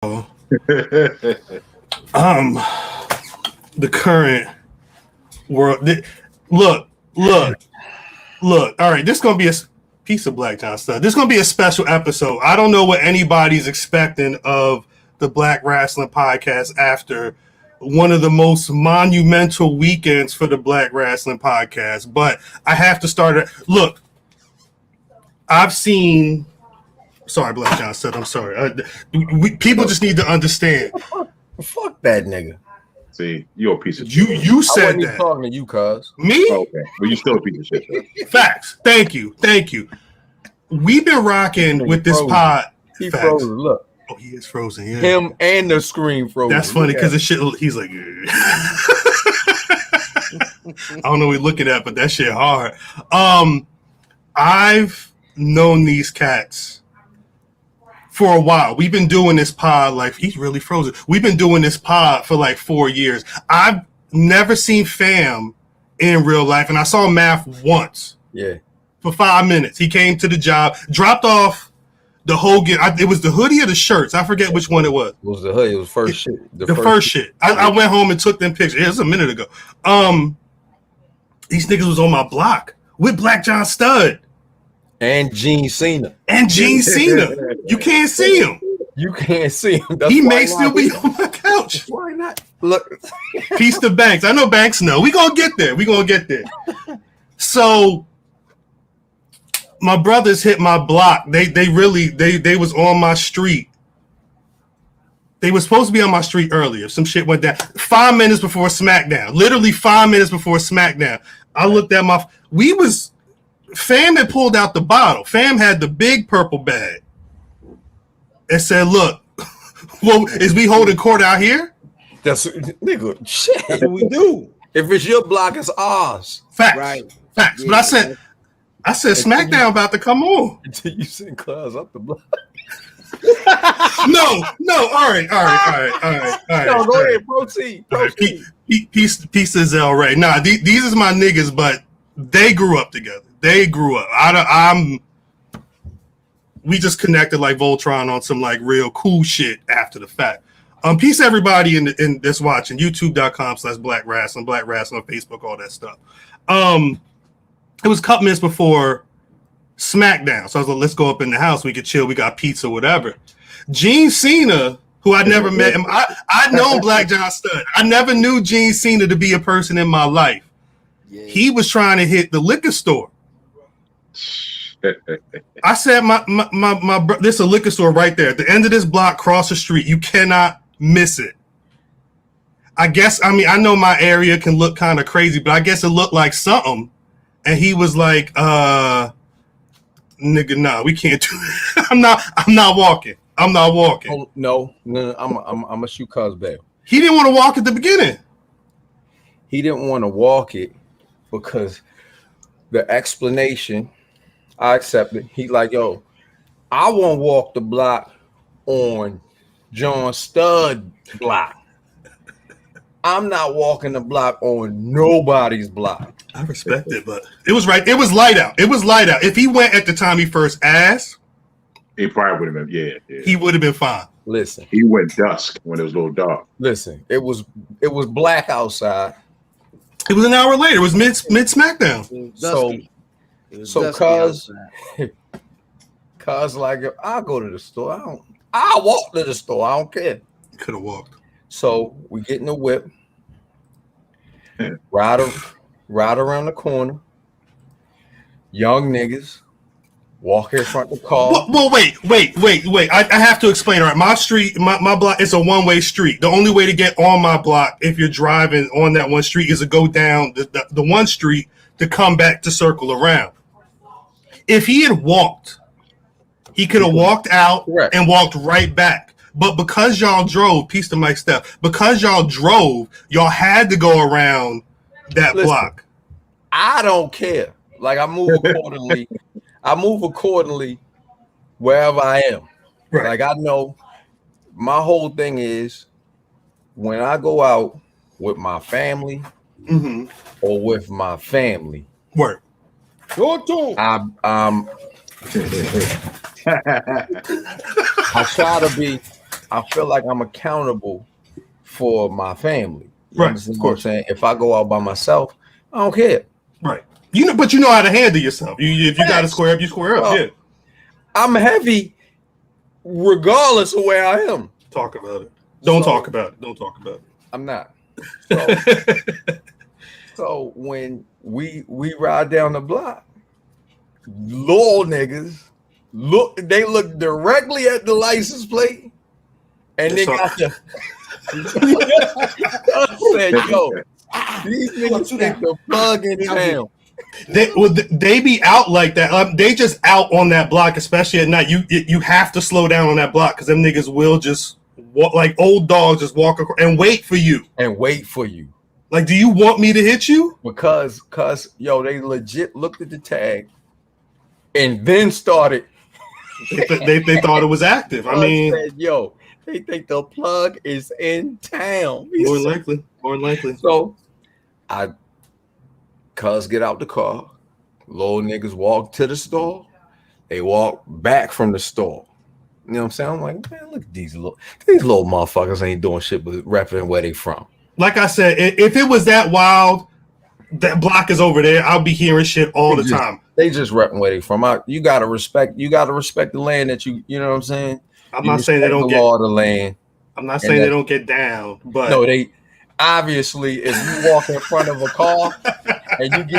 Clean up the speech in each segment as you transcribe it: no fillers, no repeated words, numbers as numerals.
The current world. Look. All right, this is gonna be a piece of Black John stuff. This is gonna be a special episode. I don't know what anybody's expecting of the Black Rasslin podcast after one of the most monumental weekends for the Black Rasslin podcast, but I have to start it. Look, I've seen. Sorry, Black John said. I'm sorry. People just need to understand. Fuck that nigga. See, you're a piece of shit. You said that. Talking to you, cuz. Me? Okay, well, you still a piece of shit. Though. Facts. Thank you. We've been rocking with this pod. He frozen. Look. Oh, he is frozen. Yeah. Him and the screen frozen. That's funny because the shit. He's like, I don't know what we're looking at, but that shit hard. I've known these cats for a while. We've been doing this pod like he's really frozen. We've been doing this pod for like 4 years. I've never seen Fam in real life, and I saw Math once. Yeah. For 5 minutes. He came to the job, dropped off the Hogan. It was the hoodie or the shirts. I forget which one it was. It was the hoodie. It was first shit. The first shit. I went home and took them pictures. It was a minute ago. These niggas was on my block with Black John Stud. And Gene Cena. You can't see him. You can't see him. He may still be on my couch. Why not? Look. Peace to Banks. I know Banks know. We gonna get there. So my brothers hit my block. They was on my street. They were supposed to be on my street earlier. Some shit went down. 5 minutes before SmackDown. Literally 5 minutes before SmackDown. I looked at Fam had pulled out the bottle. Fam had the big purple bag. And said, look, well, is we holding court out here? That's nigga. Shit. That's what we do. If it's your block, it's ours. Facts. Right. Facts. Yeah, but I said SmackDown about to come on. Until you send Cuz up the block. No. All right. No, go ahead. Proceed. Peace to Zell Ray. Nah, these is my niggas, but they grew up together. We just connected like Voltron on some like real cool shit after the fact. Peace to everybody in this watching. YouTube.com/Black Rasslin, Black Rasslin on Facebook, all that stuff. It was a couple minutes before SmackDown. So I was like, let's go up in the house. We could chill. We got pizza, whatever. Gene Cena, who I never met him. I know Black John Stud. I never knew Gene Cena to be a person in my life. Yeah. He was trying to hit the liquor store. I said, my there's a liquor store right there at the end of this block, cross the street. You cannot miss it. I know my area can look kind of crazy, but I guess it looked like something. And he was like, nigga, nah, we can't do it. I'm not walking. Oh, no, I'm a shoot Cuz back. He didn't want to walk at the beginning. He didn't want to walk it because the explanation, I accepted. He like, yo, I won't walk the block on John Stud block. I'm not walking the block on nobody's block. I respect it, but it was right. It was light out. If he went at the time he first asked, he probably would have been. Yeah. He would have been fine. Listen, he went dusk when it was a little dark. Listen, it was black outside. It was an hour later. It was mid SmackDown. So cuz like, I'll go to the store. I'll walk to the store. I don't care. Could have walked. So we get in the whip, ride around the corner. Young niggas walk in front of the car. Well, wait. I have to explain. All right, my street, my block, it's a one-way street. The only way to get on my block, if you're driving on that one street, is to go down the one street to come back to circle around. If he had walked, he could have walked out and walked right back. But because y'all drove, peace to Mike Steph, because y'all drove, y'all had to go around that block. I don't care. Like, I move accordingly. I move accordingly wherever I am. Right. Like, I know my whole thing is when I go out with my family or with my family. Work. I try to be I feel like I'm accountable for my family. You Right, understand of what I'm course. saying? If I go out by myself, I don't care. Right. But you know how to handle yourself. If you got to square up, you square up. Well, Yeah. I'm heavy regardless of where I am. Talk about it. Don't talk about it. Don't talk about it. I'm not. So when we ride down the block, little niggas they look directly at the license plate and they got the I said, yo, these niggas think the plug in town. They be out like that. They just out on that block, especially at night. You have to slow down on that block because them niggas will just walk like old dogs, just walk across and wait for you. Like, do you want me to hit you? Because yo, they legit looked at the tag and then started. They thought it was active. I mean, said, yo, they think the plug is in town. More likely. So cuz get out the car. Little niggas walk to the store. They walk back from the store. You know what I'm saying? I'm like, man, look at these little motherfuckers ain't doing shit but repping where they from. Like I said, if it was that wild, that block is over there. I'll be hearing shit all the time. They just repping where they from. You gotta respect the land that you know what I'm saying? I'm not saying they don't get law of the land. I'm not saying they don't get down, but no, they obviously if you walk in front of a car and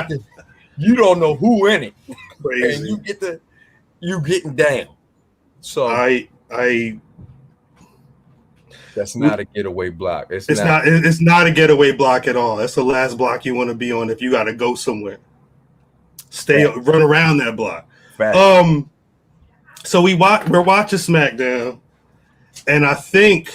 you don't know who in it. Crazy. And you getting down. So that's not a getaway block. It's not a getaway block at all. That's the last block you want to be on if you got to go somewhere. Run around that block. Fact. So we're watching SmackDown, and I think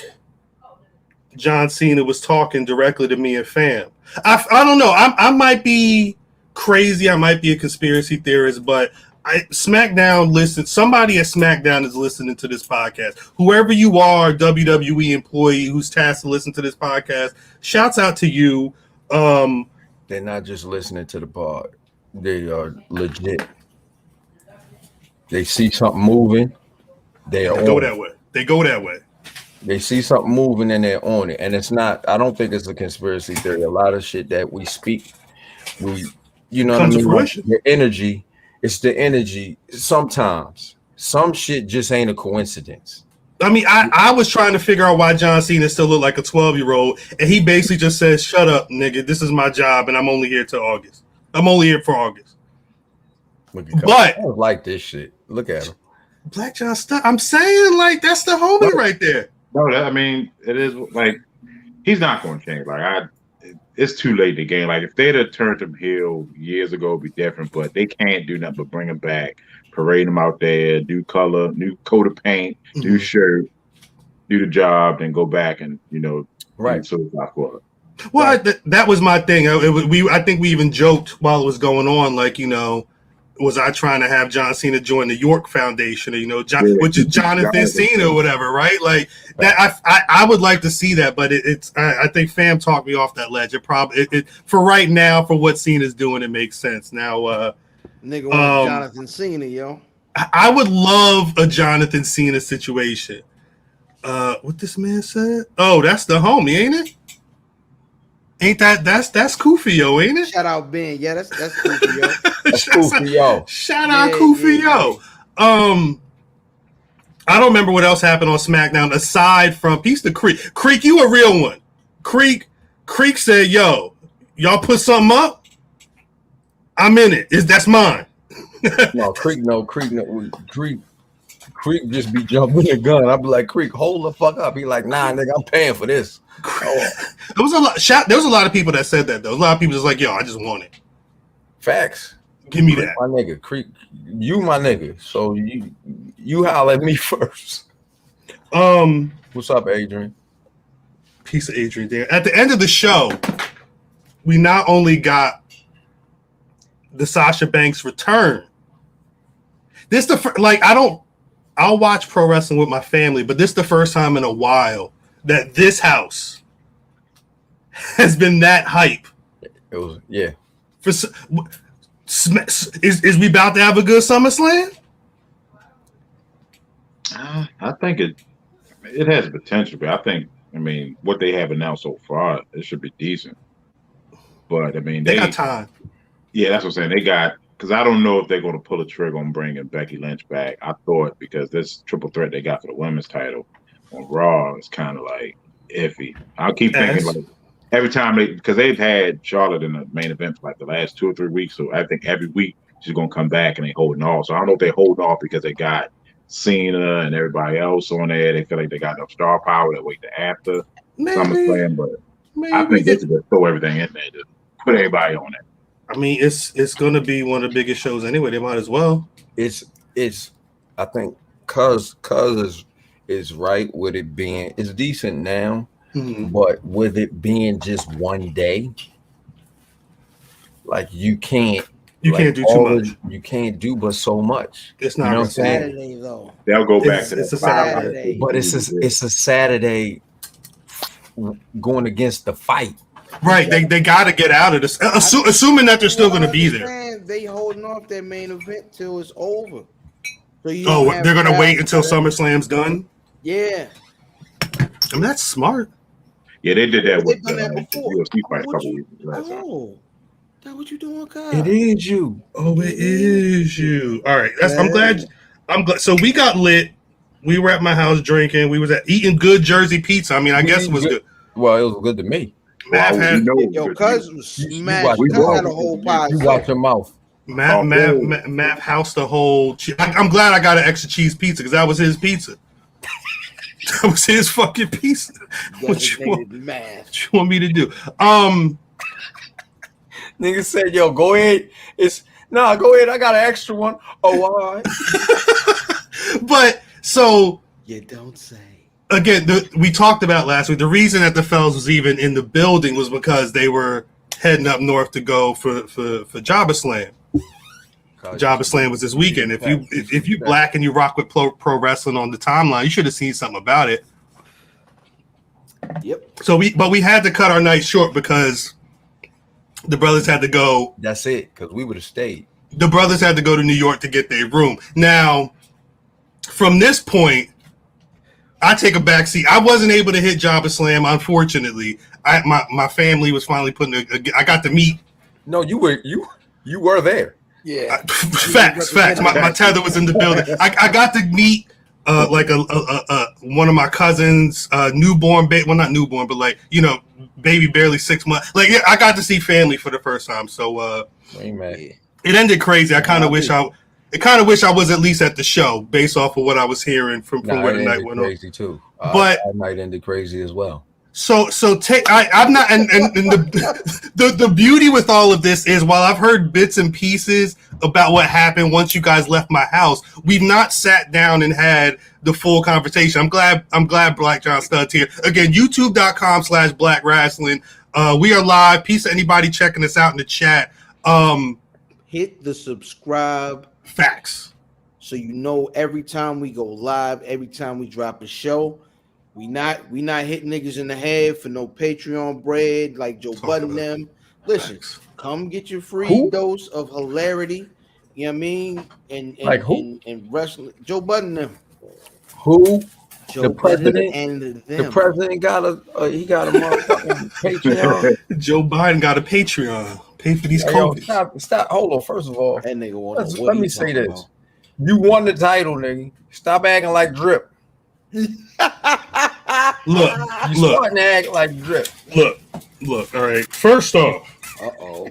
John Cena was talking directly to me and fam. I don't know. I might be crazy. I might be a conspiracy theorist, but SmackDown listens. Somebody at SmackDown is listening to this podcast. Whoever you are, WWE employee who's tasked to listen to this podcast, shouts out to you. They're not just listening to the pod. They are legit. They see something moving. They go that way. They go that way. They see something moving and they're on it. And it's not, I don't think it's a conspiracy theory. A lot of shit that we speak, you know what I mean? The energy. It's the energy. Sometimes some shit just ain't a coincidence. I mean, I was trying to figure out why John Cena still looked like a 12-year-old, and he basically just says, "Shut up, nigga. This is my job, and I'm only here till August. I'm only here for August." But I don't like this shit. Look at him, Black John Studd. I'm saying, like, that's the homie right there. No, I mean, it is like he's not going to change. Like it's too late in the game. Like if they'd have turned him heel years ago, it'd be different. But they can't do nothing but bring him back, parade him out there, new color, new coat of paint, new shirt, do the job, then go back and right. So well, that was my thing. I think we even joked while it was going on, like, was I trying to have John Cena join the York Foundation, or, which is Jonathan Cena or whatever, right? Like that. I would like to see that, but I think Fam talked me off that ledge. It for right now, for what Cena's doing, it makes sense. Now, nigga want Jonathan Cena, yo. I would love a Jonathan Cena situation. What this man said? Oh, that's the homie, ain't it? Ain't that's Kufio, ain't it? Shout out Ben. Yeah, that's Kufio. That's Kufio. Shout out Kufio. I don't remember what else happened on SmackDown aside from piece of Creek. Creek, you a real one. Creek said, "Yo, y'all put something up. I'm in it. That's mine." No, Creek just be jumping the gun. I'd be like, Creek, hold the fuck up. He like, nah, nigga, I'm paying for this. There was a lot of people that said that though. A lot of people just like, yo, I just want it. Facts. Give me Creek, that. my nigga. Creek, you my nigga. So you holler at me first. What's up, Adrian? Piece of Adrian there. At the end of the show, we not only got the Sasha Banks return. This I'll watch pro wrestling with my family, but this is the first time in a while that this house has been that hype. It was, yeah. Is we about to have a good SummerSlam? I think it has potential, but I mean, what they have announced so far, it should be decent. But I mean, They got time. Yeah, that's what I'm saying. They got, because I don't know if they're going to pull a trigger on bringing Becky Lynch back. I thought because this triple threat they got for the women's title on Raw is kind of like iffy. I'll keep thinking like every time because they've had Charlotte in the main event for like the last 2 or 3 weeks. So I think every week she's going to come back and they holding off. So I don't know if they holding off because they got Cena and everybody else on there. They feel like they got enough star power to wait to after SummerSlam. But I think they should just throw everything in there, just put everybody on it. I mean, it's going to be one of the biggest shows anyway. They might as well. It's. I think cuz is right with it being. It's decent now, but with it being just one day, like you can't do too much. You can't do but so much. It's not, you know what I'm saying? Saturday though. They'll go back to it's that a Saturday, but it's a Saturday going against the fight. Right, they got to get out of this, assuming that they're still going to be there. They holding off their main event till it's over. So they're going to wait until SummerSlam's done? Yeah. I mean, that's smart. Yeah, they did that with done that before. UFC fight a couple weeks ago. That's what you doing, Kyle? It is you. Oh, it is you. All right, I'm glad. So we got lit. We were at my house drinking. We was eating good Jersey pizza. I mean, I guess it was good. Well, it was good to me. Mav had your cousin was smashed. We had a whole pie. You watch your mouth. Mav housed the whole. I'm glad I got an extra cheese pizza because that was his pizza. That was his fucking pizza. What you want me to do? Nigga said, "Yo, go ahead. Go ahead. I got an extra one." Oh, all right. But so you don't say. Again, we talked about last week. The reason that the fellas was even in the building was because they were heading up north to go for JobberSlam. JobberSlam was this weekend. If you black and you rock with pro wrestling on the timeline, you should have seen something about it. Yep. So we had to cut our night short because the brothers had to go. That's it, because we would have stayed. The brothers had to go to New York to get their room. Now, from this point, I take a back seat. I wasn't able to hit JobberSlam, unfortunately. My family was finally putting. I got to meet. No, you were there. Yeah. Facts. My tether was in the building. I got to meet like one of my cousins, newborn baby. Well, not newborn, but like baby, barely 6 months. Like I got to see family for the first time. So it ended crazy. I kind of wish I was at least at the show, based off of what I was hearing from where the night went on. Crazy too. But that night ended crazy as well. So I'm not, and the beauty with all of this is, while I've heard bits and pieces about what happened once you guys left my house, we've not sat down and had the full conversation. I'm glad Black John Stud's here again. YouTube.com/Black Rasslin. We are live. Peace to anybody checking us out in the chat. Hit the subscribe. Facts. So every time we go live, every time we drop a show, we not hitting niggas in the head for no Patreon bread like Joe Budden them. Listen, come get your free dose of hilarity. You know what I mean? And like who? And wrestling. Joe Budden them. Who? Joe the president and them. The president got a motherfucking Patreon. Joe Biden got a Patreon. Pay for these COVID. Stop. Hold on. First of all, that nigga let me say this. About? You won the title, nigga. Stop acting like Drip. Look. Starting to act like Drip. Look. All right. First off,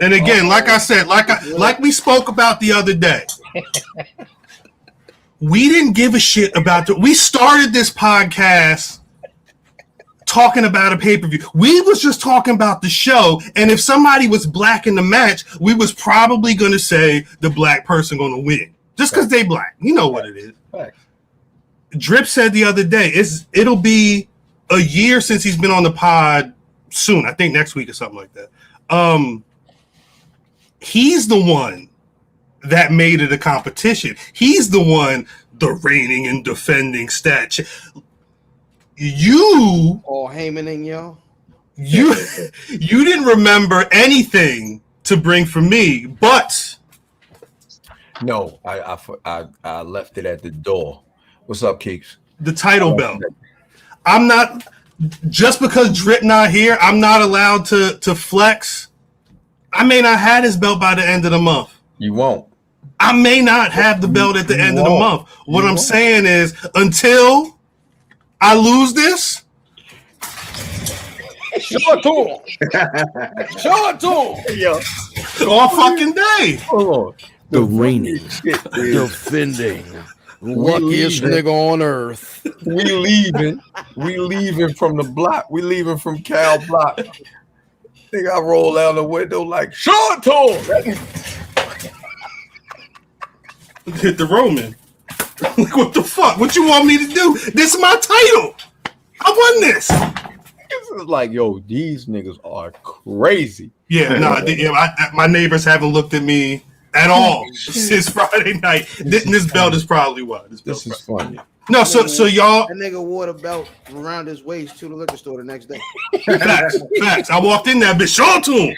and again, like I said, like we spoke about the other day, we didn't give a shit about we started this podcast talking about a pay-per-view. We was just talking about the show, and if somebody was black in the match, we was probably going to say the black person going to win just because they black. You know what it is. Facts. Drip said the other day, it'll be a year since he's been on the pod soon. I think next week or something like that. He's the one that made it a competition. He's the one, the reigning and defending stat. You all Heyman and y'all. You didn't remember anything to bring for me, but no, I left it at the door. What's up, Keeks? The title belt. I'm not just because Drip not here. I'm not allowed to flex. I may not have this belt by the end of the month. You won't. I may not have the belt at the end of the month. What I'm saying is, until I lose this, show it to him. Show it to him. Yeah. all fucking day. Hold on. The reigning, defending, luckiest nigga on earth. We leaving from the block. We leaving from Cal block. Think I roll out the window like, show it to him. Hit the Roman. Like, what the fuck? What you want me to do? This is my title. I won this. It's like, yo, these niggas are crazy. Yeah, my neighbors haven't looked at me at all since Friday night. This belt is probably what. This is funny. No, so y'all. That nigga wore the belt around his waist to the liquor store the next day. Facts. I walked in that bitch. Show it to him.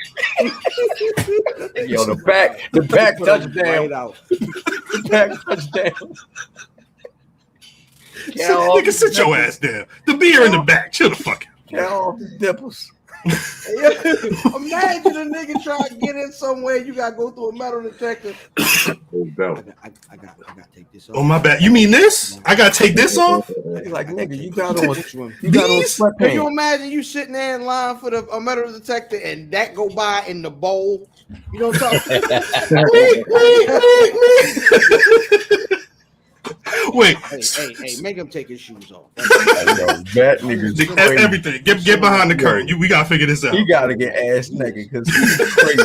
Yo, the back touchdown. Right out. The back touchdown. Nigga, sit your ass down. The beer in the back. Chill the fuck out. Count off the dimples. Imagine a nigga try to get in somewhere. You gotta go through a metal detector. I gotta take this off. Oh my bad. You mean this? I gotta take this off? He's like, nigga, you got on sweatpants. Can you sweatpants. imagine you sitting there in line for a metal detector and that go by in the bowl? You know what I'm talking about? Wait. Hey, make him take his shoes off. That nigga's crazy. Everything. Get behind the curtain. We gotta figure this out. You gotta get ass naked because he's crazy.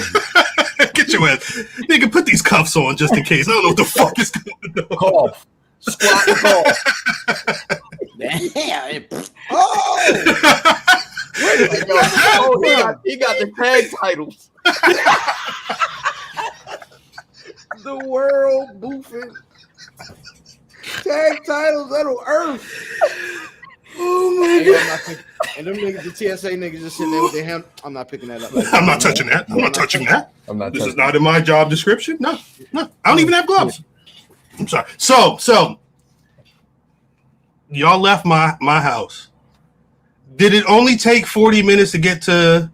Get your ass. Nigga, put these cuffs on just in case. I don't know what the fuck is going on. Cough. Squat and cough. Damn. Oh! Wait, yo, he got the tag titles. The world boofing. Tag titles on earth. Oh my god! And them niggas, the TSA niggas, just sitting there with their hand. I'm not picking that up. I'm not touching that. I'm not touching that. This is not in my job description. No. I don't even have gloves. I'm sorry. So y'all left my house. Did it only take 40 minutes to get to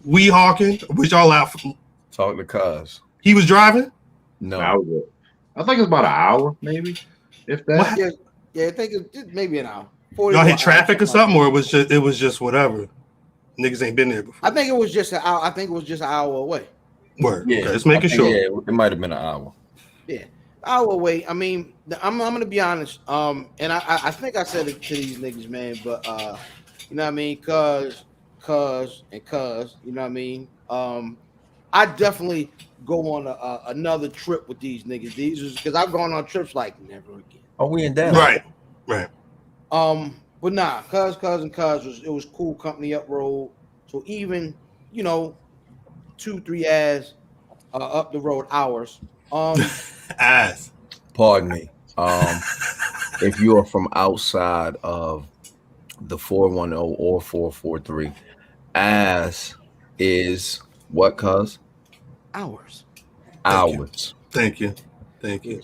Weehawken? Was y'all out? Talk to Cuz. He was driving? No. I think it's about an hour, maybe. If that. Yeah, I think it's maybe an hour. Y'all hit traffic or something, or it was just whatever. Niggas ain't been there before. I think it was just an hour. I think it was just an hour away. Word. Yeah, okay, let's make it sure. Yeah, it might have been an hour. Yeah, hour away. I mean, I'm gonna be honest. And I think I said it to these niggas, man. But you know what I mean? Cuz, you know what I mean? I definitely go on another trip with these niggas. These is because I've gone on trips like never again. Oh, we in Dallas. Right. But nah, Cuz was cool company up road. So even 2-3 hours up the road hours. Ass. Pardon me. If you are from outside of the 410 or 443, ass is what, Cuz? Hours. Thank you.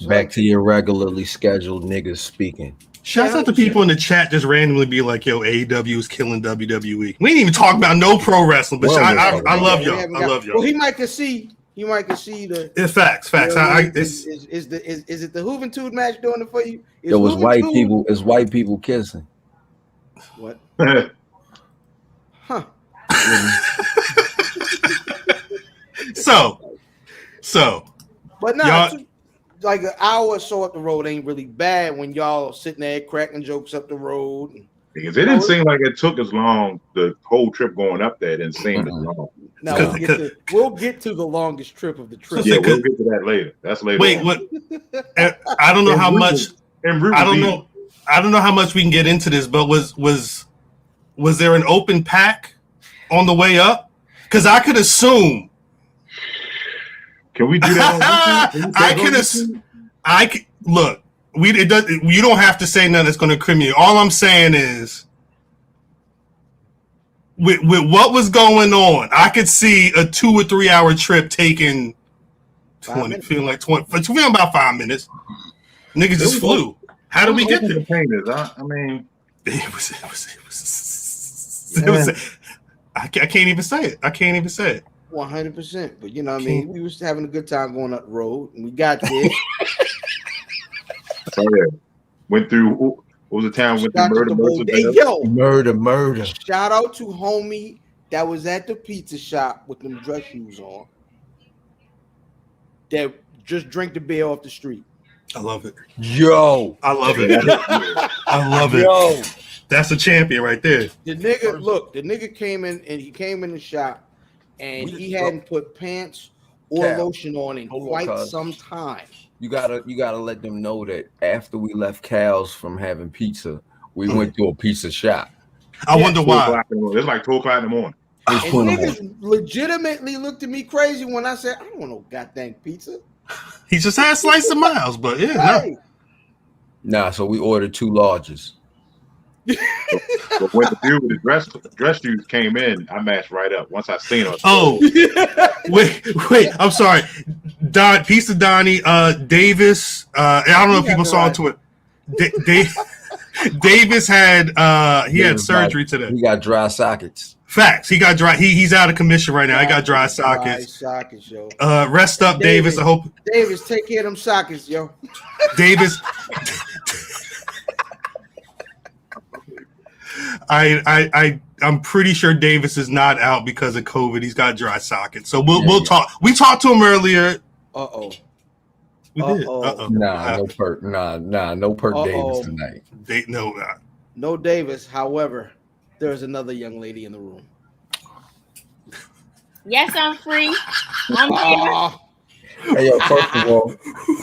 Back to your regularly scheduled niggas speaking. Shouts out to people in the chat just randomly be like, yo, AEW is killing WWE. We ain't even talking about no pro wrestling, but I love y'all. I love y'all. Well, he might can see the. It's facts. Is it the Juventud match doing it for you? It was white people. It's white people kissing. What? Huh. So. But no, like an hour or so up the road ain't really bad when y'all sitting there cracking jokes up the road. Because it didn't seem like it took as long. The whole trip going up there didn't seem as long. Now we'll get to the longest trip of the trip. Yeah, we'll get to that later. That's later. Wait, what? I don't know how much. I don't know how much we can get into this, but was there an open pack on the way up? Because I could assume. Can we do that? Look. You don't have to say nothing that's going to incriminate. All I'm saying is, with what was going on, I could see a 2 or 3 hour trip taking 20, feeling about 5 minutes. Niggas just flew. How did we get there? I mean, It was. I can't even say it. 100%. But you know what I mean? We was having a good time going up the road, and we got there. Oh, yeah. Went through. What was the town? Went through Murder. Shout out to homie that was at the pizza shop with them dress shoes on. That just drank the beer off the street. I love it. Yo, I love it. I love it. Yo, that's a champion right there. The nigga came in and he came in the shop and he hadn't put pants or lotion on in quite some time. You gotta let them know that after we left Cal's from having pizza, we went to a pizza shop. I wonder why. It's like 2 o'clock in the morning. And niggas legitimately looked at me crazy when I said, I don't want no goddamn pizza. He just had a slice of miles, but yeah. Right. Nah, so we ordered 2 larges. But when the dude with the dress shoes came in, I matched right up. Once I seen him. Oh, wait. I'm sorry. Piece of Donnie, Davis. I don't know if people saw to it. Davis had had surgery today. He got dry sockets. Facts. He got dry. He's out of commission right now. I got dry sockets. Yo. Rest up, Davis. I hope. Davis, take care of them sockets, yo. Davis. I'm pretty sure Davis is not out because of COVID. He's got dry sockets. So we'll talk. We talked to him earlier. Uh-oh. We did. Nah, no perk. Nah, no perk Davis tonight. No Davis. However, there's another young lady in the room. Yes, I'm free. I'm here. Hey, yo,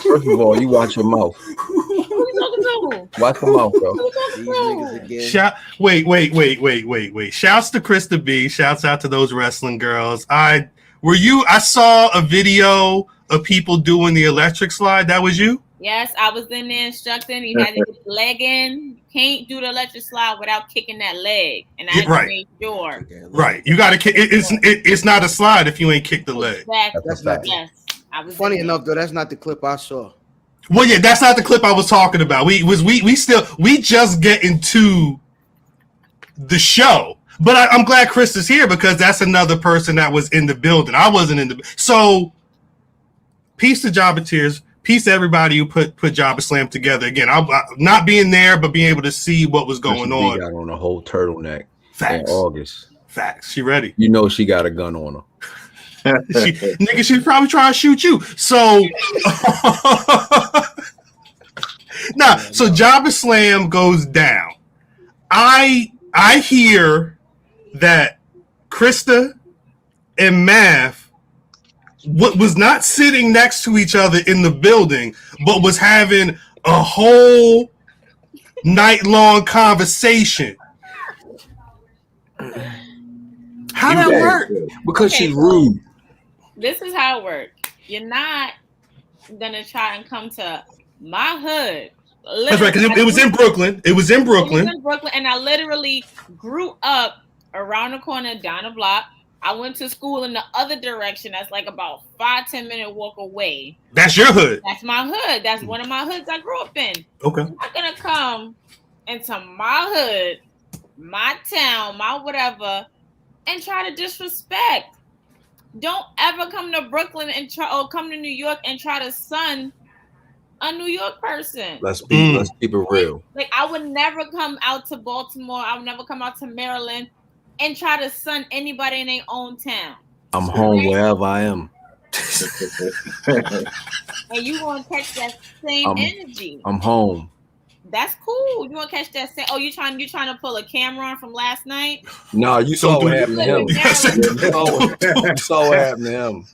first of all, you watch your mouth. Who you talking to? Watch your mouth, bro. These niggas again. Wait. Shouts to Krista B. Shouts out to those wrestling girls. I saw a video of people doing the electric slide. That was you? Yes, I was in there instructing. You had to get the leg in. You can't do the electric slide without kicking that leg. And I had to make sure. Right. You got to kick. It's not a slide if you ain't kicked the leg. Exactly. Yes. Funny enough, though, that's not the clip I saw. Well, yeah, that's not the clip I was talking about. We just get into the show. But I'm glad Chris is here because that's another person that was in the building. I wasn't in the so peace to JobberTears, peace to everybody who put JobberSlam together. Again, I not being there, but being able to see what was going on. She got on a whole turtleneck. Facts. In August. Facts. She ready. You know she got a gun on her. She's probably trying to shoot you. So so JobberSlam goes down. I hear that Krista and Math was not sitting next to each other in the building, but was having a whole night-long conversation. How that work? Because she's rude. This is how it works. You're not gonna try and come to my hood. Literally, that's right, because it was in Brooklyn. It was in Brooklyn, and I literally grew up around the corner down the block. I went to school in the other direction. That's like about 5-10 minute walk away. That's your hood. That's my hood. That's one of my hoods I grew up in. Okay. You're not gonna come into my hood, my town, my whatever, and try to disrespect. Don't ever come to Brooklyn and come to New York and try to sun a New York person. Let's keep it real. Like I would never come out to Baltimore. I would never come out to Maryland and try to sun anybody in their own town. I'm home wherever I am. And you gonna catch that same energy. I'm home. That's cool. You want to catch that? You trying to pull a camera on from last night? No, you saw what happened to him. You saw what happened to him.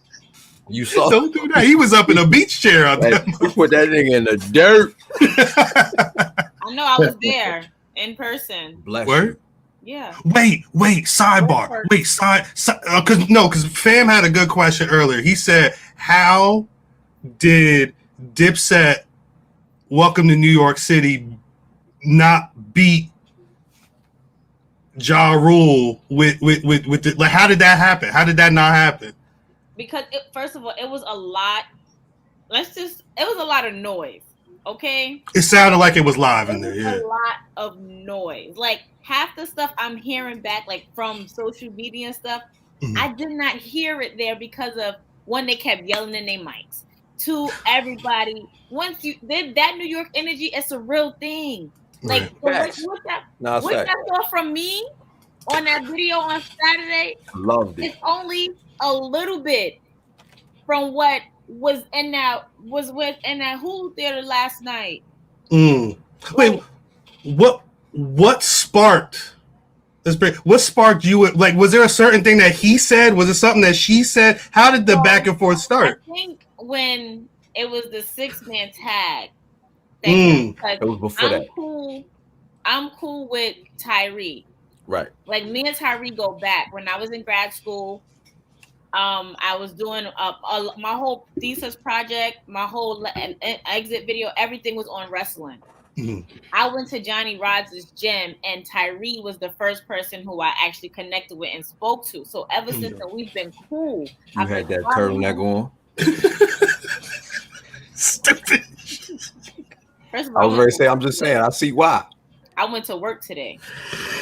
You saw. Don't do that. He was up in a beach chair out there. You put that nigga in the dirt. I know. I was there in person. Bless you. Yeah. Wait. Sidebar. Because Fam had a good question earlier. He said, "How did Dipset Welcome to New York City not beat Ja Rule with the, like, how did that happen? How did that not happen?" Because first of all, it was a lot. It was a lot of noise. Okay. It sounded like it was live in there. There Yeah. was a lot of noise. Like half the stuff I'm hearing back, like from social media and stuff, I did not hear it there because of one, they kept yelling in their mics. Two, everybody. Once you that New York energy, it's a real thing. Like Right. what y'all saw from me on that video on Saturday, loved it. It's only a little bit from what was in that Hulu theater last night. Wait, what sparked? What sparked you? Like, was there a certain thing that he said? Was it something that she said? How did the back and forth start? I think when it was the 6-man tag. It was before that. I'm cool with Tyree. Right. Like me and Tyree go back. When I was in grad school, I was doing my whole thesis project, my whole exit video, everything was on wrestling. I went to Johnny Rod's gym, and Tyree was the first person who I actually connected with and spoke to. So ever since then, we've been cool. You had that turtleneck on. Stupid. First of all, I was ready to say, I'm just saying, I see why. I went to work today.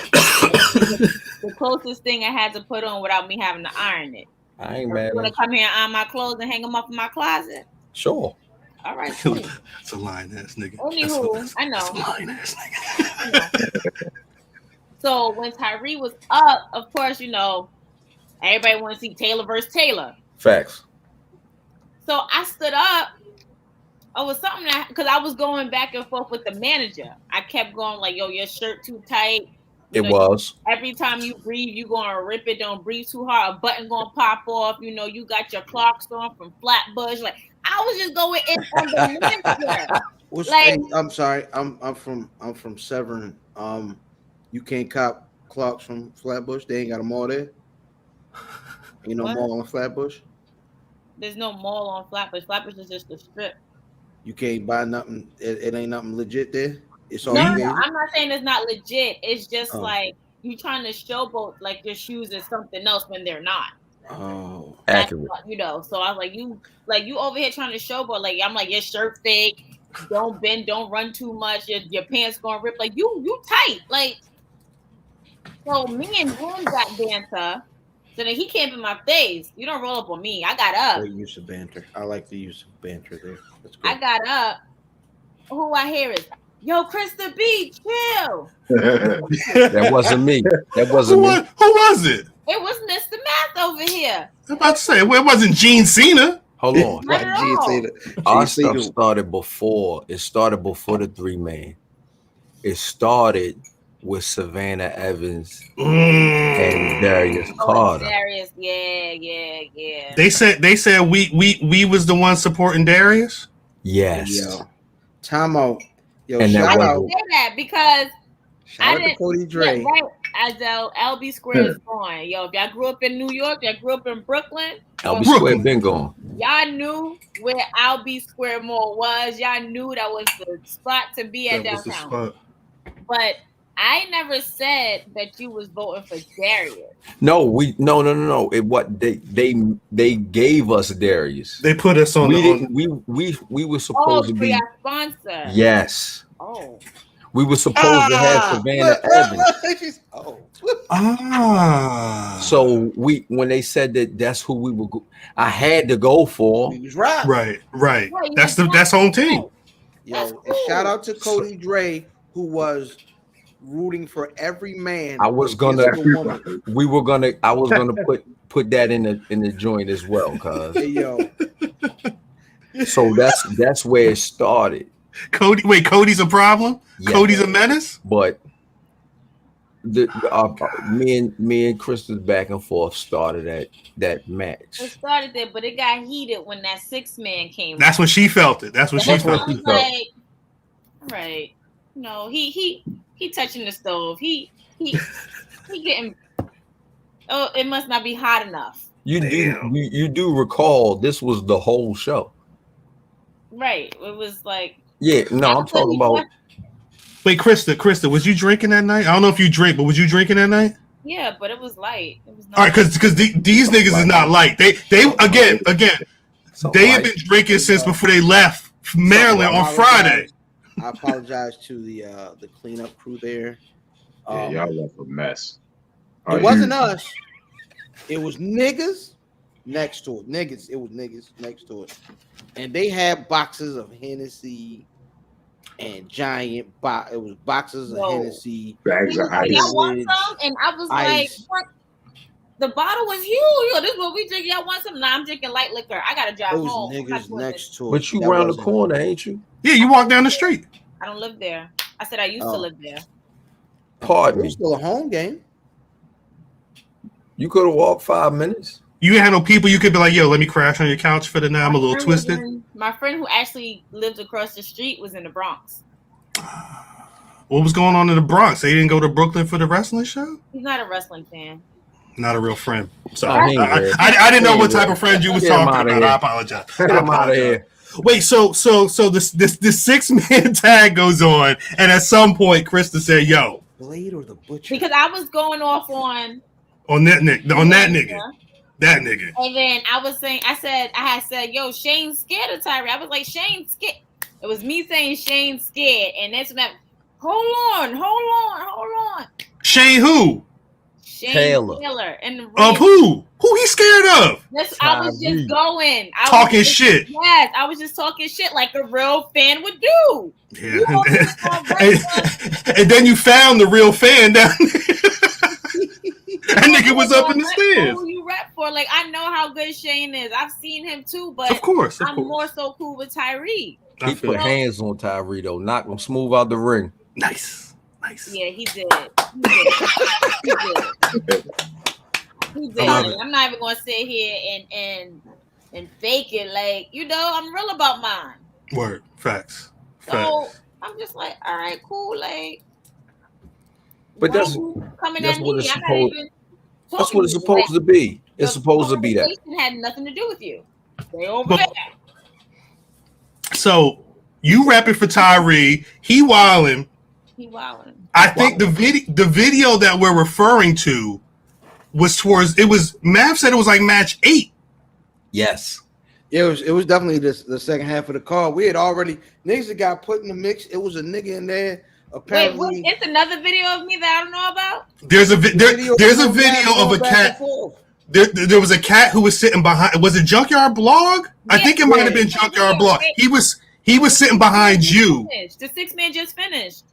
The closest thing I had to put on without me having to iron it. I ain't mad. You want to come here and iron my clothes and hang them up in my closet? Sure. All right. Cool. That's a lying ass nigga. Anywho, I know. That's a lying ass nigga. So when Tyree was up, of course, everybody want to see Taylor versus Taylor. Facts. So I stood up. It was something because I was going back and forth with the manager. I kept going like, yo, your shirt too tight. Was. Every time you breathe, you gonna rip it. Don't breathe too hard. A button gonna pop off. You got your Clarks on from Flatbush. Like I was just going in on the manager. I'm sorry. I'm from Severn. You can't cop Clarks from Flatbush. They ain't got a mall there. Ain't no mall on Flatbush. There's no mall on Flatbush. Flatbush is just a strip. You can't buy nothing. It ain't nothing legit there. It's all no, I'm not saying it's not legit. It's just like you trying to showboat like your shoes is something else when they're not. Oh, accurate. So I was like, you over here trying to showboat. Like I'm like, your shirt fake. Don't bend. Don't run too much. Your pants gonna rip. Like you tight. Like so me and him got banter. So then he came in my face. You don't roll up on me. I got up. Great use of banter. I like the use of banter there. That's good. I got up. Who I hear is, yo, Krista B, chill. That wasn't me. That wasn't me. Who was it? It was Mr. Math over here. I'm about to say, it wasn't Gene Cena. Hold on. Not at all. Our stuff started before. It started before the 3-man. It started with Savannah Evans and Darius Carter. Darius, yeah. They said we was the one supporting Darius. Yes. Yo, time out. Yo, and shout out. Say that because shout out to Cody Dre. Yeah, right. As LB Square is gone. Yo, if y'all grew up in New York, y'all grew up in Brooklyn. LB Square been gone. Y'all knew where LB Square Mall was. Y'all knew that was the spot to be at downtown. But I never said that you was voting for Darius. No. It what they gave us Darius. They put us on. We were supposed to be our sponsor. Yes. Oh. We were supposed to have Savannah Evans. So when they said that's who we were, I had to go for. He was right. Right. That's home team. Yo, cool. And shout out to Cody Dre, who was rooting for every man. I was gonna put that in the joint as well, cuz. Hey, yo. So that's where it started. Cody's a problem? Yeah. Cody's a menace? But me and Krista's back and forth started that match. It started there, but it got heated when that 6-man came. That's when she felt it. That's when she felt it. Like, right. No, he touching the stove. He getting. Oh, it must not be hot enough. You do recall this was the whole show. Right. It was like. Yeah, no, I'm talking about. Wait, Krista, was you drinking that night? I don't know if you drink, but was you drinking that night? Yeah, but it was light. It was not. All right, because these niggas is not light. They again, they have been drinking since before they left Maryland on Friday. I apologize to the cleanup crew there. Yeah, y'all left a mess. It wasn't us. It was niggas next to it. Niggas. It was niggas next to it, and they had boxes of Hennessy and giant box. It was boxes of Hennessy. Bags of ice. Y'all want some? And I was like, what? The bottle was huge. Yo, this is what we drink. Y'all want some? Nah, I'm drinking light liquor. I gotta drive home. Niggas next to it. But you around the corner, ain't you? Yeah, you walk down the street. I don't live there. I said I used to live there. Pardon me. It's still a home game. You could have walked 5 minutes. You had no people you could be like, yo, let me crash on your couch for the night. I'm a little twisted. My friend who actually lived across the street was in the Bronx. What was going on in the Bronx? They didn't go to Brooklyn for the wrestling show? He's not a wrestling fan. Not a real friend. Sorry. I didn't know what type of friend you was talking about. I apologize. Get him out of here. Wait, so this 6-man tag goes on, and at some point, Krista said, yo. Blade or the Butcher? Because I was going off on that nigga. That nigga. And then I had said, yo, Shane's scared of Tyree. I was like, Shane's scared. It was me saying Shane's scared. And that's when hold on. Shane who? Shane Taylor. And of who? Who he scared of? I was just going. Talking shit. Yes, I was just talking shit like a real fan would do. Yeah. And then you found the real fan down there. That nigga was up in the stairs. Who you rep for? Like, I know how good Shane is. I've seen him too, but of course. I'm more so cool with Tyree. He put hands on Tyree though, knocked him smooth out the ring. Nice. Yeah, he did. He did. I'm not even gonna sit here and fake it. Like, I'm real about mine. Word. Facts. So I'm just like, all right, cool. Like, but that's what it's supposed to be. It's supposed to be that. It had nothing to do with you. Stay over there. So you rapping for Tyree. He wilding. I think the video that we're referring to was Mav said it was like match 8. Yes. It was definitely the second half of the card. We had already niggas that got put in the mix. It was a nigga in there. Apparently, it's another video of me that I don't know about. There's a video of a cat. There was a cat who was sitting behind. Was it Junkyard Blog? I think it might have been Junkyard Blog. He was sitting behind you. The 6-man just finished.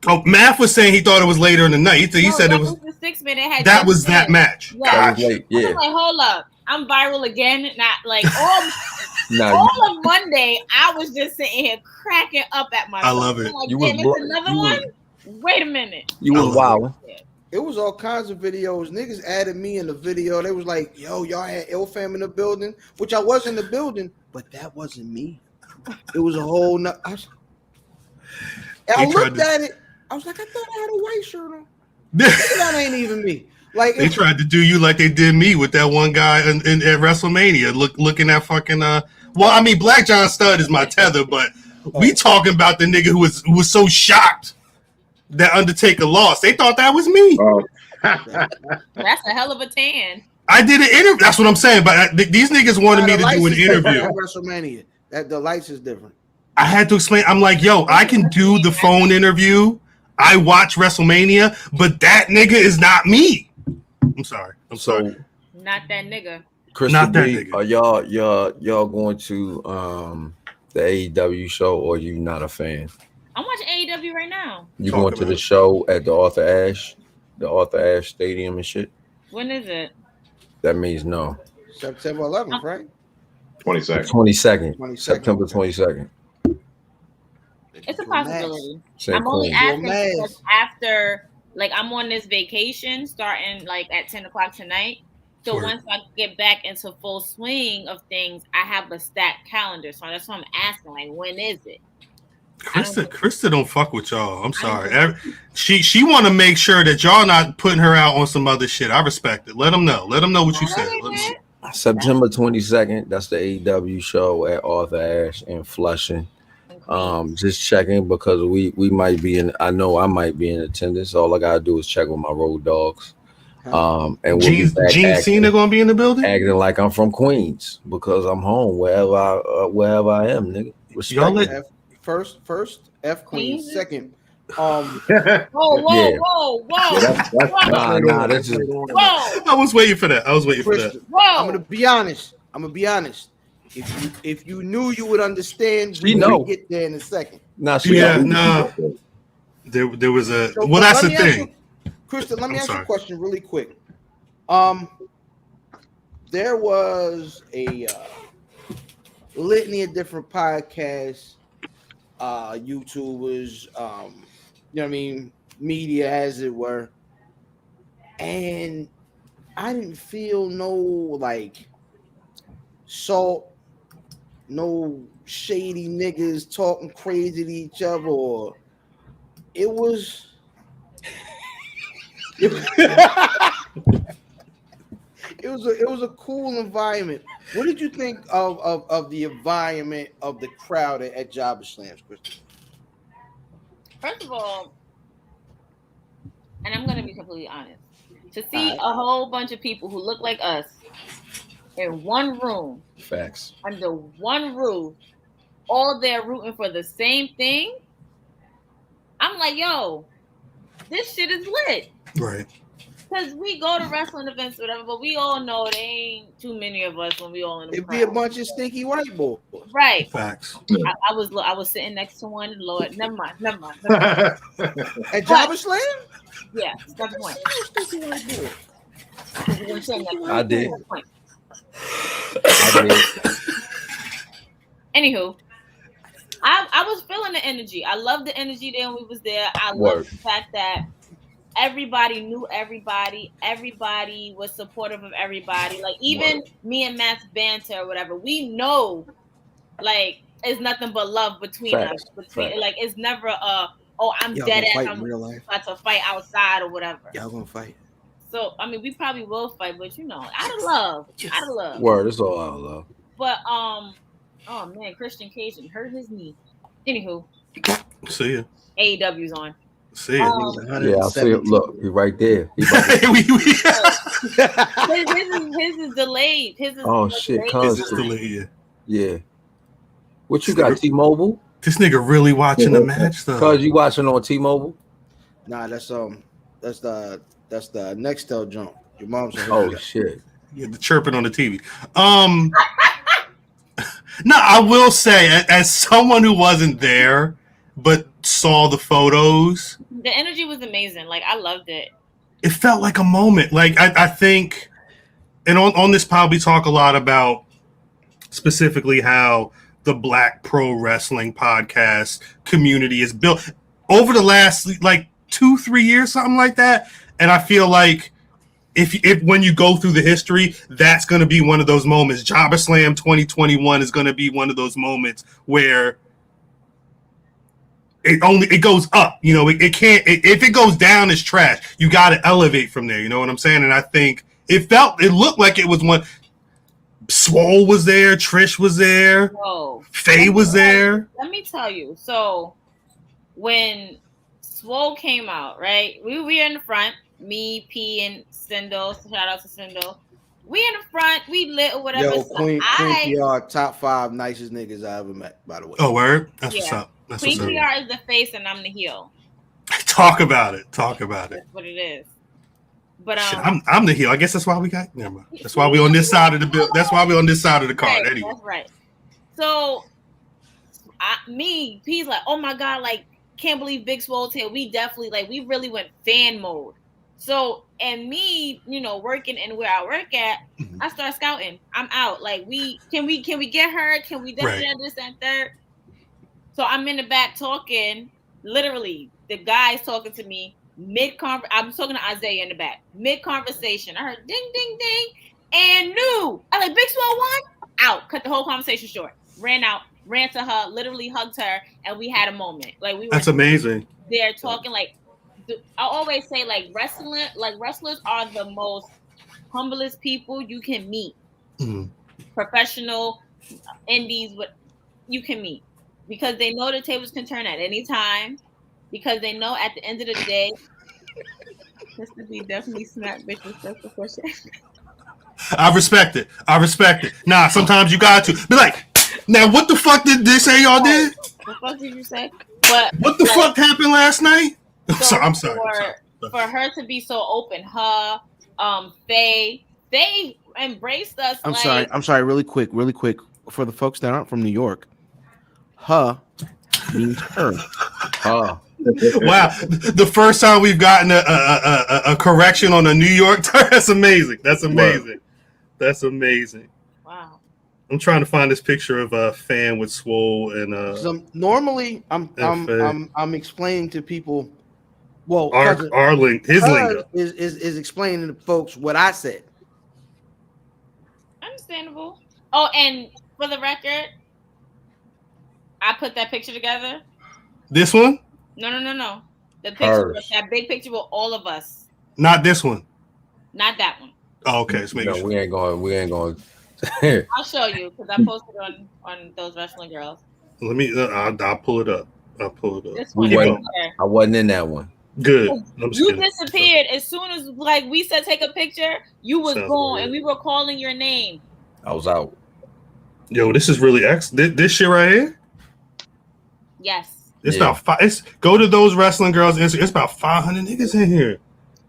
Oh, Math was saying he thought it was later in the night. He said it was the 6-man. That was that match. Yeah. Gotcha. Yeah. I'm like, hold up. I'm viral again. Not like all of Monday. I was just sitting here cracking up at myself. I love it. Like, it's another one. Wait a minute. You was wild. It was all kinds of videos. Niggas added me in the video. They was like, yo, y'all had Ill Fam in the building, which I was in the building, but that wasn't me. It was a whole I looked at it. I was like, I thought I had a white shirt on. That ain't even me. Like, they tried to do you like they did me with that one guy at WrestleMania, looking at fucking well, I mean, Black John Studd is my tether, but we talking about the nigga who was so shocked that Undertaker lost. They thought that was me. That's a hell of a tan. I did an interview. That's what I'm saying. But these niggas wanted me to do an interview. WrestleMania. That the lights is different. I had to explain. I'm like, yo, I can do the phone interview. I watch WrestleMania, but that nigga is not me. I'm sorry. Not that nigga. Krista, not that nigga. Are y'all going to the AEW show, or you not a fan? I'm watching AEW right now. You going to the show at the Arthur Ashe Stadium and shit? When is it? That means no. September 11th, right? 22nd. September 22nd. It's a possibility. I'm only asking because after, like, I'm on this vacation starting like at 10 o'clock tonight. So once I get back into full swing of things, I have a stacked calendar. So that's why I'm asking, like, when is it? Krista don't fuck with y'all. I'm sorry. She want to make sure that y'all not putting her out on some other shit. I respect it. Let them know. Let them know what you said. September 22nd. That's the AEW show at Arthur Ashe in Flushing. Just checking because we might be in. I know I might be in attendance. All I gotta do is check with my road dogs. And Gene Cena gonna be in the building, acting like I'm from Queens because I'm home wherever I am, nigga. Y'all let first F Queen second. Whoa. Yeah, Nah, this is. Whoa. I was waiting for that. Krista, Whoa. I'm gonna be honest. If you knew, you would understand. We know. Get there in a second. Nah, There was a. So, well, that's the thing. Krista, let me ask you sorry. a question really quick. There was a litany of different podcasts, YouTubers, you know what I mean, media as it were, and I didn't feel no like salt, no shady niggas talking crazy to each other, or it was. It was a cool environment. What did you think of the environment of the crowd at JobberSlam, Krista? First of all, and I'm going to be completely honest, to see a whole bunch of people who look like us in one room, facts, under one roof, all there rooting for the same thing, I'm like, yo, this shit is lit. Right. Because we go to wrestling events, whatever, but we all know there ain't too many of us when we all in the It'd crowd. be a bunch of stinky white boys. Right. Facts. I was sitting next to one. Lord, never mind. At JobberSlam? Yeah, that's the point. I did. Anywho, I was feeling the energy. I loved the energy there when we was there. I love the fact that everybody knew everybody. Everybody was supportive of everybody. Like even me and Matt's banter or whatever, we know like it's nothing but love between us. Like it's never I'm dead ass. I'm about to fight outside or whatever. Y'all gonna fight. So I mean we probably will fight, but you know, out of love. Word, it's all out of love. But oh man, Christian Cajun hurt his knee. Anywho. See ya. AEW's on. See ya. Yeah, I see it. Look, he's right there. His is delayed. His is shit, his is delayed. Yeah. What you got, T-Mobile? This nigga really watching the match though. Cause you watching on T-Mobile? Nah, that's the Nextel jump. Your mom's. Shit. Yeah, the chirping on the TV. No, I will say, as someone who wasn't there but saw the photos, the energy was amazing. Like I loved it. It felt like a moment. Like I think, and on this pod we talk a lot about specifically how the Black Pro Wrestling podcast community is built over the last like 2-3 years, something like that. And I feel like if when you go through the history, that's going to be one of those moments. JobberSlam 2021 is going to be one of those moments where it goes up. You know, it can't. If it goes down, it's trash. You got to elevate from there. You know what I'm saying? And I think it looked like it was one. Swole was there. Trish was there. Faye was there. Let me tell you. So when Swole came out, right? We were in the front. Me, P, and Sindel. Shout out to Sindel. We in the front. We lit or whatever. Yo, Queen PR, top 5 nicest niggas I ever met, by the way. Oh, word? That's what's up. Queen PR is the face and I'm the heel. Talk about it. That's what it is. But shit, I'm the heel. I guess that's why we got. Never mind. That's why we on this side of the bill. That's why we on this side of the card. Right, anyway. That's right. So, P's like, oh my god, like can't believe Big Swole's here. We definitely we really went fan mode. So, and me, you know, working and where I work at, I start scouting. I'm out. Like, can we get her? Can we do this and third? So I'm in the back talking. Literally, the guy's talking to me mid-conversation. I'm talking to Isaiah in the back. Mid-conversation. I heard ding, ding, ding. And knew. I like, Big Swole won? Out. Cut the whole conversation short. Ran out. Ran to her. Literally hugged her. And we had a moment. Like, we were. That's amazing. They're talking like, I always say wrestlers are the most humblest people you can meet. Professional, indies, what you can meet. Because they know the tables can turn at any time. Because they know at the end of the day, Mr. B definitely smack bitches. That's the question. I respect it. Nah, sometimes you got to be like, now what the fuck did they say y'all did? What the fuck did you say? But what the fuck happened last night? So I'm sorry. For her to be so open, her, they embraced us. I'm sorry. Really quick. For the folks that aren't from New York, her means her. Huh. Wow, the first time we've gotten a correction on a New York term. That's amazing. That's amazing. Wow. I'm trying to find this picture of a fan with Swole and Normally, I'm explaining to people. Well, his lingo is explaining to folks what I said. Understandable. Oh, and for the record, I put that picture together. This one? No. The picture, that big picture with all of us. Not this one. Not that one. Oh, okay. So sure. We ain't going. I'll show you because I posted on those wrestling girls. Let me. I'll pull it up. This one. I wasn't in that one. Good. You disappeared as soon as we said take a picture. You was gone, and we were calling your name. I was out. Yo, this is really this shit right here. Yes. It's about five. Go to those wrestling girls. It's about 500 niggas in here.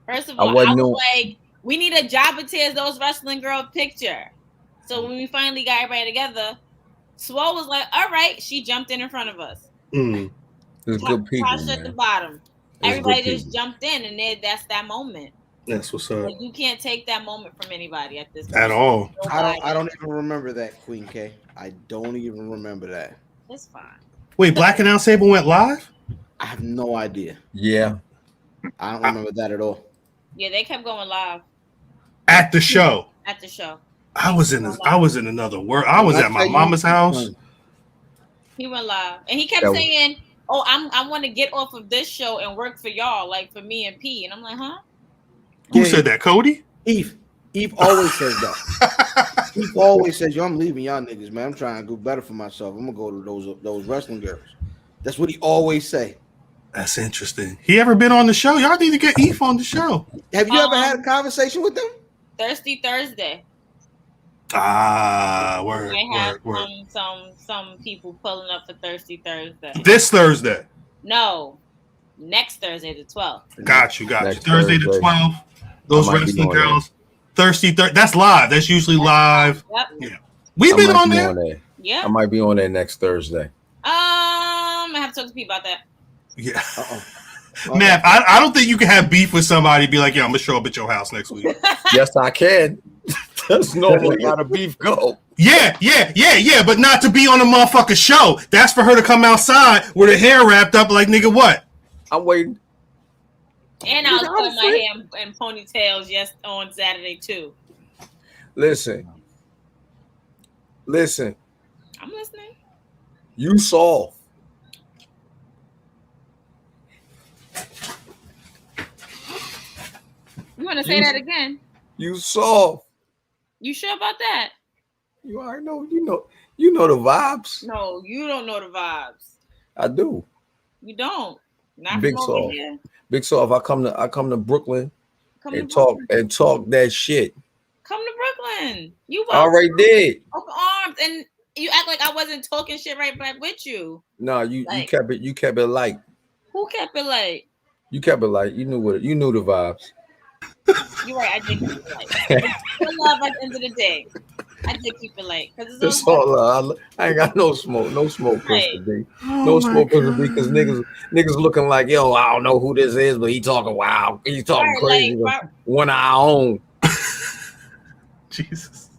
First of all, I was like, we need a JobberSlam those wrestling girl picture. So when we finally got everybody together, Swole was like, "All right." She jumped in front of us. There's good people. Tasha at the bottom. Everybody just jumped in, and that's that moment. That's what's up. Like, you can't take that moment from anybody at this point. At all. I don't even remember that, Queen K. I don't even remember that. It's fine. Wait, Black and Out Sable went live? I have no idea. Yeah. I don't remember that at all. Yeah, they kept going live. At the show. I was in another world. I was at my mama's house. He went live. And he kept saying, "Oh, I want to get off of this show and work for y'all, like for me and P." And I'm like, "Huh?" Who said that? Cody? Eve always says that. Eve always says, "Yo, I'm leaving y'all niggas, man. I'm trying to do better for myself. I'm gonna go to those wrestling girls." That's what he always say. That's interesting. He ever been on the show? Y'all need to get Eve on the show. Have you ever had a conversation with them? Thirsty Thursday. Word. Some people pulling up for Thirsty Thursday. This Thursday? No, next Thursday, the 12th. Got you. Thursday the 12th. Those wrestling girls. Thirsty Thursday. That's live. That's usually live. Yep. Yeah. We've been on there. Yeah. I might be on there next Thursday. I have to talk to people about that. Yeah. Man, I don't think you can have beef with somebody and be like, "Yeah, I'm gonna show up at your house next week." Yes, I can. That's normally how the beef go. Yeah, but not to be on a motherfucking show. That's for her to come outside with her hair wrapped up like, nigga, what? I'm waiting. And I was putting my hair in ponytails on Saturday too. Listen. I'm listening. You soft. You want to say that again? You soft. You sure about that? You already know. You know the vibes. No, you don't know the vibes. I do. You don't. Not Big from over soft. here. Big soft. I come to Brooklyn talk that shit. Come to Brooklyn. You I already did. Open arms, and you act like I wasn't talking shit right back with you. No, you kept it light. Who kept it light? You kept it light. You knew the vibes. You're right. I did keep it light. It's love at the end of the day. I did keep it light because it's all love. I ain't got no smoke, Krista B. No smoke, Krista B. Because niggas looking like, yo, I don't know who this is, but he talking wild. He's talking crazy. One of our own. Jesus.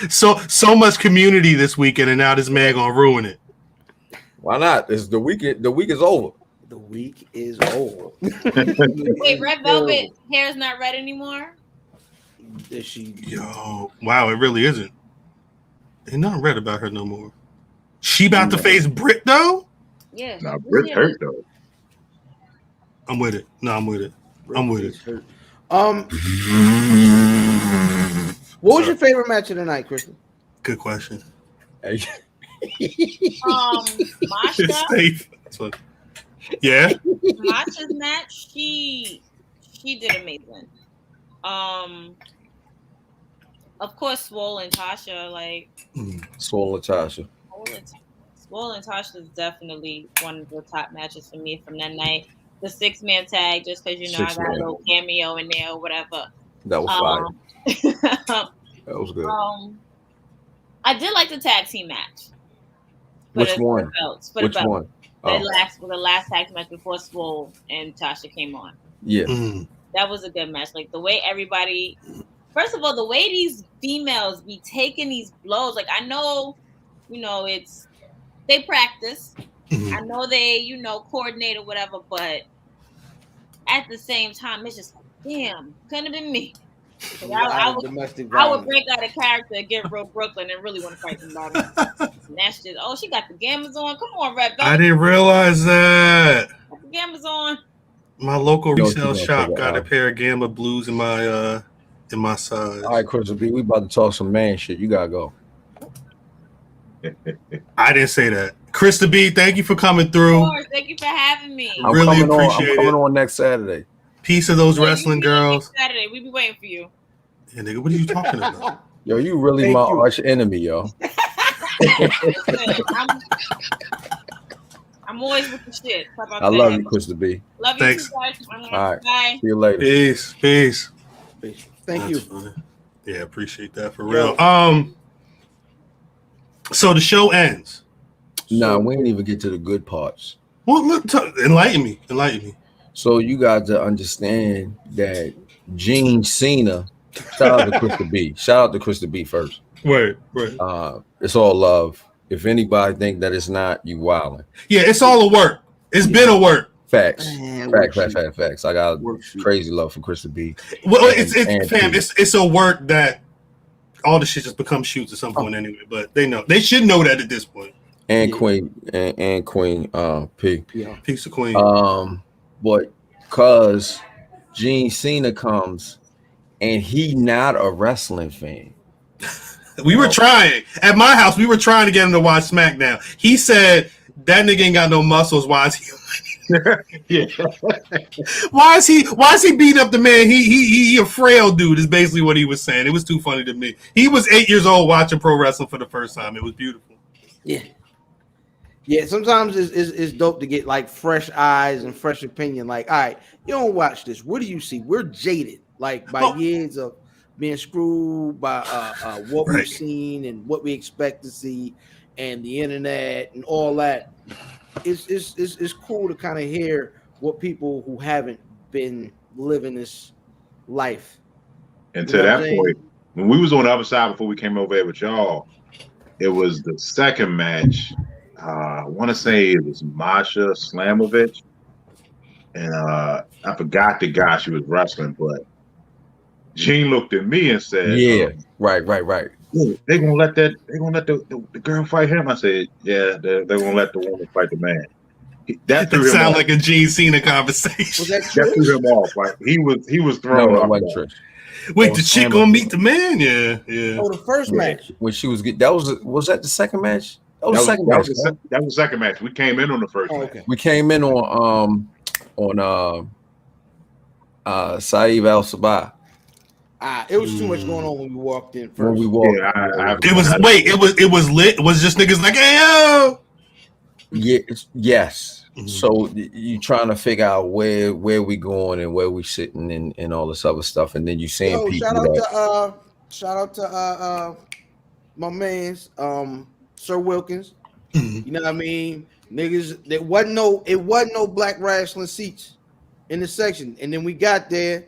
So much community this weekend, and now this man gonna ruin it. Why not? It's the week. The week is over. The week is over. Wait, Red Velvet hair is not red anymore? Is she? Yo, wow, it really isn't. Ain't nothing red about her no more. She about to face Britt though? Yeah. Nah, Britt's hurt though. I'm with it. No, I'm with it. What was your favorite match of the night, Krista? Good question. Masha. Yeah. Masha's match, she did amazing. Of course, Swole and Tasha, like Swole and Tasha. Swole and Tasha is definitely one of the top matches for me from that night. The 6-man tag, just because I got a little cameo in there or whatever. That was fire. That was good. I did like the tag team match. Which one? Which one? The last tag match before Swole and Tasha came on. Yeah. That was a good match. Like the way everybody, first of all, the way these females be taking these blows. Like I know, they practice. I know they, coordinate or whatever, but at the same time, it's just, damn, couldn't have been me. I would break out of character and get real Brooklyn and really want to fight somebody. And that's just, she got the Gammas on. Come on, Red Belt. I didn't realize that. Got the Gammas on. My local resale shop got a pair of Gamma Blues in my size. All right, Krista B, we about to talk some man shit. You gotta go. I didn't say that. Krista B, thank you for coming through. Of course, thank you for having me. I'm coming on next Saturday. Peace of those wrestling girls. Saturday, we be waiting for you. Yeah, nigga, what are you talking about? Yo, you really my arch enemy, yo. I'm always with the shit. I love you, Krista B. Love you. Thanks. Too, guys. All right. Bye. See you later. Peace. Thank you. Funny. Yeah, appreciate that for real. So the show ends. Nah, we didn't even get to the good parts. Well, look, enlighten me. So you got to understand that Gene Cena. Shout out to Krista B. Shout out to Krista B first. Right. It's all love. If anybody think that it's not, you wildin'. Yeah, it's all a work. It's been a work. Facts. Facts. I got crazy love for Krista B. Well, it's a work that all the shit just becomes shoots at some point anyway. But they should know that at this point. And Queen P. Yeah. Peace of Queen. But cause Gene Cena comes and he not a wrestling fan. We were trying at my house. We were trying to get him to watch SmackDown. He said that nigga ain't got no muscles. Why is he? Yeah. Why is he beating up the man? He a frail dude is basically what he was saying. It was too funny to me. He was 8 years old watching pro wrestling for the first time. It was beautiful. Yeah. Sometimes it's dope to get like fresh eyes and fresh opinion. Like, all right, you don't watch this. What do you see? We're jaded, like by years of being screwed by what we've seen and what we expect to see, and the internet and all that. It's cool to kind of hear what people who haven't been living this life. And to that point, when we was on the other side before we came over here with y'all, it was the second match. I want to say it was Masha Slamovich, and I forgot the guy she was wrestling, but Gene looked at me and said, "Yeah, right. They're gonna let the girl fight him." I said, "Yeah, they're gonna let the woman fight the man." That sound like a Gene Cena conversation. That threw him off. Like he was thrown off. Wait, the chick gonna meet the man? Yeah. Oh, the first match when she was good. Was that the second match? That was the second match. We came in on the first match. We came in on Saeed Al Sabah. It was too much going on when we walked in. When we walked, it was lit. It was just niggas like, hey yo. Yes. Mm-hmm. So you trying to figure out where we going and where we sitting and all this other stuff, and then you seeing people. Shout out to my man's Sir Wilkins. Mm-hmm. You know what I mean? Niggas, it wasn't no black wrestling seats in the section, and then we got there.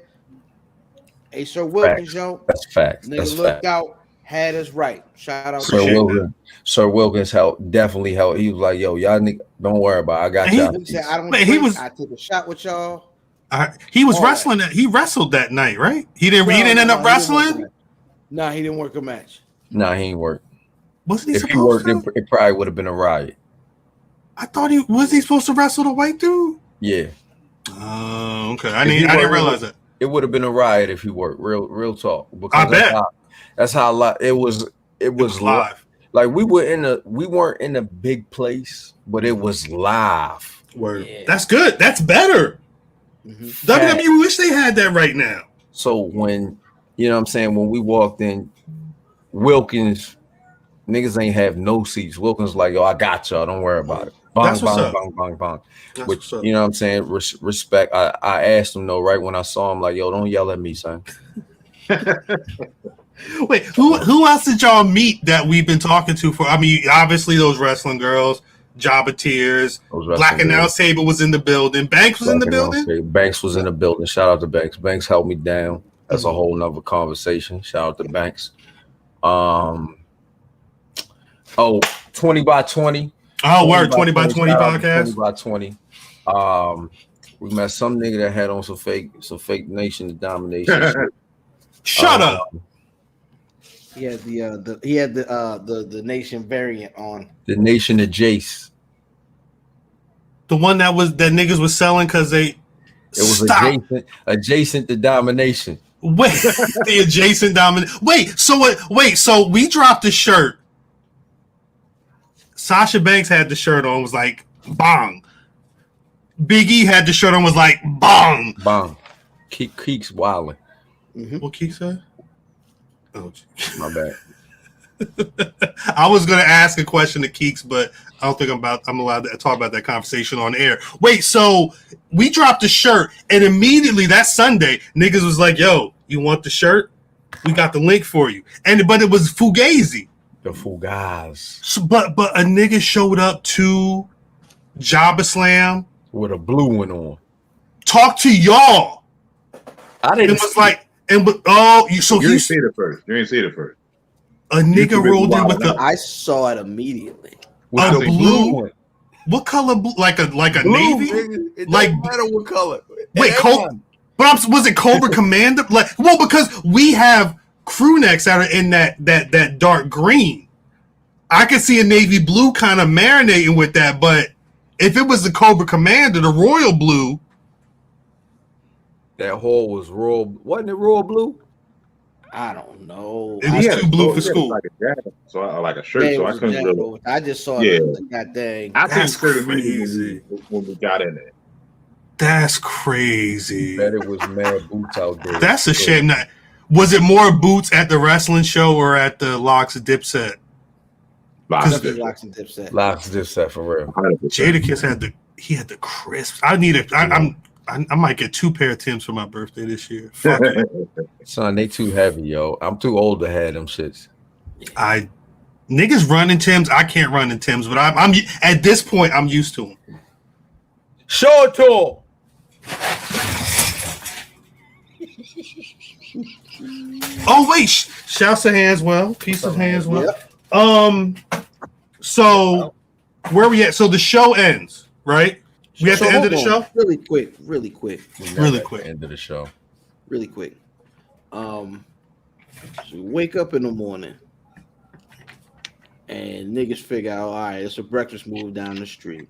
Hey, Sir Wilkins, yo. That's facts. Nigga, look out, had us right. Shout out Sir Wilkins. Sir Wilkins definitely helped. He was like, "Yo, y'all nigga, don't worry about it. I got y'all." He said, I took a shot with y'all. He was wrestling. He wrestled that night, right? He didn't end up wrestling. No, he didn't work a match. No, he ain't work. Wasn't he? If he worked, it probably would have been a riot. I thought he supposed to wrestle the white dude. Yeah. Oh, okay. I didn't realize that. It would have been a riot if he worked. Real talk. Because I bet that's how it was live. Like we weren't in a big place, but it was live. Word. Yeah. That's good. That's better. Mm-hmm. WWE wish they had that right now. So when you know what I'm saying, when we walked in, Wilkins niggas ain't have no seats. Wilkins like, yo, I got y'all. Don't worry about it. Bong, That's what's bong, up. bong, bong, bong. That's Which, what's up. you know what I'm saying? Respect. I asked him though, right when I saw him, like, yo, don't yell at me, son. Wait, who else did y'all meet that we've been talking to for? I mean, obviously those wrestling girls, JobberPrius, Black Announce Table was in the building. Banks was in the building. Banks was in the building. Shout out to Banks. Banks held me down. That's a whole nother conversation. Shout out to Banks. 20 by 20. Oh, word, 20 by 20 podcast. 20 by 20. We met some nigga that had on some fake Nation Domination. Shut up. He had the Nation variant on. The Nation of Jace. The one that niggas was selling because it was adjacent to Domination. Wait, the adjacent dominant. Wait, so we dropped the shirt. Sasha Banks had the shirt on, was like bong. Big E had the shirt on, was like bong. Bong. Keeks wilding. Mm-hmm. What Keeks said? Oh, my bad. I was gonna ask a question to Keeks, but I don't think I'm allowed to talk about that conversation on air. Wait, so we dropped the shirt, and immediately that Sunday, niggas was like, "Yo, you want the shirt? We got the link for you." But it was Fugazi. The Fugaz. So, but a nigga showed up to JobberSlam with a blue one on. Talk to y'all. I didn't. It was like, you didn't see it first. You didn't see it first. A nigga rolled in with the. I saw it immediately. A blue one. What color? Like a blue, navy? It like matter what color. Wait, was it Cobra Commander? Because we have crew necks that are in that dark green. I could see a navy blue kind of marinating with that, but if it was the Cobra Commander, the royal blue. That hole was royal. Wasn't it royal blue? I don't know. It was too blue for school. Like a jacket, like a shirt, so I couldn't really. I just saw it. That thing. I think it's crazy when we got in it. That's crazy. Bet it was mad boots out there. That's a shame. Was it more boots at the wrestling show or at the Locks Dipset? Locks and Dipset. Locks Dipset for real. Jadakiss had the crisps. I need it. I might get 2 pair of Timbs for my birthday this year. Fuck it. Son, they too heavy, yo. I'm too old to have them shits. Niggas running Timbs. I can't run in Timbs, but I'm at this point I'm used to them. Show it to Oh wait, shouts to Hanswell. Peace of Hanswell. Yep. So where we at? So the show ends, right? We at the end of the show? Really quick. End of the show. Really quick. So wake up in the morning and niggas figure out, all right, it's a breakfast move down the street.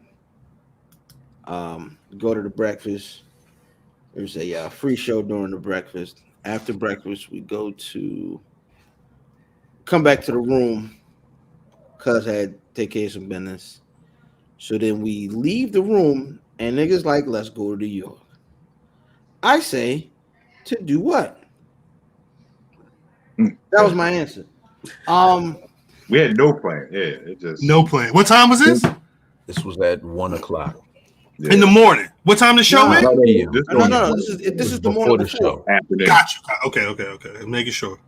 Go to the breakfast. There's a free show during the breakfast. After breakfast, we come back to the room. Cuz had to take care of some business. So then we leave the room and niggas like, let's go to New York. I say, to do what? That was my answer. We had no plan. Yeah, it just no plan. What time was this? This was at 1:00. Yeah. In the morning. What time the show is? No. This is the morning before. Show. Gotcha. Okay. Making sure.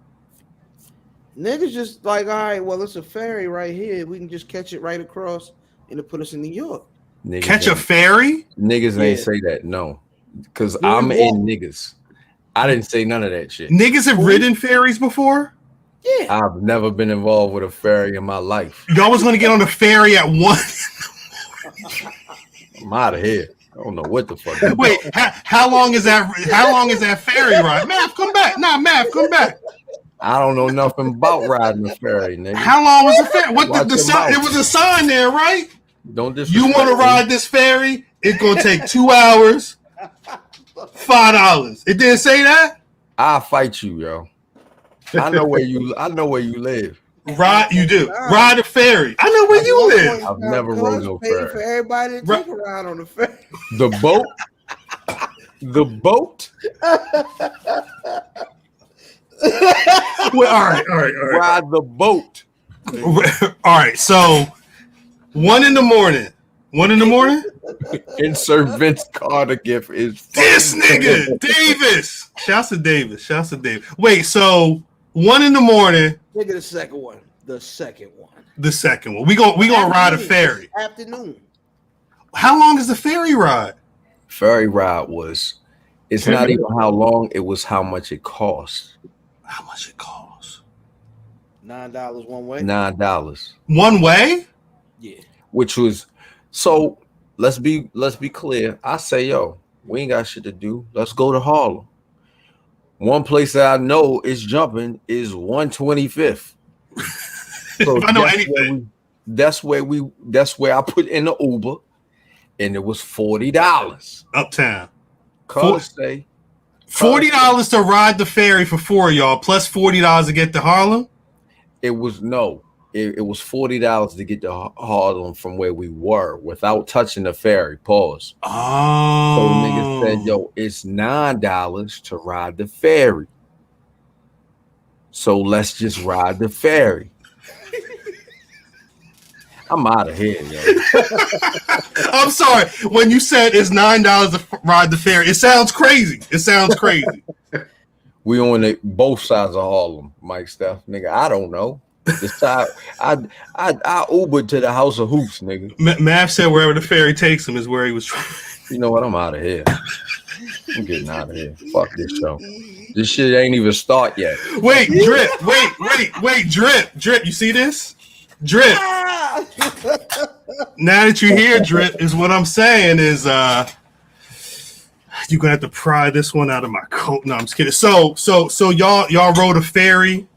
Niggas just like, all right, well, it's a ferry right here. We can just catch it right across and it put us in New York. Niggas catch a ferry? Niggas ain't say that, no. Because I'm in niggas. I didn't say none of that shit. Niggas have ridden ferries before? Yeah. I've never been involved with a ferry in my life. Y'all was gonna get on the ferry at 1. I'm out of here. I don't know what the fuck. Wait, how long is that? How long is that ferry ride? Mav, come back. Mav, come back. I don't know nothing about riding the ferry, nigga. How long was the ferry? What the sign? It was a sign there, right? Don't disrespect. You want to ride this ferry? It's gonna take 2 hours, $5. It didn't say that. I'll fight you, yo. I know where you live. Ride, you do. Ride a ferry. I know where you live. I've never rode no ferry. For everybody to take a ride on the ferry. The boat. The boat. Well, all right. Ride the boat. All right, so 1 in the morning. 1 in the morning? Insert Vince Carter gift is This nigga, Davis. Shouts to Davis. Wait, so 1 in the morning. Look at the second one. The second one. We gonna ride a ferry. Afternoon. How long is the ferry ride? Ferry ride was. It's not even how long. It was how much it costs. How much it costs? $9 one way. $9 one way. Yeah. Which was so. Let's be clear. I say, yo, we ain't got shit to do. Let's go to Harlem. One place that I know is jumping is 125th. So If I know anything, that's where I put in the Uber, and it was $40 uptown. Cause say $40 to ride the ferry for 4 of y'all, plus $40 to get to Harlem. It was $40 to get to Harlem from where we were without touching the ferry. Pause. Oh, So niggas said, yo, it's $9 to ride the ferry. So let's just ride the ferry. I'm out of here, yo. I'm sorry. When you said it's $9 to ride the ferry, it sounds crazy. We on both sides of Harlem, Mike Steph. Nigga, I don't know. The side I Ubered to the House of Hoops, nigga. Mav said wherever the ferry takes him is where he was trying. You know what? I'm out of here. I'm getting out of here. Fuck this show. This shit ain't even start yet. Wait, Drip. Wait, Drip. You see this? Drip. Now that you hear Drip, is what I'm saying is you're gonna have to pry this one out of my coat. No, I'm just kidding. So y'all rode a ferry.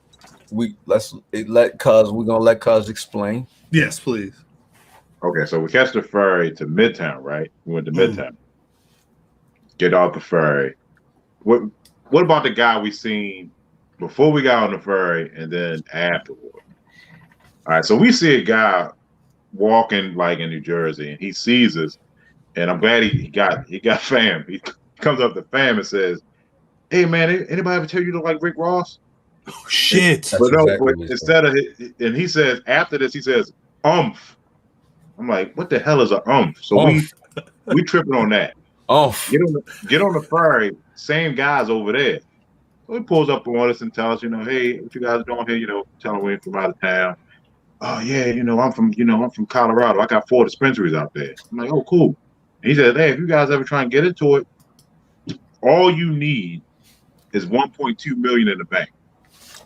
We're gonna let Cuz explain. Yes, please. Okay, so we catch the ferry to Midtown, right? We went to Midtown. Get off the ferry. What about the guy we seen before we got on the ferry and then afterward? All right, so we see a guy walking like in New Jersey, and he sees us, and I'm glad he got fam. He comes up to fam and says, "Hey man, anybody ever tell you look like Rick Ross?" Oh shit! But instead of it, and he says after this, he says, "Umph." I'm like, "What the hell is a umph?" So we tripping on that. Umph. Get on the ferry. Same guys over there. So he pulls up on us and tells us, hey, what you guys doing here? Tell him we're from out of town. Oh yeah, I'm from Colorado. I got 4 dispensaries out there. I'm like, oh cool. And he said, hey, if you guys ever try and get into it, all you need is 1.2 million in the bank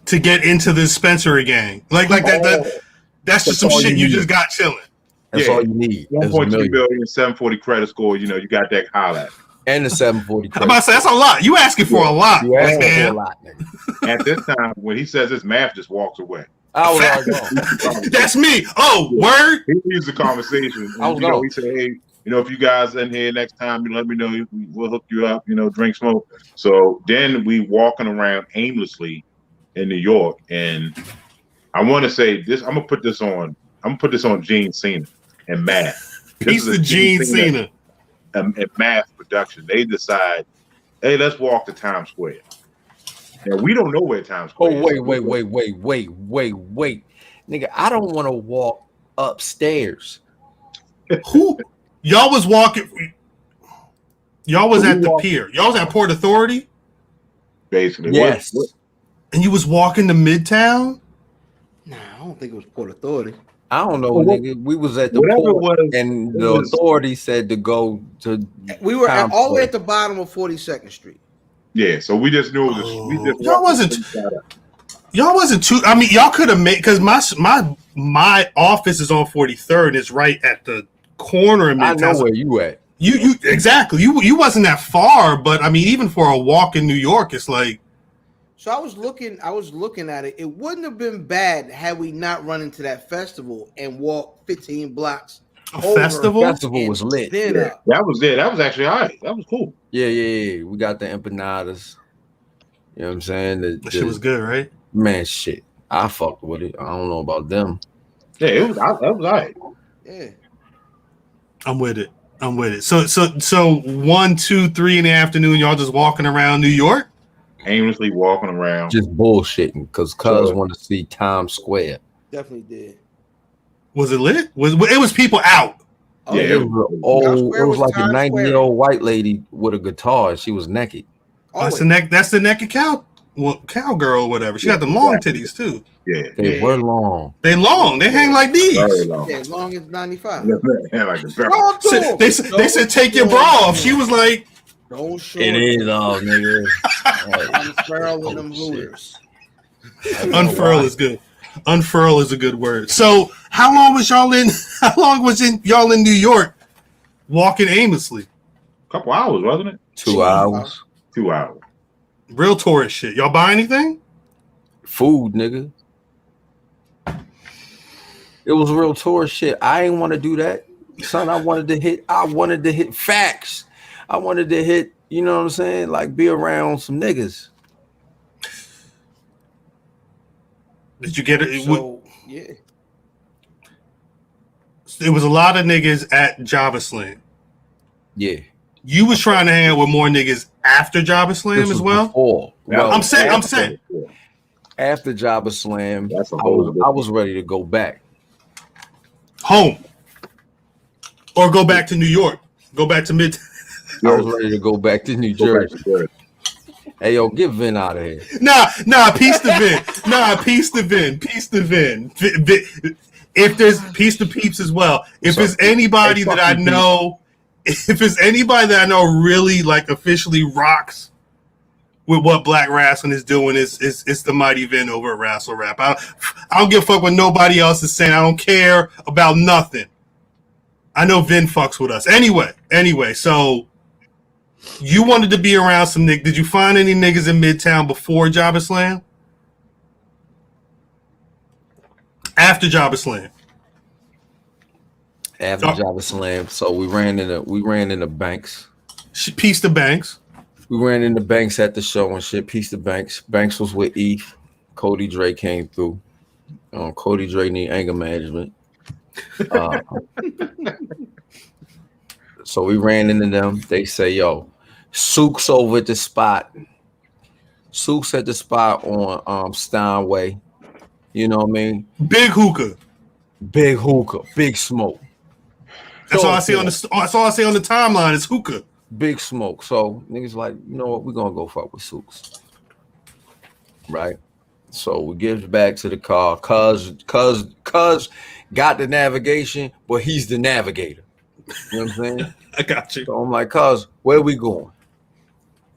to get into the dispensary gang. Like that. That's just some shit you just got chilling. That's all you need. 1.2 million, 740 credit score. You got that holla. And the 740 credit. I'm about to say that's a lot. You asking for a lot. You asking for a lot, nigga. At this time, when he says this, Math just walks away. That's me. Oh, word. He leaves the conversation. And, he said, hey, if you guys in here next time, let me know. We'll hook you up. Drink, smoke. So then we walking around aimlessly in New York, and I want to say this. I'm gonna put this on Gene Cena and Math. Piece of Gene Cena and Math production. They decide, hey, let's walk to Times Square. Now we don't know where Times Square is. Oh, wait. Nigga, I don't want to walk upstairs. Who? Y'all was walking. Y'all was at the pier. Y'all was at Port Authority? Basically. Yes. And you was walking to Midtown? Nah, I don't think it was Port Authority. I don't know, nigga. We was at the port, and the authority said to go to. We were all the way at the bottom of 42nd Street. Yeah, so we just knew this. Y'all wasn't too. I mean, y'all could have made, because my office is on 43rd. And it's right at the corner of Midtown. I know where you at. You exactly. You wasn't that far, but I mean, even for a walk in New York, it's like. So I was looking at it. It wouldn't have been bad had we not run into that festival and walked 15 blocks. Festival was lit. That was it. That was actually all right. That was cool. Yeah. We got the empanadas. You know what I'm saying? That shit was good, right? Man, shit. I fucked with it. I don't know about them. Yeah, that was all right. Yeah. I'm with it. So 1, 2, 3 in the afternoon, y'all just walking around New York? Aimlessly walking around. Just bullshitting because cuz want to see Times Square. Definitely did. Was it lit? It was people out? Oh, Yeah, Yeah, it was old. It was like a Times 90-year-old white lady with a guitar. She was naked. That's the naked cowgirl or whatever. She got them long titties too. Yeah. They were long. They long. They hang like these. Very long. Yeah, as long as 95. Yeah, like the very Talk to him. They said take your bra off. She was like, Don't show It is all nigga. unfurling them hooters. unfurl is good. Unfurl is a good word. So how long was y'all in New York walking aimlessly? A couple hours, wasn't it? 2 hours. 2 hours. Real tourist shit. Y'all buy anything? Food, nigga. It was real tourist shit. I ain't want to do that, son. I wanted to hit facts. I wanted to hit, you know what I'm saying? Like be around some niggas. Did you get it? So, yeah. It was a lot of niggas at JobberSlam. Yeah. You was trying to hang out with more niggas after JobberSlam as well. Before. Well, I'm saying. After JobberSlam, That's a I whole was ready to go back Home. Or go back to New York. Go back to mid. I was ready to go back to New Jersey. Hey, yo, get Vin out of here. Nah, peace to Vin. Nah, peace to Vin. Peace to Vin. If there's peace to Peeps as well. If it's anybody that I know, really like officially rocks with what Black Rasslin is doing, it's the mighty Vin over at Rassle Rap. I don't give a fuck what nobody else is saying. I don't care about nothing. I know Vin fucks with us. Anyway, so you wanted to be around some niggas. Did you find any niggas in Midtown before JobberSlam? After JobberSlam? After JobberSlam, so we ran into Banks. Peace to Banks. We ran into Banks at the show and shit. Peace to Banks. Banks was with Eve. Cody Dre came through. Cody Dre need anger management. So we ran into them. They say, yo, Sook's over at the spot. Sook's at the spot on Steinway. You know what I mean? Big hookah. Big smoke. That's all I see on the timeline is hookah. Big smoke. So niggas like, you know what? We're gonna go fuck with Sook's. Right? So we give back to the car. Cuz got the navigation, but he's the navigator. You know what I'm saying? I got you. So I'm like, cuz, where we going?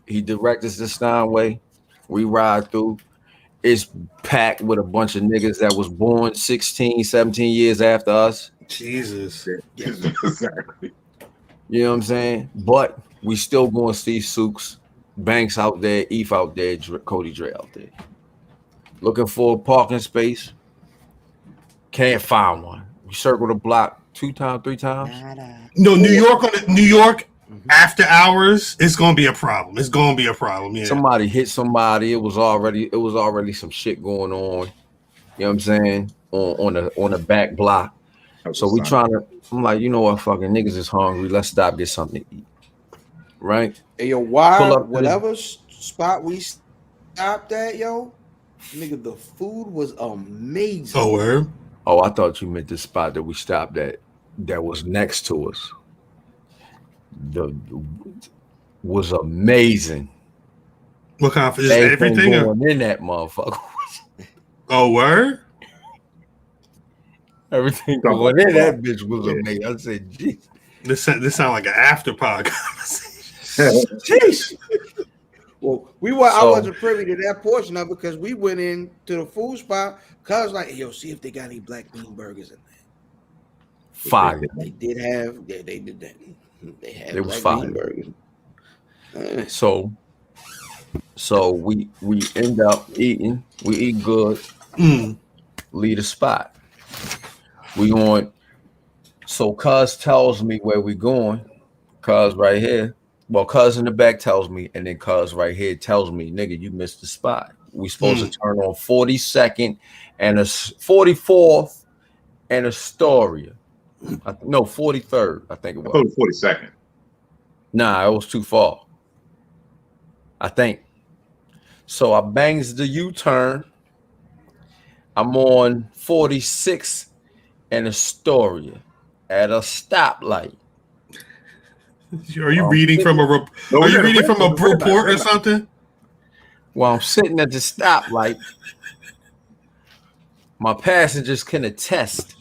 He directs us to Steinway. We ride through. It's packed with a bunch of niggas that was born 16, 17 years after us. Jesus. Yeah, exactly. You know what I'm saying? But we still going to see Sook's, Banks out there, Eve out there, Cody Dre out there. Looking for a parking space. Can't find one. We circle the block 2 times, 3 times. No, New York after hours, it's gonna be a problem. It's gonna be a problem. Yeah. Somebody hit somebody. It was already some shit going on. You know what I'm saying? On the back block. So we trying to. I'm like, you know what? Fucking niggas is hungry. Let's stop, get something to eat. Right? Hey, yo, whatever spot we stopped at, yo, nigga, the food was amazing. Oh, word? Oh, I thought you meant the spot that we stopped at that was next to us. Was amazing. What kind of everything going in that motherfucker? Oh, word? Everything going in that bitch was amazing. I said, jeez. This sound like an after pod conversation. Jeez. Well, I wasn't privy to that portion of it because we went in to the food spot. Cause like, yo, see if they got any black bean burgers in there. Fire. They did have. They did that. They had. It was black fire. bean burgers. So we end up eating. We eat good. Leave the spot. We on. So Cuz tells me where we going. Cuz right here. Well, Cuz in the back tells me, and then Cuz right here tells me, nigga, you missed the spot. We supposed to turn on 42nd and a 44th and Astoria. No, 43rd, I think it was. I thought it was 42nd. Nah, it was too far. I think. So I bangs the U-turn. I'm on 46 and Astoria at a stoplight. Are you reading from a report or something? While I'm sitting at the stoplight, my passengers can attest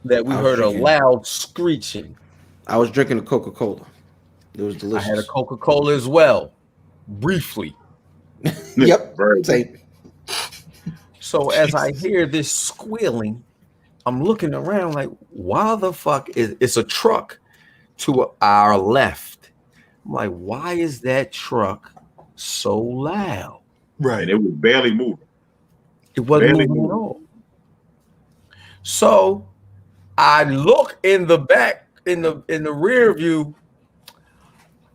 that we heard a loud screeching. I was drinking a Coca-Cola. It was delicious. I had a Coca-Cola as well, briefly. Yep. Same. So as I hear this squealing, I'm looking around like, why the fuck is it's a truck to our left? I'm like, why is that truck so loud? Right. And it was barely moving. It wasn't moving at all. So I look in the back, in the rear view.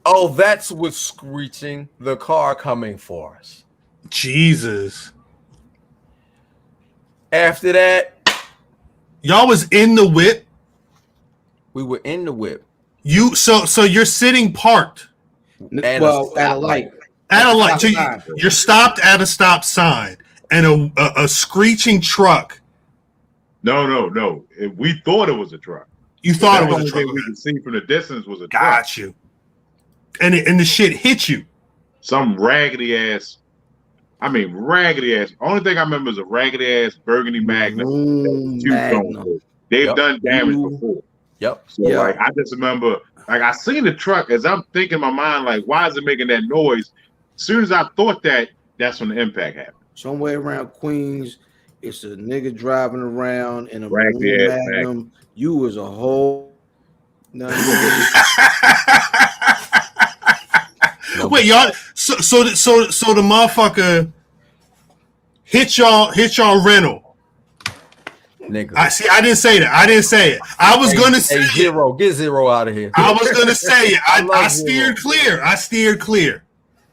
Oh, that's what's screeching. The car coming for us. Jesus. After that, y'all was in the whip. We were in the whip. So you're sitting parked. At a light. At a light. So you're stopped at a stop sign, and a screeching truck. No. We thought it was a truck. You thought it was a truck. We could see from the distance was a truck. Got you. And the shit hit you. Some raggedy ass. Only thing I remember is a raggedy ass burgundy Magnum. They've done damage before. Yep. So like I just remember, like I seen the truck as I'm thinking in my mind, like, why is it making that noise? As soon as I thought that, that's when the impact happened. Somewhere around Queens, it's a nigga driving around in a raggedy ass Magnum. You was a whole. Wait, y'all. So the motherfucker hit y'all rental. Nigga. I didn't say that. I didn't say it. I was gonna say Zero. Get Zero out of here. I was gonna say it. I steered clear. I steered clear.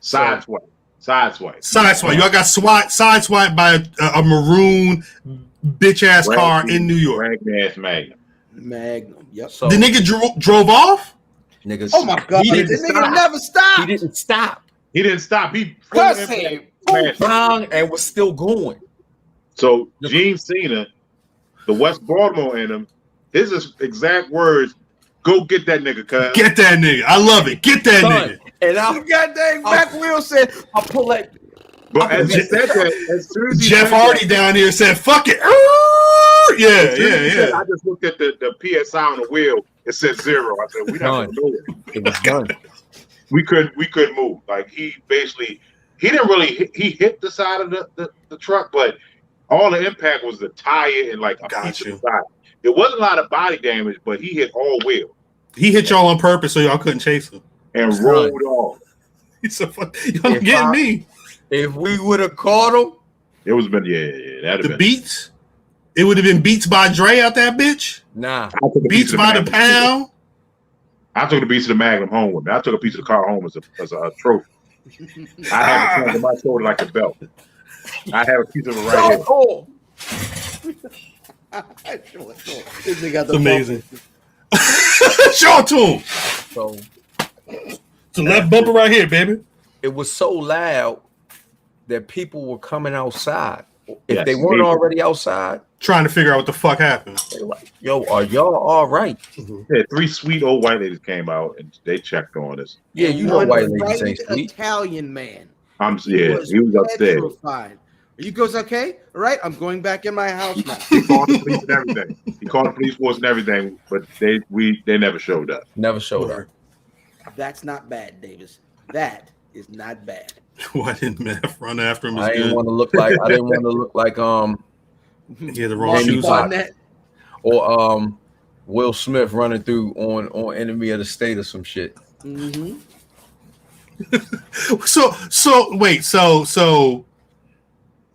Sideswipe. Y'all got sideswiped by a maroon bitch ass car in New York. Raggedy ass Magnum. Yep. So the nigga drove off. Niggas. Oh my god! This nigga never stopped. He didn't stop. He cussed him. And was still going. So Gene Cena, the West Baltimore in him, his exact words: "Go get that nigga, cuz." Get that nigga. I love it. Get that nigga. And I goddamn back wheel said, "I'll pull that." But as he said that, as soon as Jeff Hardy down here said, "Fuck it." Yeah. I just looked at the PSI on the wheel. It said 0. I said, "We not gonna know it." It was done. We couldn't move. Like he didn't really hit the side of the truck, but all the impact was the tire and like a piece of the side. It wasn't a lot of body damage, but he hit all wheel. He hit y'all on purpose so y'all couldn't chase him and rolled off. He's so fuck. Y'all getting me? If we would have caught him, it was been that'd the been Beats. It would have been Beats by Dre out that bitch. Nah, Beats by the pound. I took a piece of the Magnum home with me. I took a piece of the car home as a trophy. I have it on my shoulder like a belt. I have a piece of it right here. Cool. It's amazing. Show it to him. So left bumper right here, baby. It was so loud that people were coming outside. If they weren't already outside, trying to figure out what the fuck happened. They were like, "Yo, are y'all all right?" Yeah, 3 sweet old white ladies came out and they checked on us. Yeah, you know white ladies ain't sweet. Italian man. He was upstairs. Are you guys okay? All right, I'm going back in my house now. He called the police and everything. He called the police force and everything, but they never showed up. Never showed up. That's not bad, Davis. That is not bad. Why didn't Matt run after him? I didn't want to look like yeah, the wrong shoes on. Or Will Smith running through on Enemy of the State or some shit. Mm-hmm. So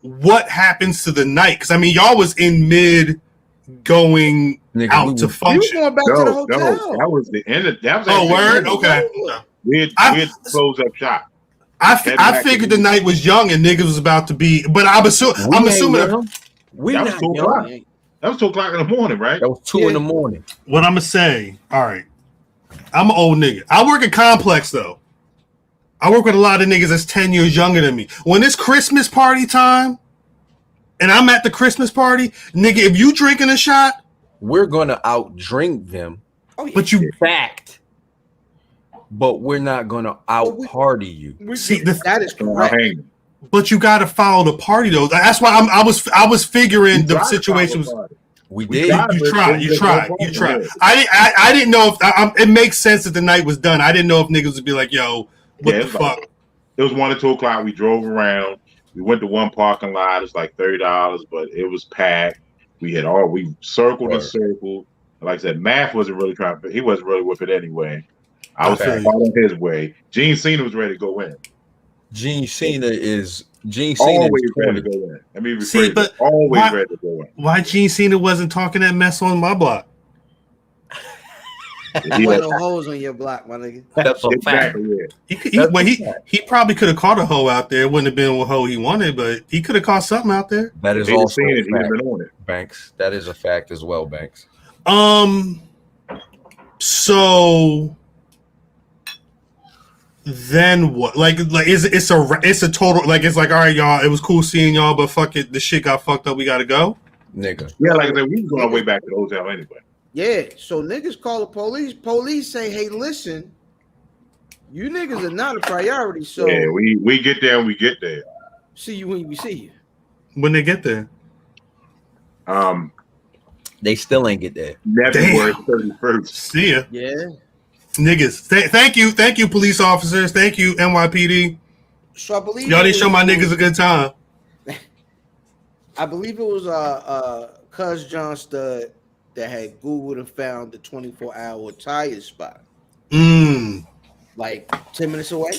what happens to the night? Because I mean, y'all was in mid going out to function. You were going back to the hotel. No, that was the end of that. Was word? Okay. We had closed up shop. I figured the night was young and niggas was about to be, but I'm assuming we not young. That was 2 o'clock in the morning, right? That was 2 in the morning. What I'm gonna say, all right, I'm an old nigga. I work at Complex though. I work with a lot of niggas that's 10 years younger than me. When it's Christmas party time and I'm at the Christmas party, nigga, if you drinking a shot, we're gonna outdrink them. Oh, yeah. but you Fact. But we're not gonna out party you. see that is correct. But you got to follow the party though. That's why I was figuring the situation was. We did. You tried. I didn't know if it makes sense that the night was done. I didn't know if niggas would be like, "Yo, what the fuck?" It was 1 or 2 o'clock. We drove around. We went to one parking lot. It was like $30, but it was packed. We circled and circled. Like I said, Math wasn't really trying. He wasn't really with it anyway. I was following his way. Gene Cena was ready to go in. Gene Cena always is ready to go in. I mean, but always ready to go in. Why Gene Cena wasn't talking that mess on my block? There were no hoes on your block, my nigga. That's a fact. Yeah. He probably could have caught a hoe out there. It wouldn't have been what hoe he wanted, but he could have caught something out there. That is also a fact, Banks. That is a fact as well, Banks. So then what? Like it's a total like it's like, all right, y'all. It was cool seeing y'all, but fuck it, the shit got fucked up. We gotta go, nigga. Yeah, like I said, we was on our way back to the hotel anyway. Yeah, so niggas call the police. Police say, "Hey, listen, you niggas are not a priority." So yeah, we get there and we get there. See you when we see you. When they get there, they still ain't get there. February 31st. See ya. Yeah. Niggas, thank you, police officers. Thank you, NYPD. So I believe y'all didn't show my niggas a good time. I believe it was Cuz John Stud that had Googled and found the 24-hour tire spot. Like 10 minutes away.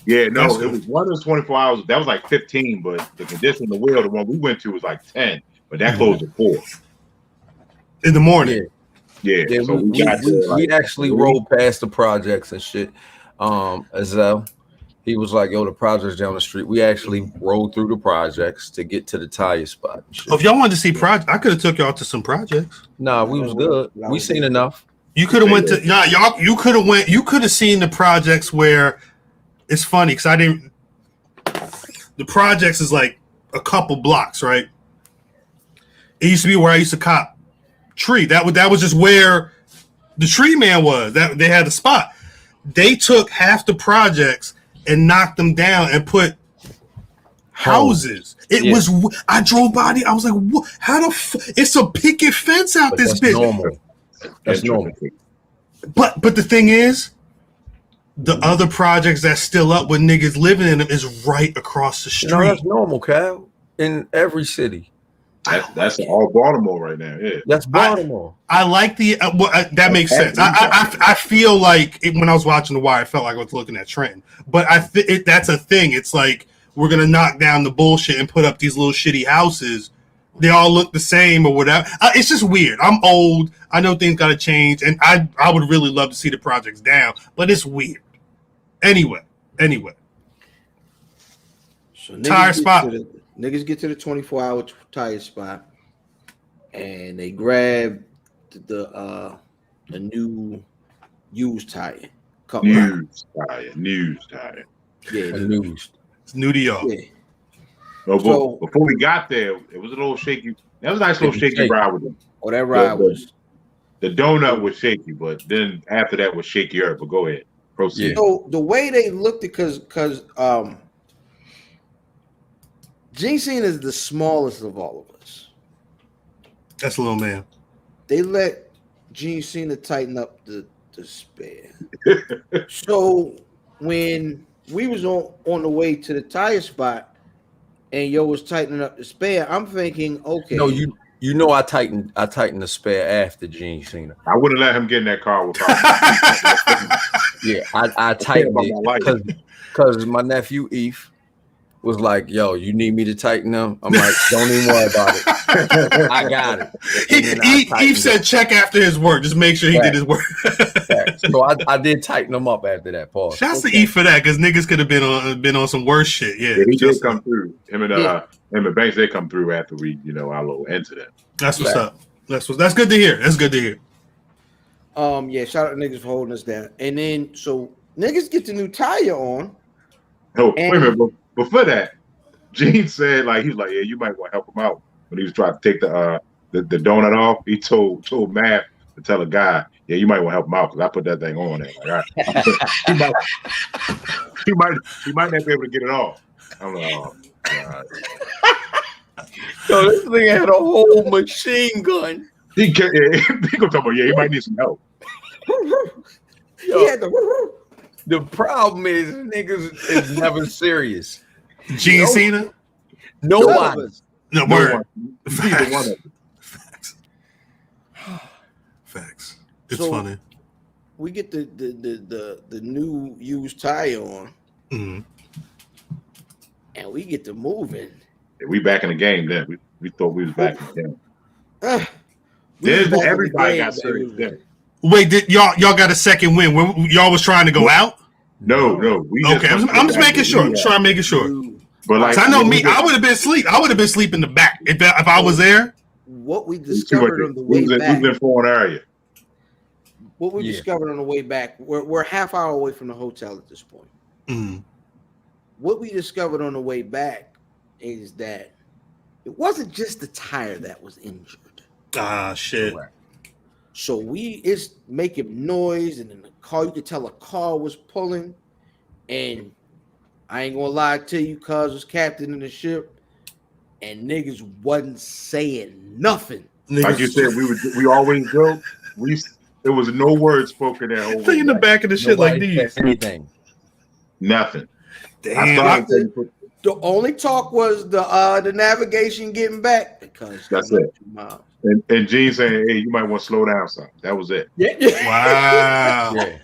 Yeah, no, it was one of those 24 hours. That was like 15, but the condition of the wheel, the one we went to was like 10, but that closed at 4 in the morning. Yeah, so we actually rolled past the projects and shit. Azell, he was like, "Yo, the projects down the street." We actually rolled through the projects to get to the tire spot. And shit. If y'all wanted to see projects, I could have took y'all to some projects. Nah, we was good. We seen enough. You could have went to y'all. You could have went. You could have seen the projects where it's funny because I didn't. The projects is like a couple blocks, right? It used to be where I used to cop tree. That was just where the tree man was. That they had a spot. They took half the projects and knocked them down and put houses. It was. I drove by. I was like, "What? How the? It's a picket fence out this bitch." Normal. That's normal. But the thing is, the other projects that's still up with niggas living in them is right across the street. No, that's normal, Cal. In every city. That's all Baltimore right now. Yeah, that's Baltimore. I like the that makes sense. I feel like when I was watching The Wire, I felt like I was looking at Trenton. But that's a thing. It's like we're gonna knock down the bullshit and put up these little shitty houses. They all look the same or whatever. It's just weird. I'm old. I know things got to change, and I would really love to see the projects down, but it's weird. Anyway. So tire spot. Niggas get to the 24-hour tire spot, and they grab the new used tire. News tire. Yeah, news. It's new to y'all. Yeah. So, before we got there, it was a little shaky. That was a nice little shaky ride with them. Oh, that ride was. The donut was shaky, but then after that was shakier. But go ahead, proceed. Yeah. So the way they looked at, because Gene Cena is the smallest of all of us. That's a little man. They let Gene Cena tighten up the spare. So when we was on the way to the tire spot, and yo was tightening up the spare, I'm thinking, okay. No, you know I tightened the spare after Gene Cena. I wouldn't let him get in that car without. Yeah, I tightened it because my nephew Eve was like, "Yo, you need me to tighten them?" I'm like, "Don't even worry about it. I got it." Eve said, "Check after his work. Just make sure he did his work." So I did tighten them up after that. Pause. Shouts to Eve for that, because niggas could have been on some worse shit. Yeah, he did come through. Him and Banks, they come through after we, our little incident. That's what's up. That's good to hear. That's good to hear. Yeah, shout out to niggas for holding us down. And then so niggas get the new tire on. Oh, wait a minute. Before that, Gene said like he was like, yeah, you might want to help him out when he was trying to take the donut off. He told Matt to tell a guy, yeah, you might want to help him out because I put that thing on there. Like, he might not be able to get it off. I'm like, oh God. Yo, this thing had a whole machine gun. He gonna talk about, yeah, he might need some help. Yo, he had the problem is niggas is never serious. Gene Cena? Nobody. No word. Facts. It's So, funny. We get the new used tire on, Mm-hmm. and we get to moving. Yeah, we back in the game then. We thought we was back in the game. Everybody got serious then. Wait, did y'all got a second win? Y'all was trying to go out? No. Okay, I'm just making sure. Trying making sure. But like, I know me, I would have been asleep. I would have been sleeping in the back if I was there. What we discovered on the way back. We was in foreign area. What we discovered on the way back. We're a half hour away from the hotel at this point. Mm-hmm. What we discovered on the way back is that it wasn't just the tire that was injured. Ah, shit. So it's making noise, and in the car, you could tell a car was pulling. And I ain't gonna lie to you, cuz was captain of the ship, and niggas wasn't saying nothing. Like you said, we always go. There was no word spoken that whole way in the back of the shit like these. Anything. Nothing. Damn. The only talk was the navigation getting back because that's it. And Gene saying, "Hey, you might want to slow down some." That was it. Yeah. Wow. Yeah.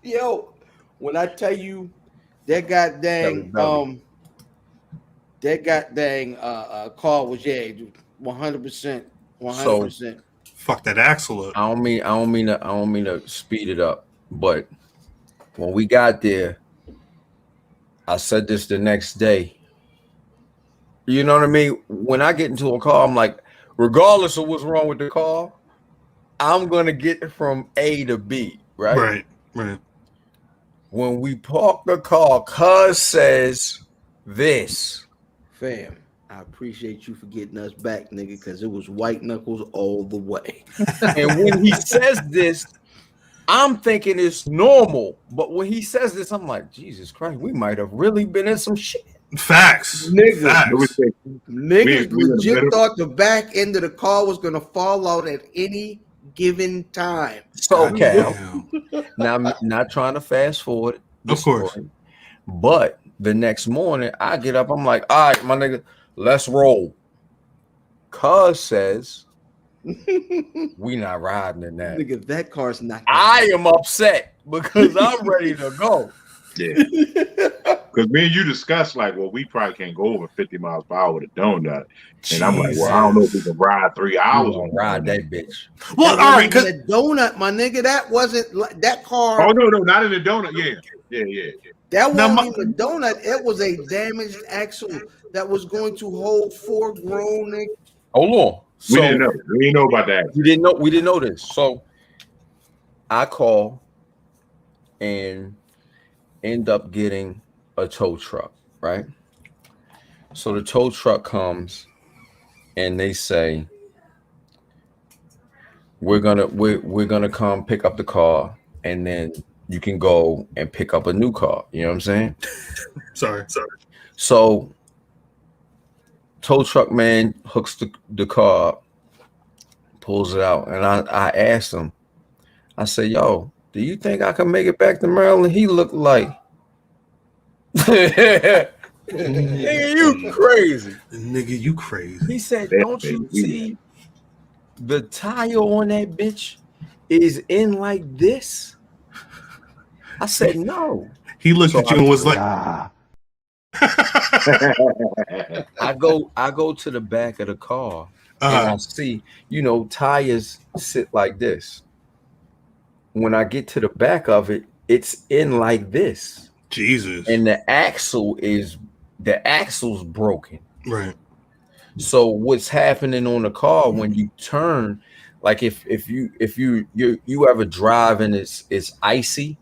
Yo, when I tell you that goddamn call was 100%. So, fuck that axle up. I don't mean to speed it up, but when we got there, I said this the next day. You know what I mean? When I get into a car, I'm like, regardless of what's wrong with the car, I'm gonna get from A to B, right? Right. When we park the car, cuz says this. Fam, I appreciate you for getting us back, nigga, because it was white knuckles all the way. And when he says this, I'm thinking it's normal. But when he says this, I'm like, Jesus Christ, we might have really been in some shit. Facts. Niggas legit thought the back end of the car was going to fall out at any given time. So, okay. Now, I'm not trying to fast forward. Of course. Story, but the next morning, I get up. I'm like, all right, my nigga, let's roll. Cuz says, we not riding in that. Nigga, that car's not. I am upset because I'm ready to go. Yeah. Because me and you discussed, like, well, we probably can't go over 50 miles per hour with a donut. And I'm like, well, I don't know if we can ride 3 hours. On ride that bitch. Well, all right. Because the donut, my nigga, that wasn't like that car. Oh, no, not in the donut. Yeah. That wasn't even a donut. It was a damaged axle that was going to hold 4 grown niggas. Hold on. We didn't know about that. We didn't know this. So I call and end up getting a tow truck, right? So the tow truck comes and they say, we're gonna come pick up the car and then you can go and pick up a new car. You know what I'm saying? Sorry. So tow truck man hooks the car up, pulls it out, and I asked him, I said, yo, do you think I can make it back to Maryland? He looked like, nigga, you crazy. Nigga, you crazy. He said, don't you see the tire on that bitch is in like this? I said, no. He looked at you and was like, I go to the back of the car and I see, tires sit like this. When I get to the back of it, it's in like this. Jesus. And the axle's broken. Right. So what's happening on the car when you turn, like if you ever drive and it's icy,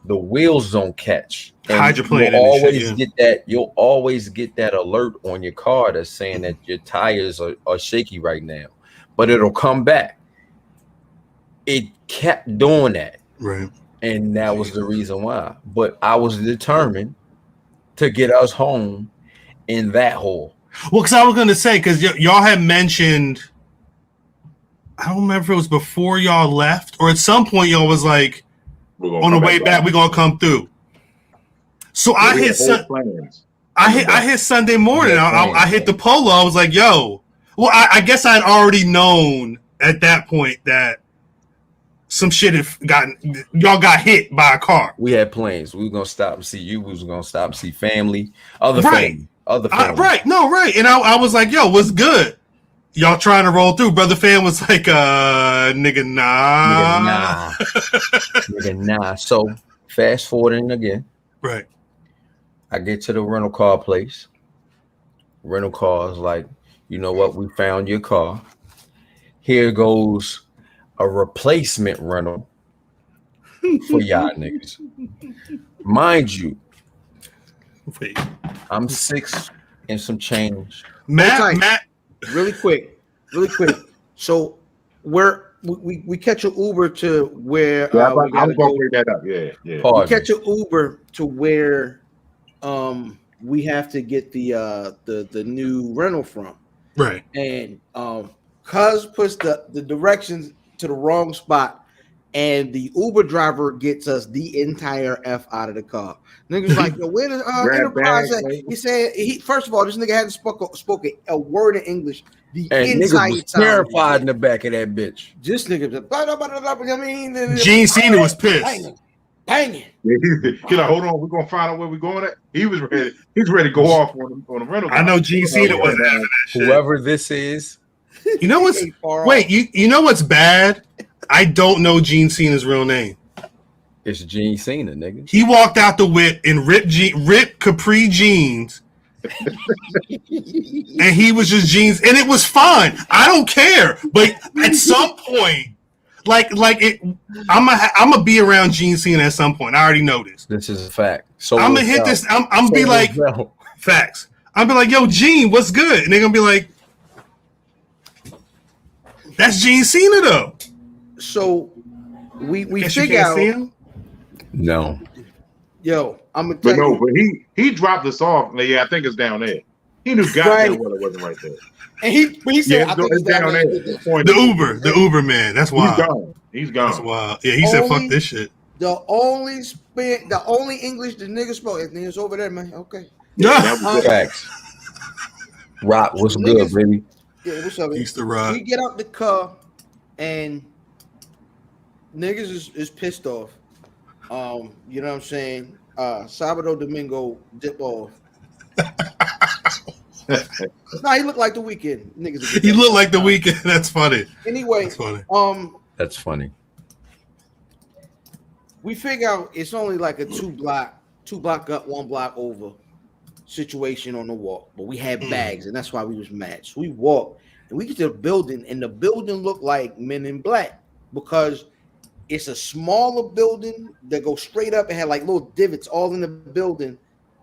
the wheels don't catch. hydroplaning. You'll always get that alert on your car that's saying that your tires are shaky right now, but it'll come back. It kept doing that, right? And that was the reason why. But I was determined to get us home in that hole. Well, because I was going to say, because y'all had mentioned, I don't remember if it was before y'all left or at some point y'all was like, on the way back, we're going to come through. So I hit Sunday morning. I hit the Polo. I was like, yo. Well, I guess I'd already known at that point that some shit y'all got hit by a car. We had plans. We were going to stop and see you. We was going to stop and see family, other family. Right. And I was like, yo, what's good? Y'all trying to roll through? Brother Fan was like, nigga, nah. Nigga, nah. So fast forwarding again. Right. I get to the rental car place. Rental car is like, you know what? We found your car. Here goes a replacement rental for y'all niggas. Mind you, wait. I'm 6 and some change. Matt. Really quick. So we catch an Uber to where I'm gonna bring that up. Yeah. We catch an Uber to where we have to get the new rental from. Right. And Cuz puts the directions to the wrong spot, and the Uber driver gets us the entire F out of the car. Niggas like, yo, where the Enterprise at? He said, first of all, this nigga hadn't spoken a word in English the and entire niggas was time. Terrified in the back of that bitch. This nigga, Gene Cena was pissed. Banging. He's like, hold on, we're gonna find out where we're going at. He was ready. He's ready to go off on the rental. I know Gene Cena wasn't having that shit. Whoever this is, you know what's wait, you know what's bad? I don't know Gene Cena's real name. It's Gene Cena, nigga. He walked out the whip in ripped capri jeans. And he was just jeans, and it was fine. I don't care. But at some point, I'm gonna be around Gene Cena at some point. I already know this. This is a fact. So I'm gonna hit this. I'm gonna be like, facts. I'm gonna be like, yo, Gene, what's good? And they're gonna be like, that's Gene Cena though. So we figure out. No. Yo, I'm gonna tell you. But he dropped us off. Yeah, I think it's down there. He knew goddamn well it wasn't right there. And he said, I think it's down there. The Uber man. That's wild. He's gone. That's wild. Yeah, he said, fuck this shit. The only English the nigga spoke. It's over there, man. Okay. Yeah, that was facts. Rock, what's good, baby? Yeah, what's up? Used to rock. We get out the car and niggas is pissed off. You know what I'm saying? Sábado Domingo dip off. Nah, he looked like the Weeknd. Niggas. He looked like the Weeknd. That's funny. Anyway, that's funny. That's funny. We figure out it's only like a two block up, 1 block over situation on the walk, but we had bags, and that's why we was mad. So we walked, and we get to the building, and the building looked like Men in Black because it's a smaller building that goes straight up and had like little divots all in the building.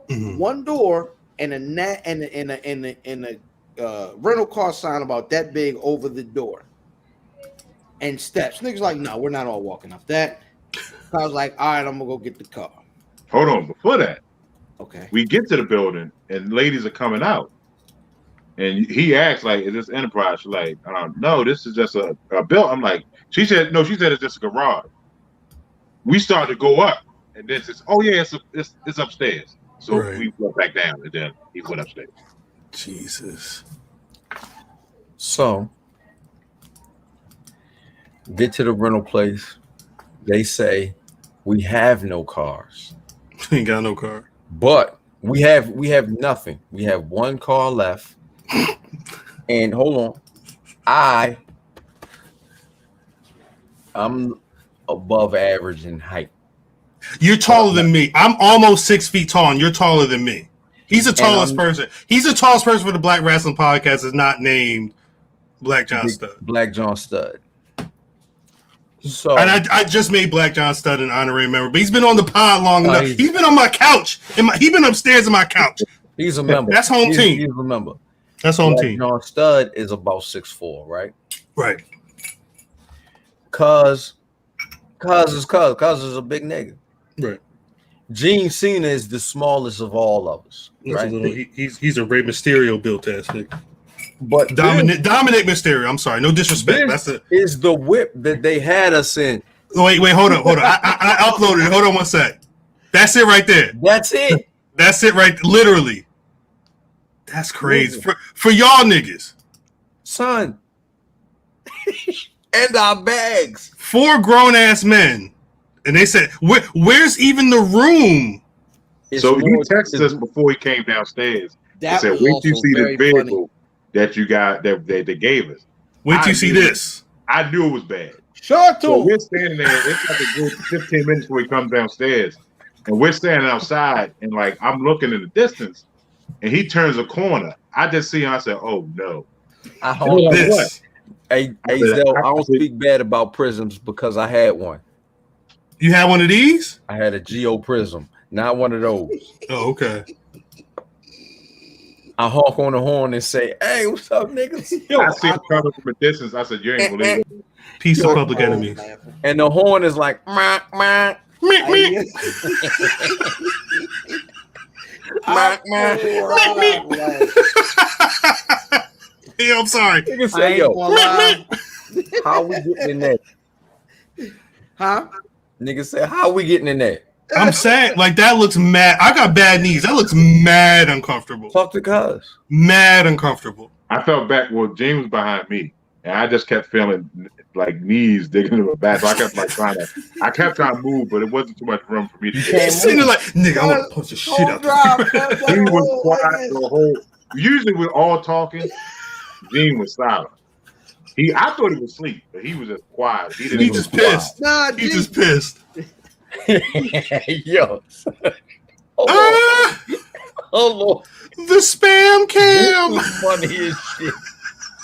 Mm-hmm. One door and a rental car sign about that big over the door and steps. Niggas like, no, we're not all walking up that. I was like, all right, I'm gonna go get the car. Hold on, before that, okay, we get to the building and ladies are coming out, and he asked like, "Is this Enterprise?" She's like, "No, this is just a build." I'm like, she said, "No," she said it's just a garage. We started to go up, and then it's, "Oh yeah, it's upstairs." So we went back down, and then he went upstairs. Jesus. So, get to the rental place. They say we have no cars. We ain't got no car. But we have nothing. We have 1 car left. And hold on. I'm above average in height. You're taller than me. I'm almost 6 feet tall, and you're taller than me. He's the tallest person. He's the tallest person for the Black Wrestling Podcast is not named Black John Studd. Black John Studd. So And I just made Black John Studd an honorary member, but he's been on the pod long enough. He's been on my couch. He's been upstairs in my couch. he's a member. That's home team. He's a member. That's home Black team. John Studd is about 6'4", right? Right. Cuz is a big nigga. Right. Gene Cena is the smallest of all of us. That's Right? a little, he's a Rey Mysterio built ass nigga. But Dominic Mysterio. I'm sorry. No disrespect. this That's is the whip that they had us in. Wait, hold on. I uploaded it. Hold on one sec. That's it right there. That's it. That's it right. Literally. That's crazy for y'all niggas. Son. And our bags. 4 grown ass men, and they said, "Where's even the room?" So he texted us before he came downstairs. He That said, was "Wait also till you see the very vehicle funny. that you got that they gave us." Wait till you see knew- this. I knew it was bad. Sure, So too. we're standing there. It's like a good 15 minutes before he comes downstairs, and we're standing outside, and like I'm looking in the distance, and he turns a corner. I just see him. I said, "Oh no!" I And I'm like, This. "What?" Hey, Zell, I don't speak bad about prisms because I had one. You had one of these? I had a Geo Prism, not one of those. Oh, okay. I honk on the horn and say, "Hey, what's up, niggas?" I see him coming from a distance. I said, "You ain't believe it." Peace of public enemies. And the horn is like, "Meh, meh." Yeah, I'm sorry. Nigga say, "Yo, how we getting in there?" Huh? Nigga say, "How we getting in there?" I'm saying, like, that looks mad. I got bad knees. That looks mad uncomfortable. Talk to cuz. Mad uncomfortable. I felt back. Well, James was behind me, and I just kept feeling like knees digging into my back. So I kept like I kept trying to move, but it wasn't too much room for me to get. He's sitting there like, nigga, I'm gonna punch the shit out. He was quiet the whole. Usually we're all talking. Gene was silent. I thought he was asleep, but he was just quiet. He didn't. He even just quiet. pissed. Nah, He G. just pissed. Yo. Oh, Ah, Lord. the spam cam. Funny as shit.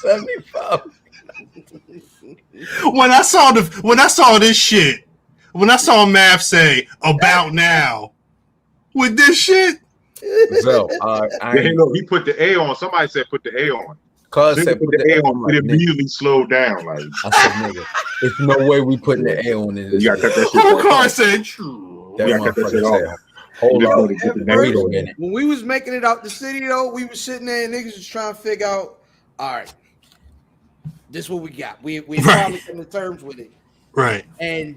75. When I saw this shit, when I saw Mav say about now with this shit, So, Hey, look, he put the A on. Somebody said put the A on. Cuz He said, put the A on. like, It nigga. immediately slowed down. Like I said, nigga, there's no way we putting the A on in this. you gotta cut that shit whole off. car said, That Yeah, cut that shit motherfucker off. said, hold You just on. wanna get the At Wait a first, minute. when we was making it out the city, though, we was sitting there and niggas was trying to figure out, all right, this is what we got. We Right. finally come to terms with it. right. And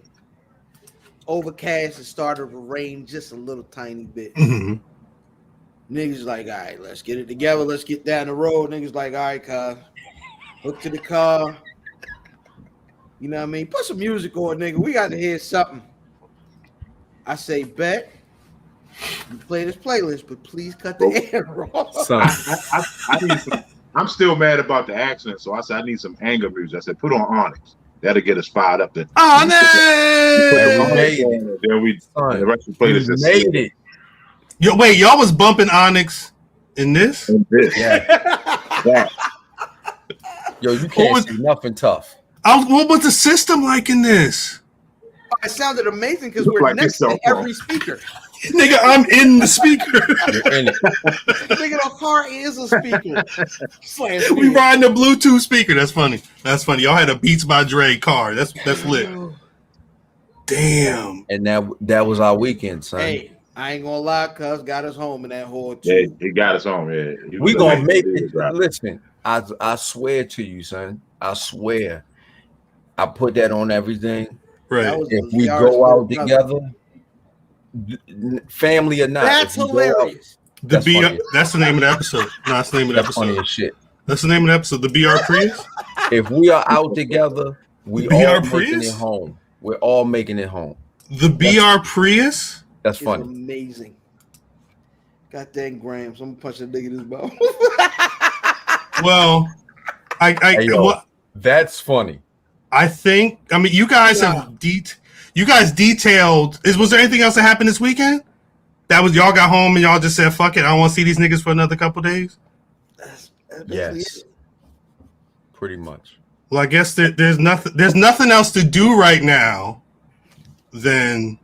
overcast, it started to rain just a little tiny bit. Mhm. Niggas like, all right, let's get it together. Let's get down the road. Niggas like, all right, car. Hook to the car. You know what I mean? Put some music on, nigga. We got to hear something. I say, bet. You play this playlist, but please cut the air off. Son, I need some, I'm still mad about the accident, so I said I need some anger music. I said put on Onyx. That'll get us fired up. Then Oh, we made it. Then we son, the rest of the playlist you is made it. Yo, wait, y'all was bumping Onyx in this? and this. Yeah. That. Yo, you can't was- see nothing tough. What was the system like in this? It sounded amazing because Look we're like next to yourself, every speaker. Nigga, I'm in the speaker. You're in it. Nigga, the car is a speaker. Slam We speaker. riding the Bluetooth speaker. That's funny. That's funny. Y'all had a Beats by Dre car. That's lit. Damn. And that was our weekend, son. Hey, I ain't gonna lie, cuz got us home in that whole Yeah, too. he got us on. Yeah, He We was gonna like, make he it. was right. Listen, I swear to you, son. I swear. I put that on everything. Right. That was If the we yardstick go out of brother. together, family or not, That's if we go out- hilarious. That's the name of the episode. No, that's the name of the That's funny episode. as shit. That's the name of the episode. The BRPrius? If we are out together, we The all BR making Prius? it home. We're all making it home. The BRPrius? That's It's funny. amazing. God dang Grams. I'm gonna punch that nigga in his mouth. Well, Hey, yo. That's funny. I think. I mean, you guys have detailed. Was there anything else that happened this weekend? That was y'all got home and y'all just said, "Fuck it, I don't want to see these niggas for another couple days." That's Yes. Pretty much. Well, I guess there's nothing else to do right now than.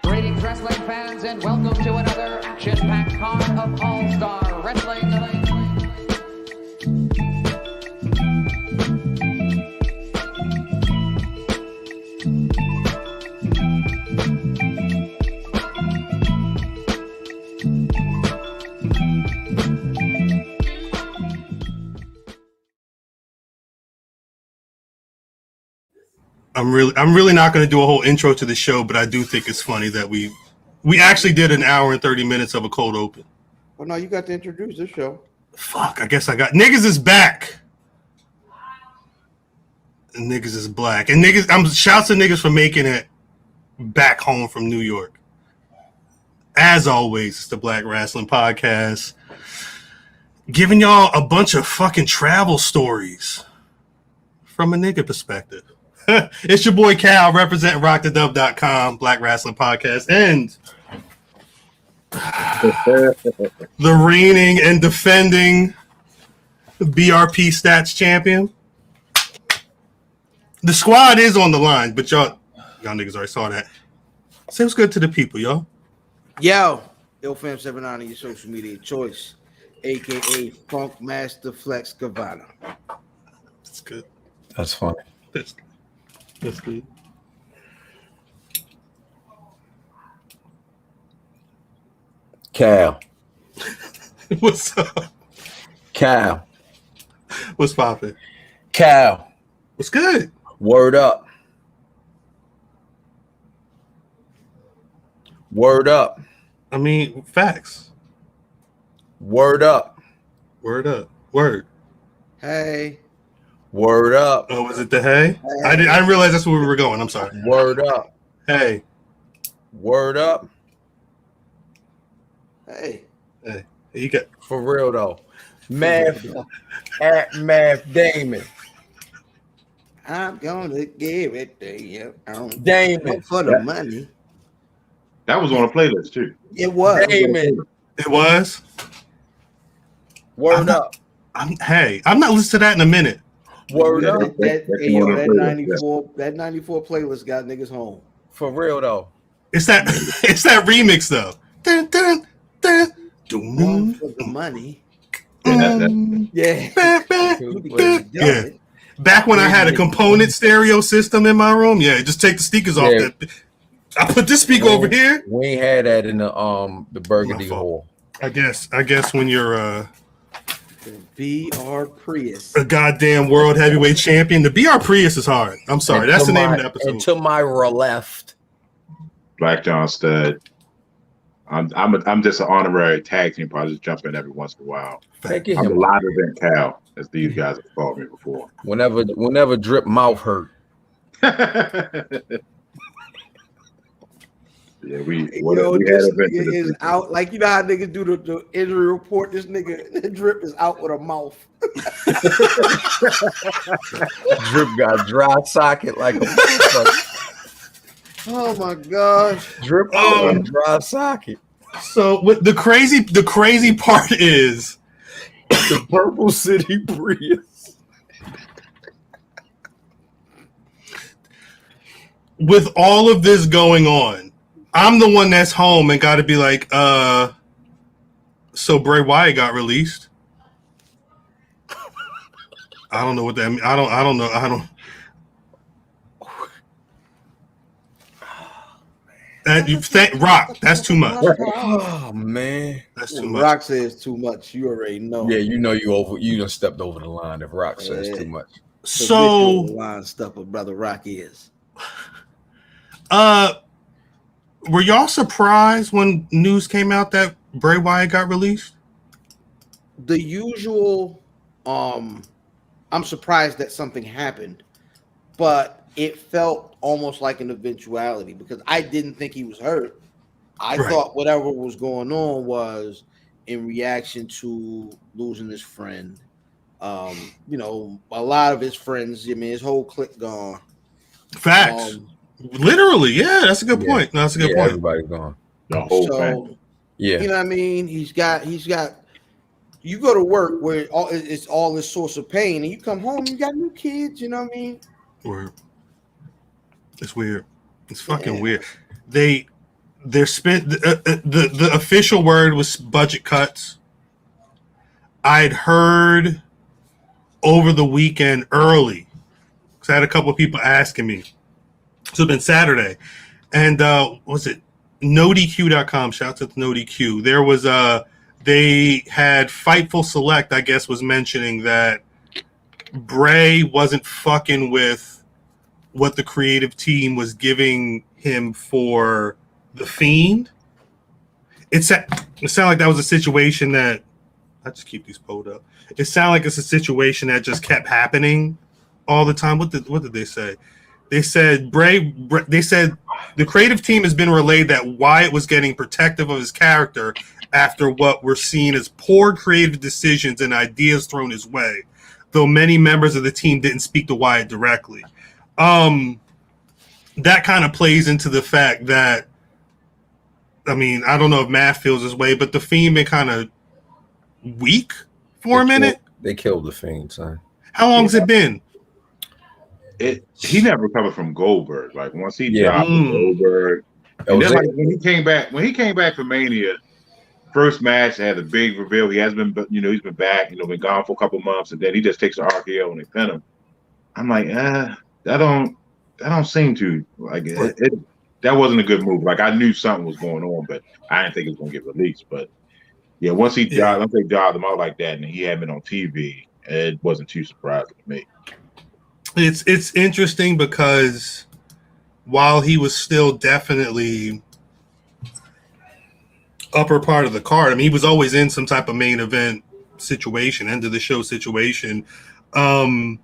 Greetings, wrestling fans, and welcome to another action-packed card of All-Star Wrestling. I'm really not going to do a whole intro to the show, but I do think it's funny that we actually did an hour and 30 minutes of a cold open. Well, no, you got to introduce the show. Fuck, I guess I got niggas is back. And niggas is black. And niggas, shouts to niggas for making it back home from New York. As always, it's the Black Rasslin Podcast. Giving y'all a bunch of fucking travel stories from a nigga perspective. It's your boy Cal representing RockTheDub.com, Black Rasslin Podcast, and the reigning and defending BRP stats champion. The squad is on the line, but y'all niggas already saw that. Say what's good to the people, y'all. Yo, IlFam79 on your social media choice, aka Funk Master Flex Cavana. That's good. That's funny. That's good. That's good. Cal. What's up? Cal. What's poppin'? Cal. What's good? Word up. Word up. I mean, facts. Word up. Word up. Word. Hey. Word up. Oh, was it the hey? I didn't realize that's where we were going. I'm sorry. Word up. Hey. Word up. Hey. Hey. You got For real though. Math at Math Damon. I'm gonna give it to you. Damon. For the money. That was on a playlist too. It was. Damon. it was. Word up. I'm not listening to that in a minute. Word up. That 94 playlist got niggas home. For real though. It's that remix though. Dun, dun, dun, dun, One for the money. yeah. Yeah. Yeah. Back when I had a component stereo system in my room, just take the speakers off. Yeah. I put this speaker over here. We ain't had that in the Burgundy Hall. I guess when you're BRPrius, a goddamn world heavyweight champion, the BRPrius is hard. I'm sorry, that's the name of the episode. And to my left, Black John Stud. I'm just an honorary tag team. Probably just jump in every once in a while. taking I'm him a lighter than Cal, as these guys have called me before. whenever Drip mouth hurt. Yeah, we had this a nigga is out. Like, you know how niggas do the injury report? This nigga Drip is out with a mouth. Drip got dry socket like a motherfucker. Oh my gosh. Drip got a dry socket. So the crazy part is The Purple City Prius. with all of this going on, I'm the one that's home and got to be like, so Bray Wyatt got released. I don't know what that means. I don't know. Rock, that's too much. Oh man, That's too When much. Rock says too much, you already know. yeah, you know you done stepped over the line if Rock says too much. So, line stuff of brother Rock is. were y'all surprised when news came out that Bray Wyatt got released? The usual, I'm surprised that something happened, but it felt almost like an eventuality because I didn't think he was hurt. I thought whatever was going on was in reaction to losing his friend. You know, a lot of his friends, I mean, his whole clique gone. Facts. Literally, yeah, that's a good point. No, that's a good point. Everybody's gone. The whole So, thing. Yeah. you know what I mean? He's got you go to work where it's all this source of pain, and you come home, you got new kids. You know what I mean? Word. It's weird. It's fucking weird. They're spent. The official word was budget cuts. I'd heard over the weekend early, because I had a couple of people asking me. So it's been Saturday, and was it NoDQ.com? Shout out to NoDQ. There was they had Fightful Select, I guess, was mentioning that Bray wasn't fucking with what the creative team was giving him for The Fiend. It sounded like that was a situation that I just keep these pulled up. It sounded like it's a situation that just kept happening all the time. What did they say? They said they said the creative team has been relayed that Wyatt was getting protective of his character after what were seen as poor creative decisions and ideas thrown his way, though many members of the team didn't speak to Wyatt directly. That kind of plays into the fact that, I mean, I don't know if Matt feels this way, but the Fiend been kind of weak for a minute. They killed the Fiend, son. How long has it been? He never recovered from Goldberg. Like once he dropped Goldberg, and then like when he came back for Mania, first match they had a big reveal. He has been, he's been back, been gone for a couple months, and then he just takes the RKO and they pin him. I'm like, that don't seem to like it. That wasn't a good move. Like I knew something was going on, but I didn't think it was going to get released. But yeah, once he jobbed him out like that, and he had been on TV, it wasn't too surprising to me. It's interesting because while he was still definitely upper part of the card, I mean, he was always in some type of main event situation, end of the show situation. I've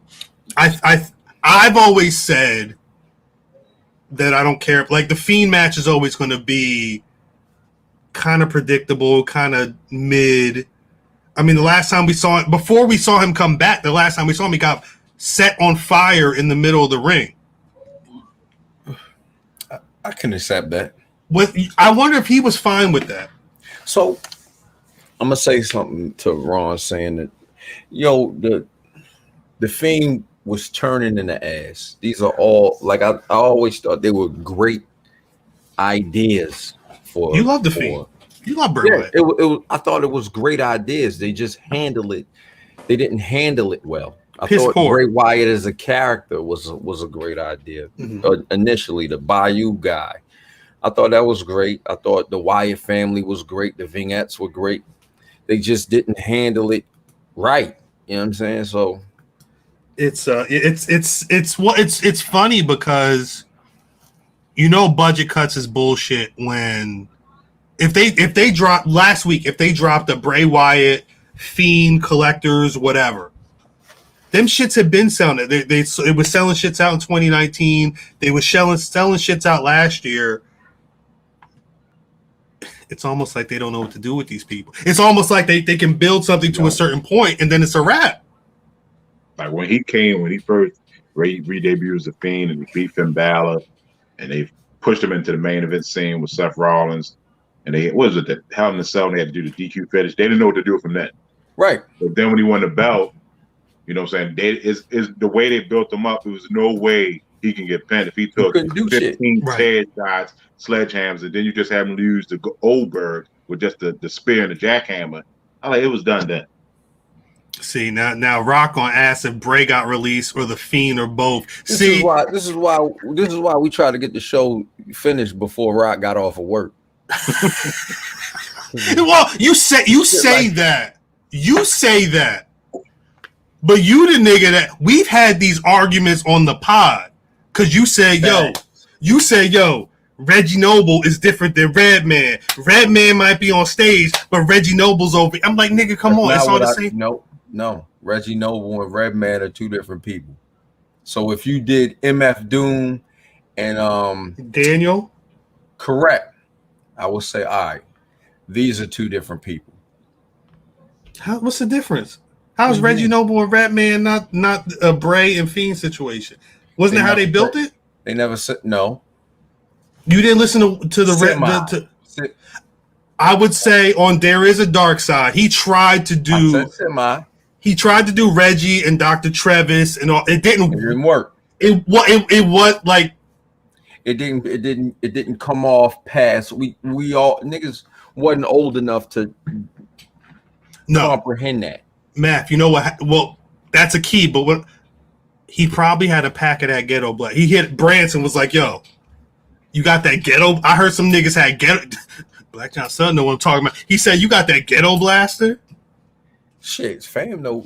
always said that I don't care. Like the Fiend match is always going to be kind of predictable, kind of mid. I mean, the last time we saw it, before we saw him come back, the last time we saw him, he got set on fire in the middle of the ring. I can accept that. I wonder if he was fine with that. So I'm gonna say something to Ron, saying that the Fiend was turning in the ass. These are all like I always thought they were great ideas for. You love the Fiend. You love Bray Wyatt. It I thought it was great ideas. They just handle it. They didn't handle it well. I thought Bray Wyatt as a character was a great idea. Initially, the Bayou guy, I thought that was great. I thought the Wyatt family was great. The vignettes were great. They just didn't handle it right. You know what I'm saying? So it's funny because budget cuts is bullshit when if they dropped last week, if they dropped a Bray Wyatt, Fiend, Collectors, whatever. Them shits have been selling. It was selling shits out in 2019. They were selling shits out last year. It's almost like they don't know what to do with these people. It's almost like they can build something to a certain point and then it's a wrap. Like when he first re-debuted as a Fiend and he beat Finn Balor, and they pushed him into the main event scene with Seth Rollins, and the Hell in a Cell, and they had to do the DQ finish. They didn't know what to do from that. Right. But then when he won the belt, you know what I'm saying? Is the way they built him up, there was no way he can get pinned if he took 15 head shots, sledgehammers, and then you just have him lose to Goldberg with just the spear and the jackhammer. It was done then. See, now Rock on ask if Bray got released or the Fiend or both. This is why we try to get the show finished before Rock got off of work. Well, you say that. You say that. But you the nigga that we've had these arguments on the pod because you said, Reggie Noble is different than Redman. Redman might be on stage, but Reggie Noble's over. I'm like, nigga, come on. It's all the same. No. Reggie Noble and Redman are two different people. So if you did MF Doom and Daniel, correct, I would say, all right, these are two different people. What's the difference? How's Reggie Noble and Ratman not a Bray and Fiend situation? Wasn't that how they built it? They never said no. You didn't listen to the I would say on There Is a Dark Side, he tried to do Reggie and Dr. Travis and all. It didn't work. It was like it didn't come off past. We all niggas wasn't old enough to comprehend that. Math, you know what? Well, that's a key, but what he probably had a pack of that ghetto black. He hit Branson, was like, yo, you got that ghetto? I heard some niggas had ghetto. Black John Son know what I'm talking about. He said, you got that ghetto blaster? Shit, fam know.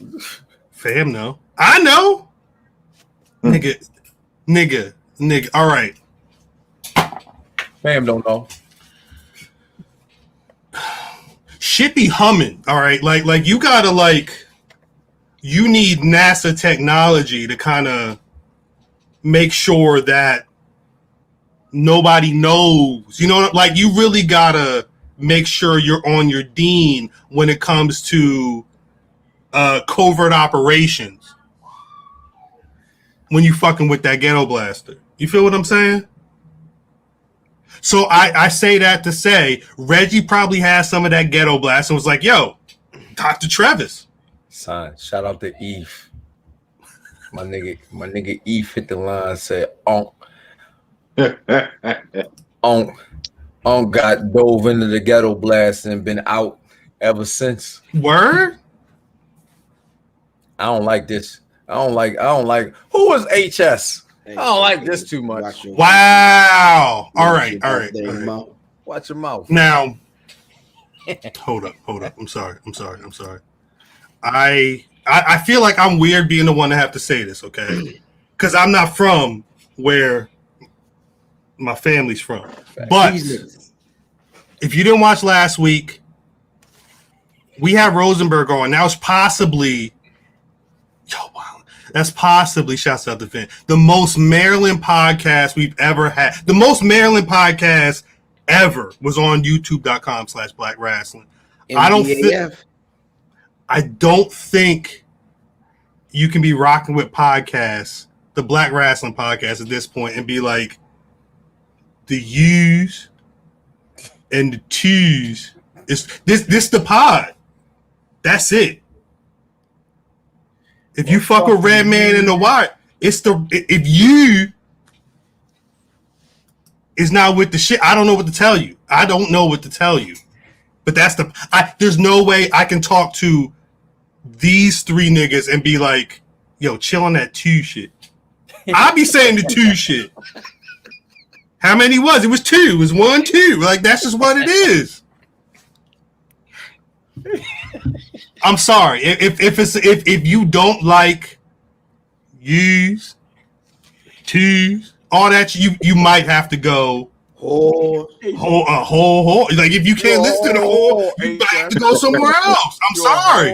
Fam know. I know. Nigga. All right. Fam don't know. Shit be humming. All right. Like you gotta you need NASA technology to kind of make sure that nobody knows, you know, like you really gotta make sure you're on your dean when it comes to covert operations when you fucking with that ghetto blaster. You feel what I'm saying? So I say that to say Reggie probably has some of that ghetto blast and was like, yo, Dr. Travis. Son, shout out to Eve. My nigga Eve hit the line and said, got dove into the ghetto blast and been out ever since. Word? I don't like this. I don't like who was HS? I don't like this too much. Wow. All right. Watch your mouth. Now hold up. I'm sorry. I feel like I'm weird being the one to have to say this, okay? Because I'm not from where my family's from. But if you didn't watch last week, we had Rosenberg on. That's possibly, shouts out to Finn, the most Maryland podcast we've ever had. The most Maryland podcast ever was on youtube.com/Black Rasslin. I don't think you can be rocking with podcasts, the Black Rasslin podcast at this point, and be like, the U's and the twos is this the pod. That's it. If you fuck with Red Man in the White, if you is not with the shit, I don't know what to tell you. But that's there's no way I can talk to these three niggas and be like, yo, chill on that two shit. I'll be saying the two shit. How many was it? Was two. It was 1, 2. Like, that's just what it is. I'm sorry. If you don't like use, twos, all that, you might have to go whole. Like, if you can't listen to the whole, you might have to go somewhere else. I'm sorry.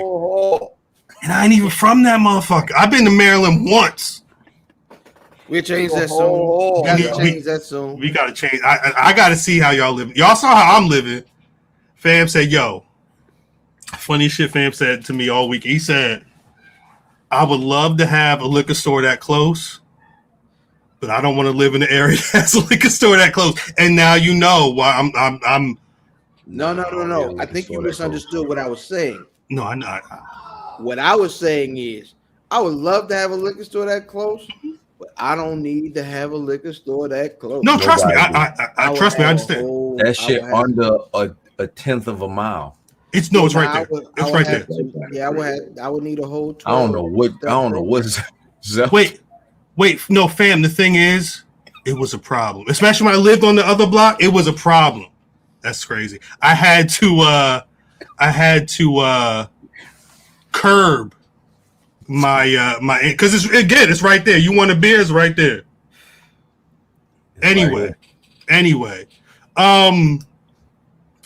And I ain't even from that motherfucker. I've been to Maryland once. We'll change that soon. We gotta change. I gotta see how y'all live. Y'all saw how I'm living. Fam said, yo, funny shit Fam said to me all week. He said, I would love to have a liquor store that close, but I don't want to live in the area that has a liquor store that close. And now you know why I'm No. I think you misunderstood what I was saying. No, I'm not. What I was saying is I would love to have a liquor store that close, but I don't need to have a liquor store that close. No, trust me. I trust me. I understand. That shit under a tenth of a mile. It's right there. It's right there. I would need a whole 12. I don't know what's Wait, no, fam. The thing is, it was a problem. Especially when I lived on the other block, it was a problem. That's crazy. I had to curb my because it's right there. You want a beer? It's right there. Anyway,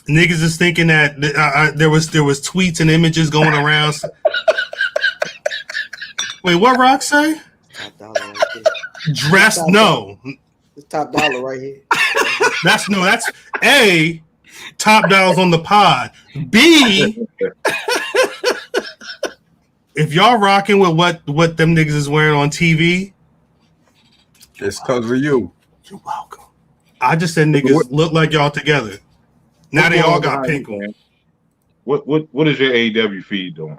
niggas is thinking that there was tweets and images going around. Wait, what Rock say? Top dollar right there. Dress no. It's top dollar right here. That's A, top dollars on the pod. B, if y'all rocking with what them niggas is wearing on TV, it's because of you. You're welcome. I just said niggas look like y'all together. Now they all going on got behind pink you, on. man? What is your AEW feed doing?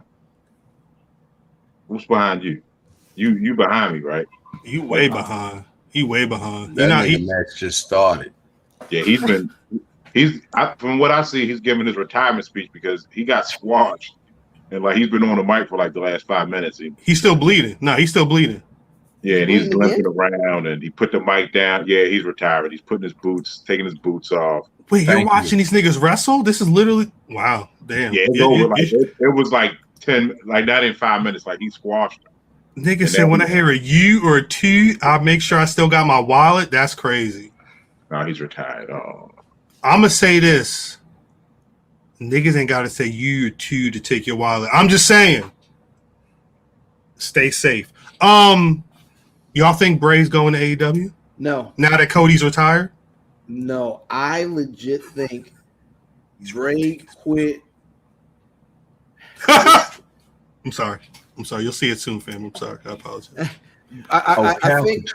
What's behind you? You behind me, right? You way behind. He way behind. That nigga match just started. Yeah, from what I see, he's giving his retirement speech because he got squashed, and like he's been on the mic for like the last 5 minutes. He's still bleeding. No, he's still bleeding. Yeah, and he's limping around, and he put the mic down. Yeah, he's retired. He's putting his boots, taking his boots off. Wait, you're watching these niggas wrestle? This is literally wow. Damn. Yeah, it's over. Like it was like 10, like not in 5 minutes. Like he squashed him. Nigga said when I hear a U or a 2, I'll make sure I still got my wallet. That's crazy. No, he's retired. Oh. I'm gonna say this. Niggas ain't gotta say U or 2 to take your wallet. I'm just saying. Stay safe. Y'all think Bray's going to AEW? No. Now that Cody's retired? No. I legit think Bray quit. I'm sorry. You'll see it soon, fam. I'm sorry. I apologize. I think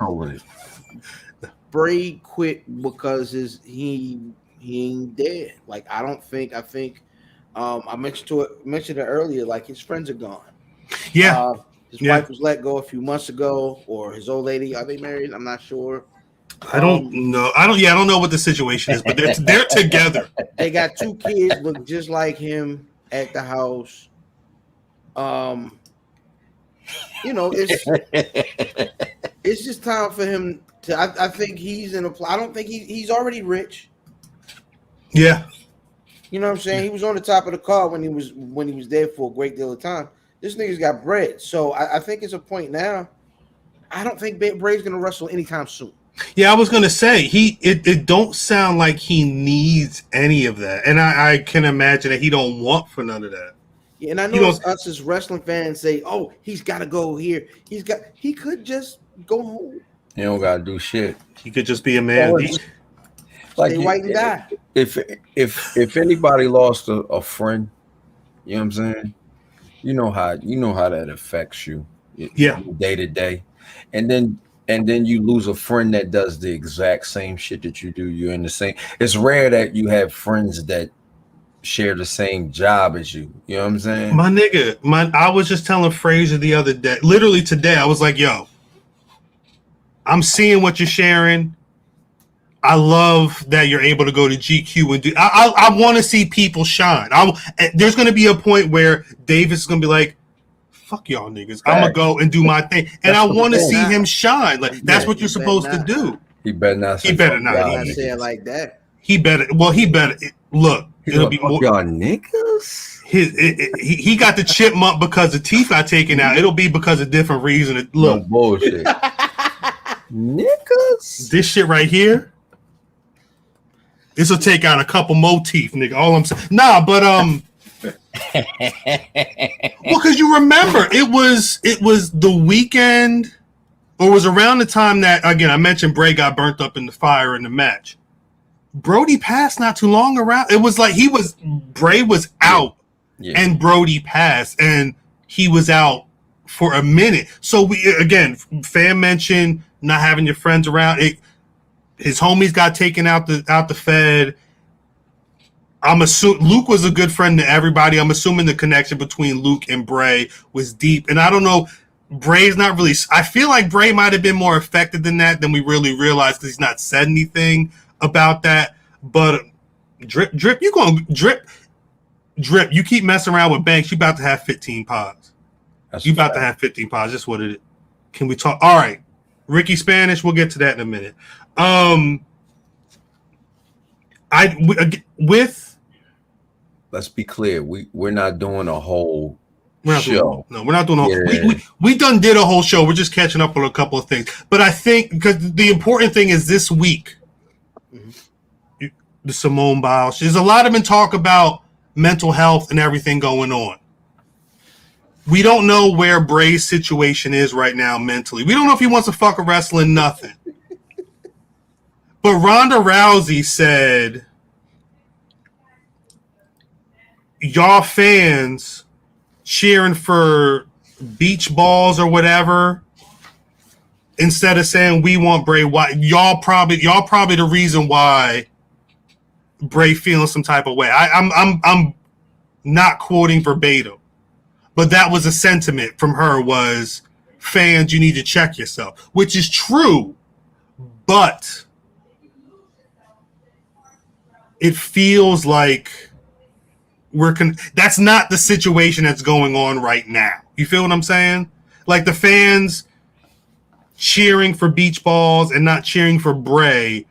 Bray quit because he ain't dead. Like I think I mentioned it earlier. Like his friends are gone. Yeah. His wife was let go a few months ago, or his old lady. Are they married? I'm not sure. I don't know. I don't know what the situation is, but they're together. They got 2 kids, look just like him at the house. It's just time for him to. I think he's in a. I don't think he's already rich. Yeah. You know what I'm saying? He was on the top of the card when he was there for a great deal of time. This nigga's got bread. So I think it's a point now. I don't think Bray's going to wrestle anytime soon. Yeah, I was going to say, it don't sound like he needs any of that. And I can imagine that he don't want for none of that. Yeah, and I know us as wrestling fans say, oh, he's got to go here. He could just go home. He don't got to do shit. He could just be a man. Stay white and die. If anybody lost a friend, you know what I'm saying? You know how that affects you, day to day, and then you lose a friend that does the exact same shit that you do. You're in the same. It's rare that you have friends that share the same job as you. You know what I'm saying? My nigga, I was just telling Fraser the other day, literally today. I was like, yo, I'm seeing what you're sharing. I love that you're able to go to GQ and do. I want to see people shine. There's going to be a point where Davis is going to be like, "Fuck y'all niggas, I'm gonna go and do my thing," and I want to see him shine. Like that's what you're supposed to do. He better not. He better not. He better say it like that. He better. Well, he better look. It'll be more. Y'all niggas. He got the chipmunk because the teeth got taken out. It'll be because of different reason. Look, no bullshit. Niggas. This shit right here. This will take out a couple more teeth, nigga. All I'm saying. Nah, but well, because you remember it was the weekend, or it was around the time that again I mentioned Bray got burnt up in the fire in the match. Brody passed not too long around. It was like Bray was out, and Brody passed, and he was out for a minute. So fan mentioned not having your friends around. His homies got taken out the Fed. I'm assuming Luke was a good friend to everybody. I'm assuming the connection between Luke and Bray was deep. And I don't know, Bray's not really. I feel like Bray might have been more affected than we really realized because he's not said anything about that. But drip, you going drip. You keep messing around with Banks, you about to have 15 pods. You about to have 15 pods. That's what it is. Can we talk? All right, Ricky Spanish. We'll get to that in a minute. Let's be clear. We're not doing a whole show. We're not doing a whole. We did a whole show. We're just catching up on a couple of things. But I think because the important thing is this week, the Simone Biles. There's a lot of been talk about mental health and everything going on. We don't know where Bray's situation is right now mentally. We don't know if he wants to fuck a wrestling nothing. But Ronda Rousey said, y'all fans cheering for beach balls or whatever, instead of saying we want Bray Wyatt, y'all probably the reason why Bray feeling some type of way. I'm not quoting verbatim, but that was a sentiment from her was, fans, you need to check yourself, which is true, but it feels like that's not the situation that's going on right now. You feel what I'm saying? Like the fans cheering for beach balls and not cheering for Bray,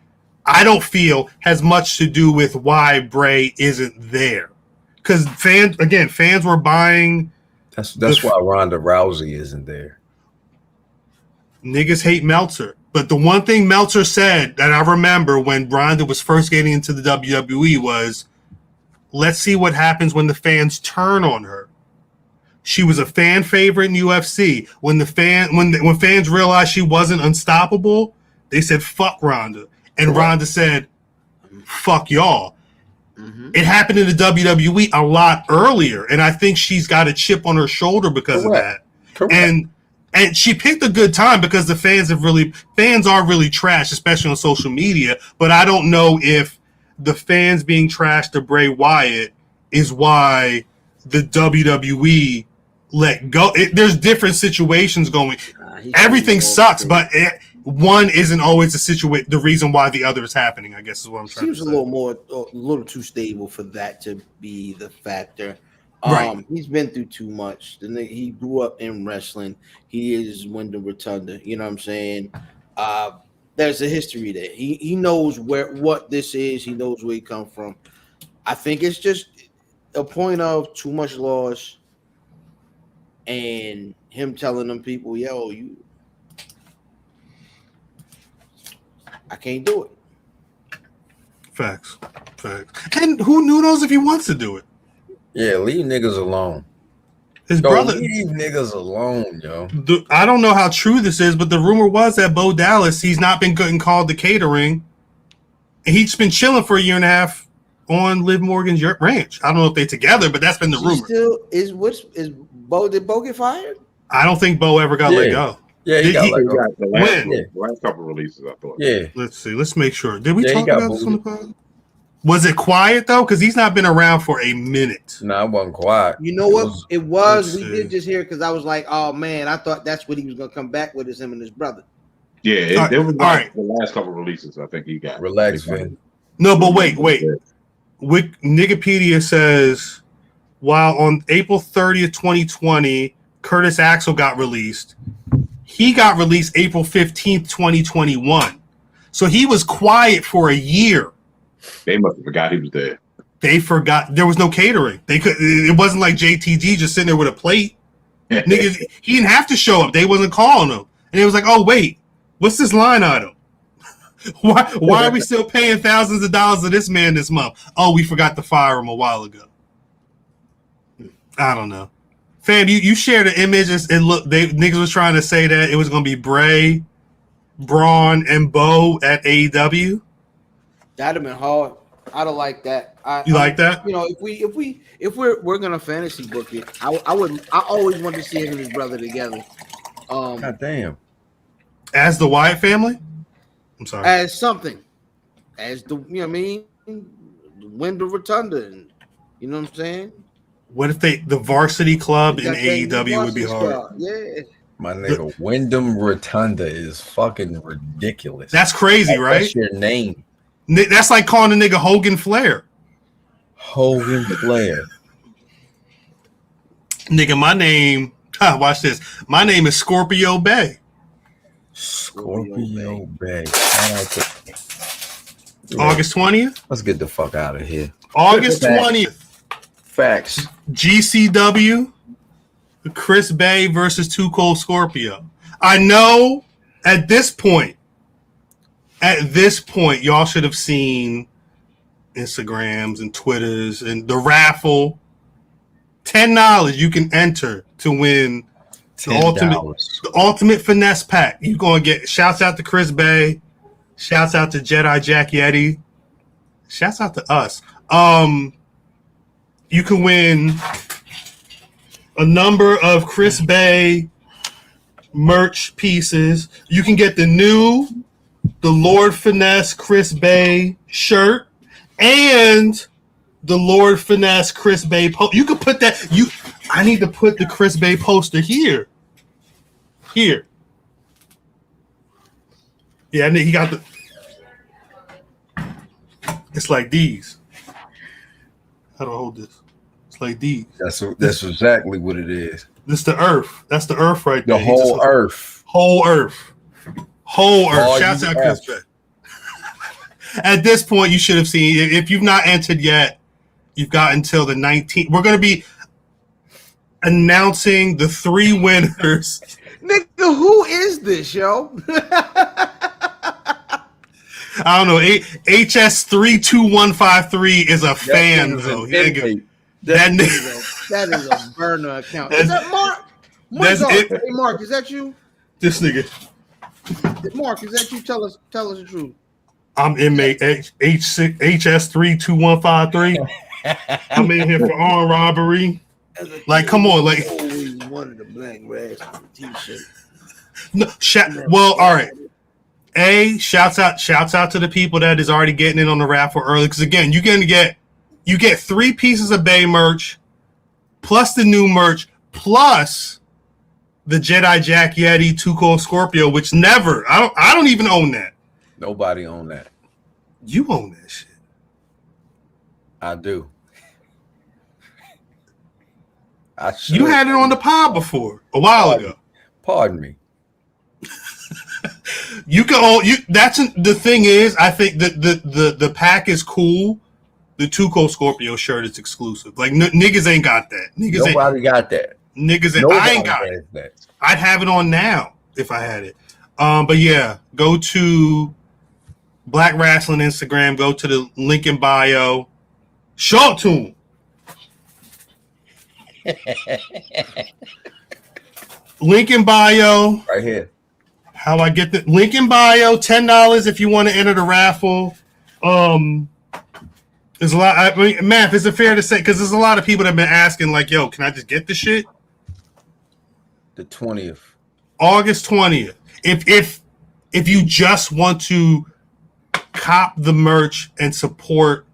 I don't feel has much to do with why Bray isn't there. Because fans were buying. That's why Ronda Rousey isn't there. Niggas hate Meltzer. But the one thing Meltzer said that I remember when Ronda was first getting into the WWE was, let's see what happens when the fans turn on her. She was a fan favorite in UFC. When fans realized she wasn't unstoppable, they said, fuck Ronda. And Ronda said, fuck y'all. Mm-hmm. It happened in the WWE a lot earlier, and I think she's got a chip on her shoulder because of that. Correct. And she picked a good time because the fans are really trash, especially on social media. But I don't know if the fans being trashed to Bray Wyatt is why the WWE let go. There's different situations going. Everything sucks, but one isn't always the reason why the other is happening, I guess is what I'm trying to say. Seems a little too stable for that to be the factor. Right. He's been through too much. He grew up in wrestling. He is Wyndham Rotunda. You know what I'm saying? There's a history there. He knows what this is. He knows where he come from. I think it's just a point of too much loss and him telling them people, yo, I can't do it. Facts. And who knows if he wants to do it? Yeah, leave niggas alone. His brother, leave niggas alone, yo. I don't know how true this is, but the rumor was that Bo Dallas, he's not been getting called to catering, and he's been chilling for a year and a half on Liv Morgan's ranch. I don't know if they're together, but that's been the rumor. Did Bo get fired? I don't think Bo ever got let go. Yeah, he got let go. The last couple releases, I thought. Yeah. Let's see. Let's make sure. Did we talk about this on the pod? Was it quiet though? Because he's not been around for a minute. No, it wasn't quiet. You know what? It was. We did just hear because I was like, oh man, I thought that's what he was gonna come back with, is him and his brother. Yeah, it was the last couple releases. I think he got. Relax, Vin. No, but wait. Wikipedia says while on April 30th, 2020, Curtis Axel got released. He got released April 15th, 2021. So he was quiet for a year. They must have forgot he was there. They forgot there was no catering. It wasn't like JTG just sitting there with a plate. Niggas, he didn't have to show up. They wasn't calling him. And it was like, oh wait, what's this line item? Why are we still paying thousands of dollars to this man this month? Oh, we forgot to fire him a while ago. I don't know. Fam, you shared the images and look, niggas was trying to say that it was gonna be Bray, Braun, and Bo at AEW. That'd have been hard. I'd have liked that. You like that? You know, if we're gonna fantasy book it, I always wanted to see him and his brother together. God damn. As the Wyatt family? I'm sorry. As something. As the you know what I mean? Wyndham Rotunda, and you know what I'm saying? What if the varsity club in AEW would be hard? Yeah. My nigga, Wyndham Rotunda is fucking ridiculous. That's crazy, right? That's your name. That's like calling a nigga Hogan Flair. Hogan Flair. Nigga, my name, watch this. My name is Scorpio Bay. Scorpio Bay. August 20th? Let's get the fuck out of here. August 20th. Facts. GCW, Chris Bay versus Too Cold Scorpio. I know at this point, y'all should have seen Instagrams and Twitters and the raffle. $10 you can enter to win the ultimate finesse pack. You're going to get shouts out to Chris Bay, shouts out to Jedi Jack Yeti, shouts out to us. You can win a number of Chris Bay merch pieces. You can get the Lord Finesse Chris Bay shirt and the Lord Finesse Chris Bay poster. You could put that. I need to put the Chris Bay poster here. Here. Yeah, and he got the. It's like these. How do I hold this? It's like these. That's exactly what it is. This the Earth. That's the Earth right there. The whole Earth. Whole Earth. Whole Earth. All Shouts you out Chris Bay. At this point, you should have seen. If you've not entered yet, you've got until the 19th. We're going to be announcing the 3 winners. Nigga, who is this, yo? I don't know. HS32153 is a fan, though. That is a burner account. Is that Mark? Hey, Mark, is that you? This nigga. Mark, is that you? Tell us the truth. I'm inmate HS32153. I'm in here for armed robbery. Like, come on, like. Always wanted the black rash t-shirt. No, well, all right. Shouts out to the people that is already getting in on the raffle early. Because again, you get 3 pieces of Bay merch, plus the new merch, plus the Jedi Jack Yeti Tuco Scorpio, which I don't even own that. Nobody own that. You own that shit. I do. You had it on the pod before a while ago. Pardon me. You can own you. That's the thing is, I think that the pack is cool. The Tuco Scorpio shirt is exclusive. Like niggas ain't got that. Nobody got that. I ain't got it. That. I'd have it on now if I had it. But yeah, go to Black Rasslin Instagram. Go to the link in bio. Show it to him. Link in bio. Right here. How I get the link in bio. $10 if you want to enter the raffle. There's a lot. I mean, Math, is it fair to say? Because there's a lot of people that have been asking, like, "Yo, can I just get the shit?" The 20th, August 20th. If you just want to cop the merch and support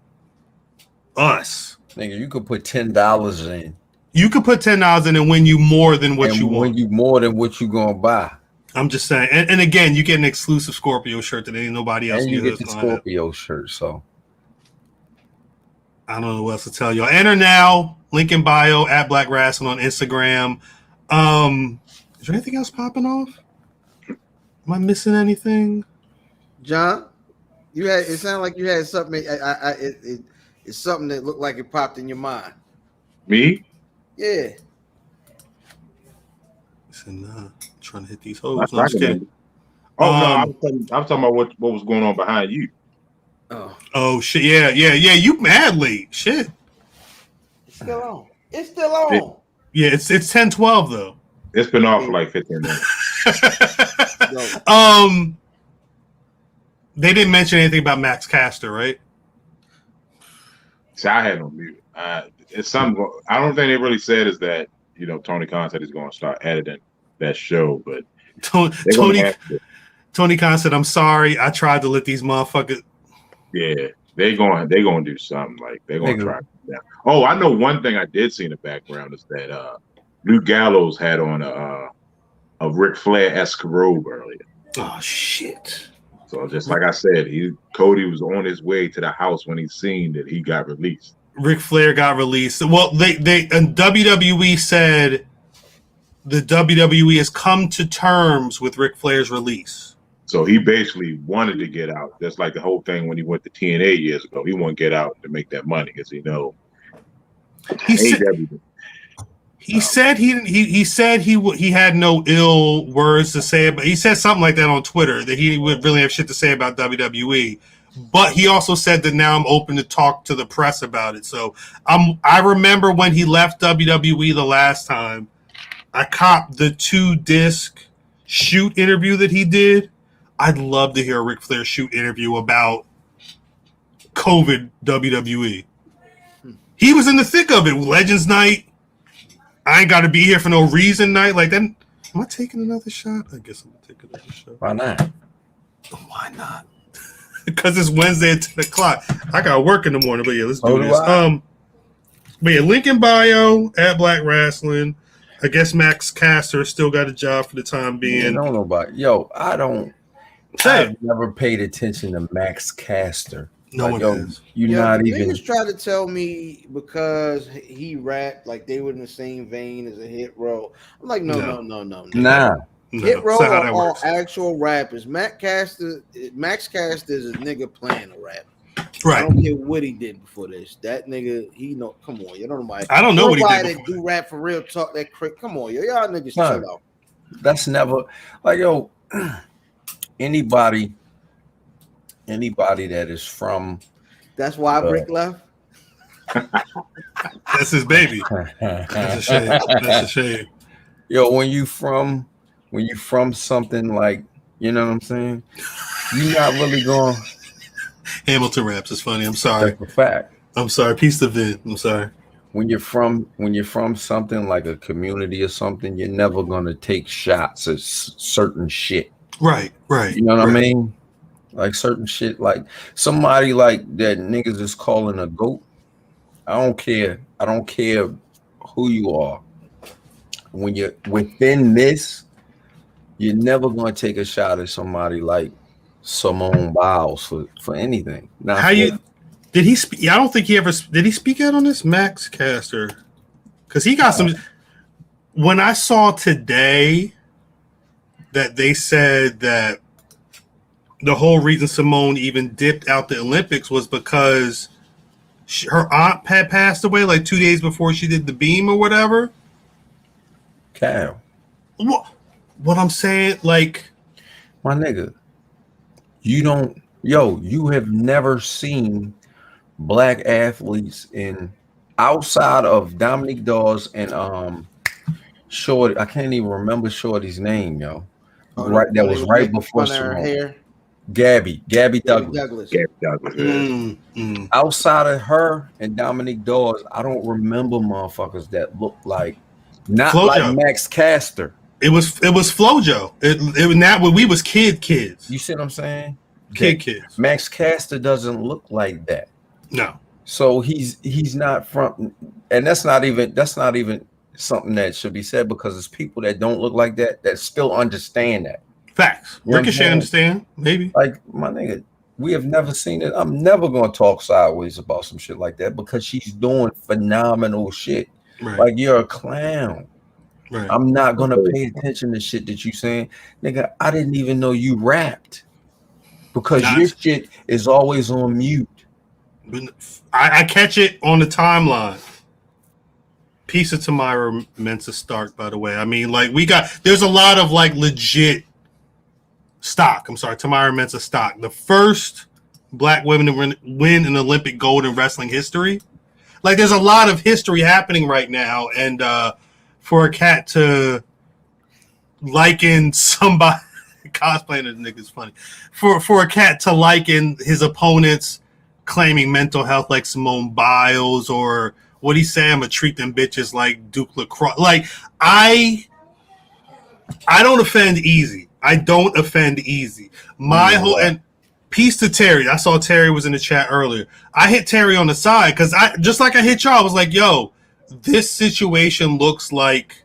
us, nigga, you could put $10 in. You could put $10 in and win you more than what you want. Win you more than what you gonna buy. I'm just saying. And again, you get an exclusive Scorpio shirt that ain't nobody else. And you get the Scorpio shirt. So I don't know what else to tell y'all. Enter now. Link in bio at Black Rasslin on Instagram. Is there anything else popping off? Am I missing anything? John, it sounded like you had something. It's something that looked like it popped in your mind. Me? Yeah. Listen, I'm trying to hit these hoes. No, I'm just kidding. Oh no, I was talking about what was going on behind you. Oh shit! Yeah. You mad late? Shit. It's still on. Yeah, it's 10:12 though. It's been off for like 15 minutes. They didn't mention anything about Max Caster, right? See, I had no mute. It's something. I don't think they really said is that Tony Khan said he's going to start editing that show, but Tony Khan said, "I'm sorry, I tried to let these motherfuckers." Yeah, they're going to do something like they're going to try. Yeah. Oh, I know one thing I did see in the background is that Luke Gallows had on a Ric Flair-esque robe earlier. Oh shit! So just like I said, Cody was on his way to the house when he seen that he got released. Ric Flair got released. Well, they and WWE said the WWE has come to terms with Ric Flair's release. So he basically wanted to get out. That's like the whole thing when he went to TNA years ago. He wanted to get out to make that money because he said he had no ill words to say, but he said something like that on Twitter that he would really have shit to say about WWE. But he also said that now I'm open to talk to the press about it. So I remember when he left WWE the last time, I copped the 2-disc shoot interview that he did. I'd love to hear a Ric Flair shoot interview about COVID WWE. He was in the thick of it. Legends Night. I ain't got to be here for no reason night. Like that. Am I taking another shot? I guess I'm going to take another shot. Why not? Why not? because it's Wednesday at 10 o'clock. I got work in the morning, but yeah, let's do this. But yeah, link in bio at Black Rasslin. I guess Max Caster still got a job for the time being. Yeah, don't know about yo. I've never paid attention to Max Caster. No one has. You're not even. Niggas try to tell me because he rapped like they were in the same vein as a Hit Row. I'm like, no. Nah. Hit Row are all actual rappers. Max Caster is a nigga playing a rap. Right. I don't care what he did before this. That nigga, come on, you don't know I don't know what he did. That do rap for real talk. That come on, y'all niggas chill out. That's never like yo. Anybody that is from. That's why Brick left. That's his baby. That's a shame. Yo, when you from something like, you know what I'm saying? You're not really going. Hamilton raps is funny. I'm sorry. That's a fact. I'm sorry. Peace to Vin. I'm sorry. When you're from something like a community or something, you're never gonna take shots at certain shit. Right. You know what I mean? Like certain shit, like somebody like that niggas is calling a goat. I don't care who you are. When you're within this, you're never gonna take a shot at somebody like Simone Biles for anything. Now, did he speak? I don't think he ever did. He speak out on this, Max Caster, because he got some. When I saw today that they said that the whole reason Simone even dipped out the Olympics was because her aunt had passed away like 2 days before she did the beam or whatever. Cal, what I'm saying, like, my nigga, you have never seen black athletes outside of Dominique Dawes and Shorty. I can't even remember Shorty's name, yo. Right, that was right before Simone. Gabby Douglas. Outside of her and Dominique Dawes, I don't remember motherfuckers that look like not Flojo. Like Max Caster. It was Flojo. It was not when we was kids. You see what I'm saying? Kids. Max Caster doesn't look like that. No. So he's not from, and that's not even something that should be said because it's people that don't look like that still understand that. Facts. Ricochet understand, maybe. Like, my nigga, we have never seen it. I'm never going to talk sideways about some shit like that because she's doing phenomenal shit. Right. Like, you're a clown. Right. I'm not going to pay attention to shit that you saying. Nigga, I didn't even know you rapped because your shit is always on mute. I catch it on the timeline. Piece of Tamara Mensah Stark, by the way. I mean, like, there's a lot of like legit stock. I'm sorry, Tamara Mensah Stock. The first black women to win an Olympic gold in wrestling history. Like, there's a lot of history happening right now. And for a cat to liken somebody cosplaying as niggas funny. For a cat to liken his opponents claiming mental health like Simone Biles or what he say, I'm gonna treat them bitches like Duke LaCroix. Like, I don't offend easy. My whole and peace to Terry. I saw Terry was in the chat earlier. I hit Terry on the side because I just like I hit y'all. I was like, yo, this situation looks like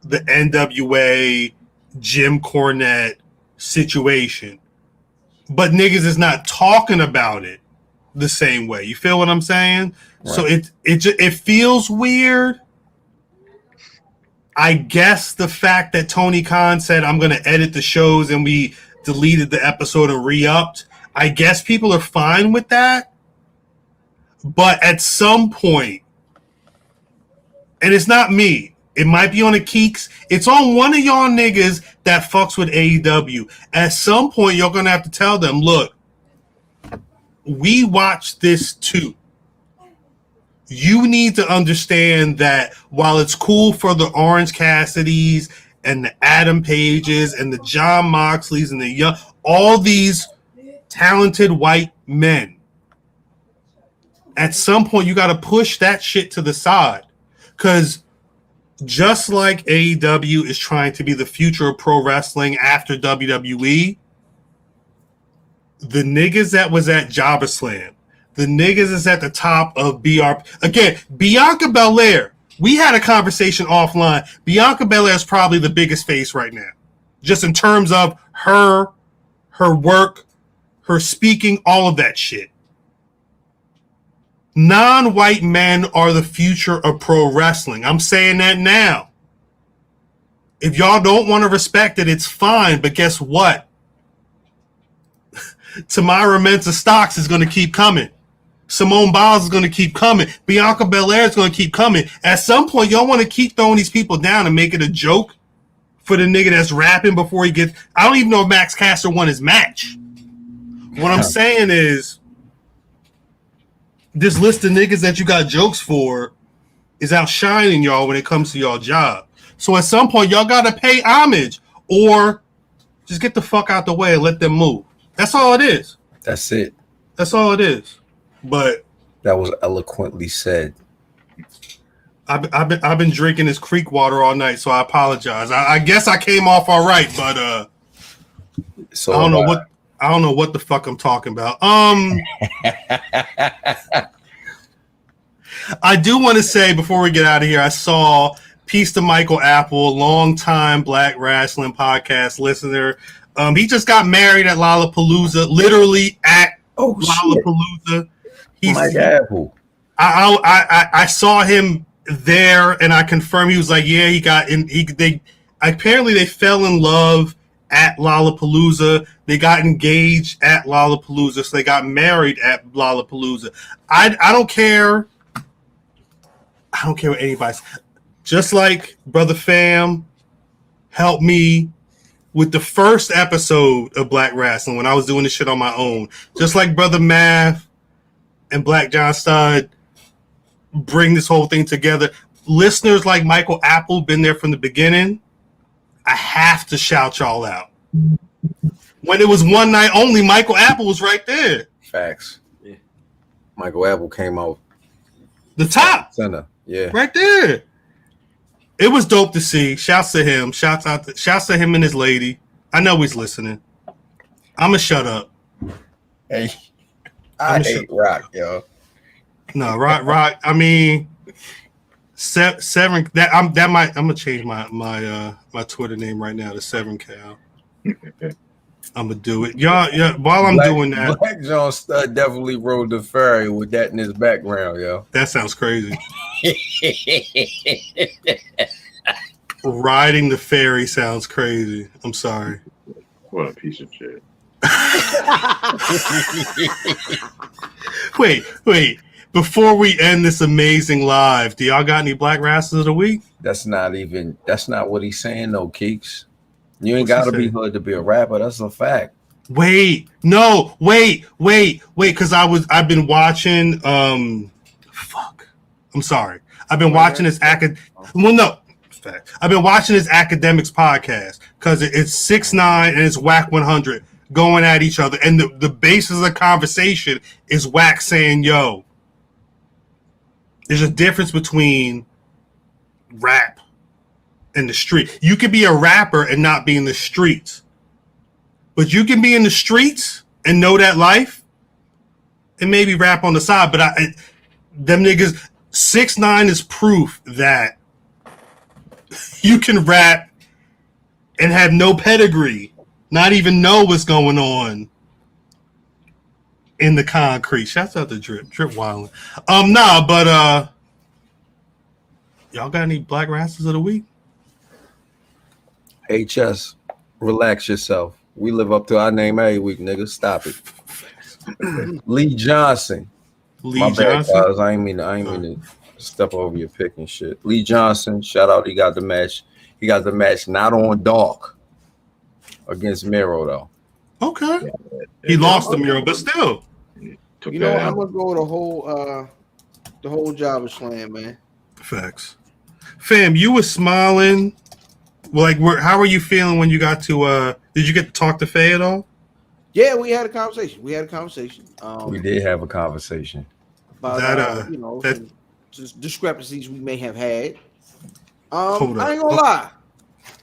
the NWA Jim Cornette situation. But niggas is not talking about it the same way. You feel what I'm saying? Right. So it feels weird. I guess the fact that Tony Khan said I'm going to edit the shows and we deleted the episode and re-upped, I guess people are fine with that. But at some point, and it's not me, it might be on the Keeks, it's on one of y'all niggas that fucks with AEW. At some point, you're going to have to tell them, look, we watched this too. You need to understand that while it's cool for the Orange Cassidys and the Adam Pages and the John Moxleys and the young, all these talented white men, at some point you got to push that shit to the side. Because just like AEW is trying to be the future of pro wrestling after WWE, the niggas that was at JobberSlam, the niggas is at the top of BR. Again, Bianca Belair. We had a conversation offline. Bianca Belair is probably the biggest face right now, just in terms of her work, her speaking, all of that shit. Non-white men are the future of pro wrestling. I'm saying that now. If y'all don't want to respect it, it's fine. But guess what? Tamara Mensah-Stocks is going to keep coming. Simone Biles is going to keep coming. Bianca Belair is going to keep coming. At some point, y'all want to keep throwing these people down and make it a joke for the nigga that's rapping before he gets... I don't even know if Max Caster won his match. What I'm saying is, this list of niggas that you got jokes for is outshining y'all when it comes to y'all job. So at some point, y'all got to pay homage or just get the fuck out the way and let them move. That's all it is. That's it. That's all it is. But that was eloquently said. I've been drinking this creek water all night, so I apologize. I guess I came off all right, but so I don't know what the fuck I'm talking about. I do want to say before we get out of here, I saw Peace to Michael Apple, long-time Black Wrestling podcast listener. He just got married at Lollapalooza, literally at Lollapalooza. Mike Apple. I saw him there, and I confirmed he was like, yeah, he got in. They fell in love at Lollapalooza. They got engaged at Lollapalooza, so they got married at Lollapalooza. I don't care. I don't care what anybody. Just like Brother Fam helped me with the first episode of Black Wrestling when I was doing this shit on my own. Just like Brother Math and Black John Stud bring this whole thing together. Listeners like Michael Apple been there from the beginning. I have to shout y'all out. When it was one night only, Michael Apple was right there. Facts. Yeah. Michael Apple came out the top center. Yeah, right there. It was dope to see. Shouts to him. Shouts to him and his lady. I know he's listening. I'ma shut up. Hey, I hate Rock, yo. No, Rock. I mean, Severn. I'm gonna change my Twitter name right now to Severn Cal. I'm gonna do it, y'all. Yeah, while I'm doing that, Black John Stud definitely rode the ferry with that in his background, yo. That sounds crazy. Riding the ferry sounds crazy. I'm sorry. What a piece of shit. Wait. Before we end this amazing live, do y'all got any Black Wrestlers of the Week? That's not what he's saying, though, Keeks. You ain't got to be hood to be a rapper. That's a fact. Wait, because I've been watching. I'm sorry. I've been watching this I've been watching this academics podcast because it's 6ix9ine and it's Whack 100 going at each other, and the basis of the conversation is Whack saying, "Yo, there's a difference between rap and the street. You could be a rapper and not be in the streets, but you can be in the streets and know that life, and maybe rap on the side." But them niggas, 6ix9ine is proof that you can rap and have no pedigree, not even know what's going on in the concrete. Shouts out to Drip Wildin'. Y'all got any Black Wrestlers of the Week? HS, relax yourself. We live up to our name every week, nigga. Stop it. Lee Johnson. Bad, guys. I ain't mean to step over your pick and shit. Lee Johnson, shout out. He got the match. He got the match not on dark against Miro though. Okay. He lost the Miro, but still. You know, I'm gonna go the whole JobberSlam, man. Facts. Fam, you were smiling. Like, how were you feeling when you got to? Did you get to talk to Faye at all? Yeah, we had a conversation. We did have a conversation about that, just discrepancies we may have had. I ain't gonna lie,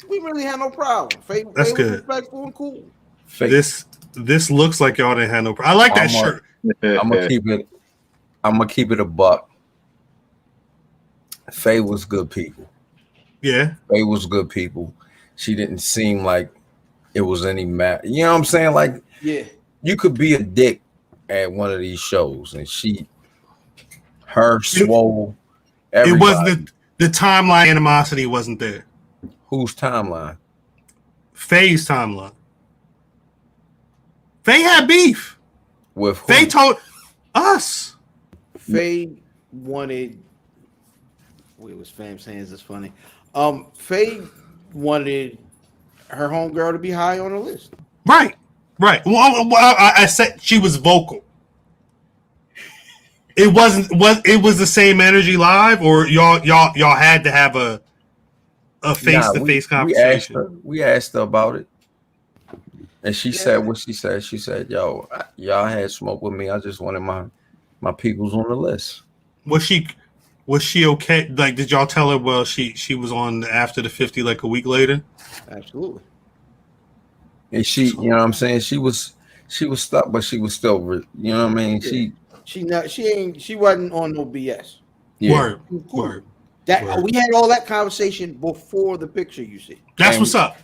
we really had no problem. Faye was respectful and cool. This looks like y'all didn't have no. I like that shirt. I'm gonna keep it. I'm gonna keep it a buck. Faye was good people. Yeah, Faye was good people. She didn't seem like it was any matter. You know what I'm saying? Like, Yeah. you could be a dick at one of these shows, and her swole. It wasn't the timeline animosity wasn't there. Whose timeline? Faye's timeline. Faye had beef. With who? Faye told us. Faye wanted. Wait, was Fam's hands is funny. Faye wanted her homegirl to be high on the list. Right. Well, I said she was vocal. It was the same energy live, or y'all had to have a face-to-face conversation. We asked her about it, and she said what she said. She said, "Yo, y'all had smoke with me. I just wanted my peoples on the list." Was she okay? Like, did y'all tell her? Well, she was on after the 50, like a week later. Absolutely. And she, you know what I'm saying? She was stuck, but she was still, you know what I mean? Yeah. She wasn't on no BS. Yeah. Word. We had all that conversation before the picture, you see. That's what's up.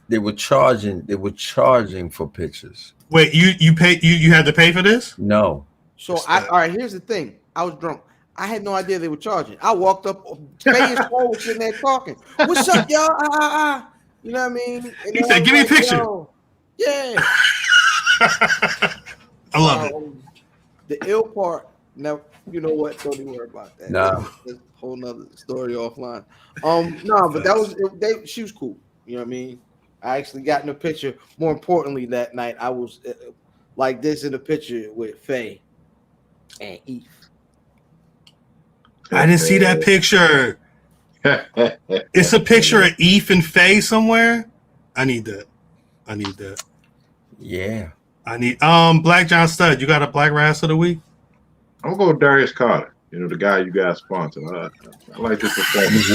They were charging for pictures. Wait, you had to pay for this? No. So all right, here's the thing. I was drunk. I had no idea they were charging. I walked up, Faye and Paul was sitting there talking. What's up, y'all? You know what I mean? And he said, "Give me a picture." Yeah. I love it. The ill part. Now, you know what? Don't even worry about that. Nah. That's a whole nother story offline. No, but that was she was cool. You know what I mean? I actually got in a picture. More importantly, that night I was like this in a picture with Faye and Eve. I didn't see that picture. It's a picture of Eve and Faye somewhere. I need that. Yeah. I need Black John Stud. You got a Black Rass of the Week? I'm gonna go with Darius Carter. You know, the guy you guys sponsor. I like this performance.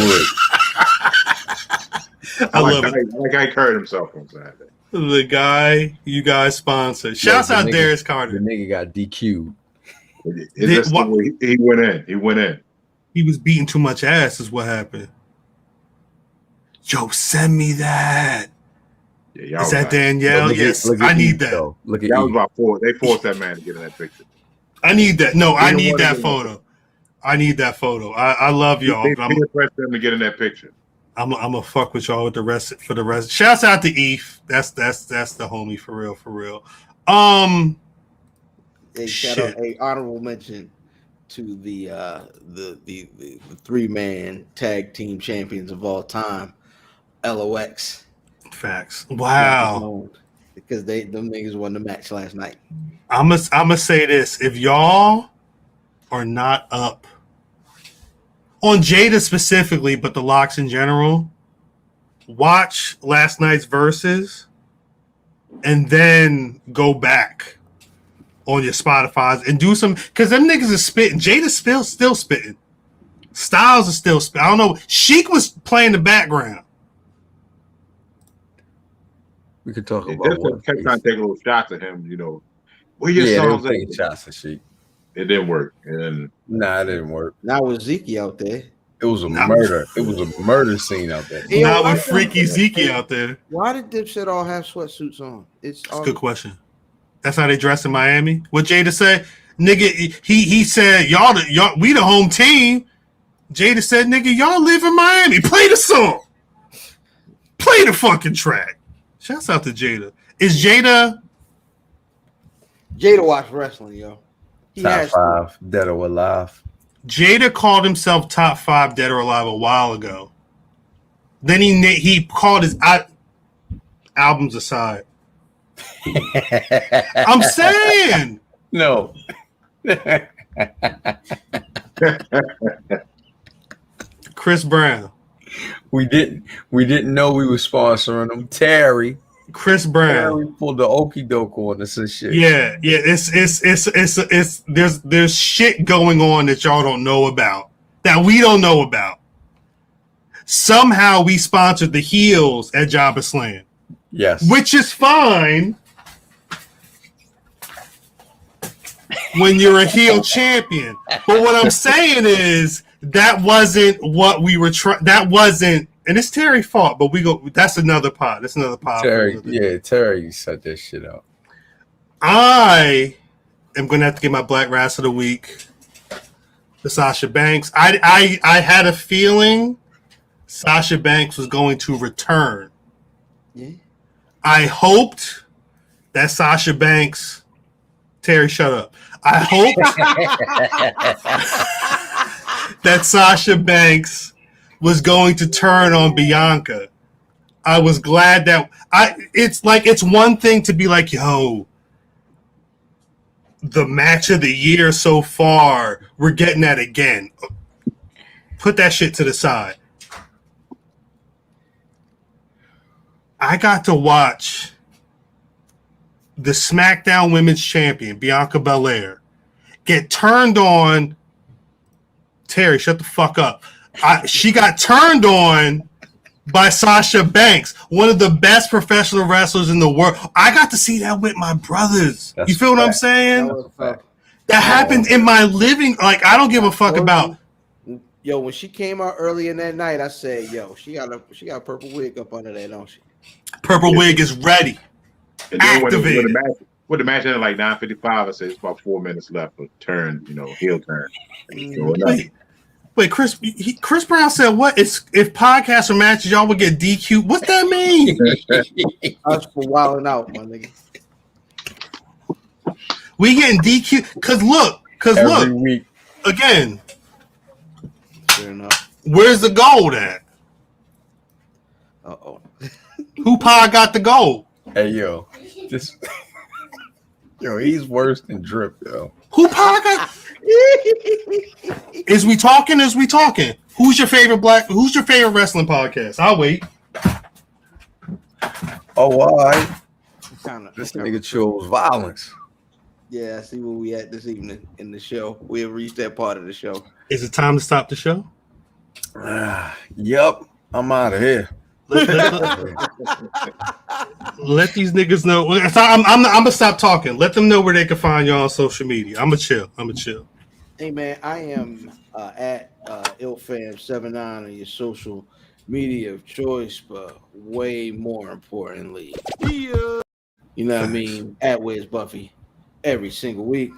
I love it. Like I carried himself on Saturday. The guy you guys sponsored. Shouts out Darius Carter. The nigga got DQ'd. He went in. He was beating too much ass is what happened. Yo, send me that. Yeah, is that Danielle? Yes, I need that. Though. Look at that was about 4. They forced that man to get in that picture. I need that. No, I need that photo. I need that photo. I love y'all. They pressed them to get in that picture. I'm gonna fuck with y'all with the rest for the rest. Shouts out to Eve. That's the homie for real. Shout out a honorable mention to the 3-man tag team champions of all time, LOX. Facts. Wow. Because them niggas won the match last night. I'm gonna say this: if y'all are not up on Jada specifically, but the locks in general, watch last night's verses and then go back on your Spotify's and do some, because them niggas is spitting. Jada's still spitting. Styles is still spitting. I don't know. Sheik was playing the background. We could talk about what kept trying to take little shots at him, you know. Where your songs at? Shots at Sheik. It didn't work. And it didn't work. Now with Zeke out there. It was a murder. It was a murder scene out there. Now with freaky Zeke out there. Why did Dipset all have sweatsuits on? That's a good question. That's how they dress in Miami. What Jada said, nigga, he said, y'all we the home team. Jada said, nigga, y'all live in Miami. Play the song. Play the fucking track. Shouts out to Jada. Is Jada watch wrestling, yo. Top 5, dead or alive. Jada called himself top 5 dead or alive a while ago. Then he called his albums aside. I'm saying. No. Chris Brown. We didn't know we were sponsoring them. Terry. Chris Brown. Terry pulled the okie doke on us and shit. Yeah. It's there's shit going on that y'all don't know about, that we don't know about. Somehow we sponsored the heels at JobberSlam. Yes. Which is fine when you're a heel champion. But what I'm saying is that wasn't what we were trying. That wasn't, and it's Terry's fault. But that's another pod. That's another pod. Terry set this shit up. I am gonna have to get my Black Rass of the Week to Sasha Banks. I had a feeling Sasha Banks was going to return. Yeah. I hoped that Sasha Banks. Terry, shut up. I hoped that Sasha Banks was going to turn on Bianca. I was glad that it's one thing to be like, yo, the match of the year so far, we're getting that again. Put that shit to the side. I got to watch the SmackDown Women's Champion, Bianca Belair, get turned on. Terry, shut the fuck up. She got turned on by Sasha Banks, one of the best professional wrestlers in the world. I got to see that with my brothers. You feel what I'm saying? That happened in my living. Like, I don't give a fuck about. Yo, when she came out early in that night, I said, "Yo, she got a purple wig up under there, don't she?" Purple wig is ready. And then Activated. When the match ended like 9:55, I said it's about 4 minutes left for turn, heel turn. Wait, Chris Brown said what? If podcasts or matches, y'all would get DQ. What's that mean? I was for wilding out, my nigga. We getting DQ because look, week. Again. Fair enough. Where's the gold at? Who pod got the gold? Hey yo, he's worse than Drip though. Who pod got? Is we talking? Who's your favorite wrestling podcast? I'll wait. Oh, why? This nigga chose violence. Yeah, I see where we at this evening in the show. We have reached that part of the show. Is it time to stop the show? Yep, I'm out of here. Let these niggas know. I'm gonna stop talking. Let them know where they can find y'all on social media. I'm gonna chill. Hey man, I am at ilfam79 on your social media of choice, but way more importantly, you know what I mean? At Where's Buffy every single week.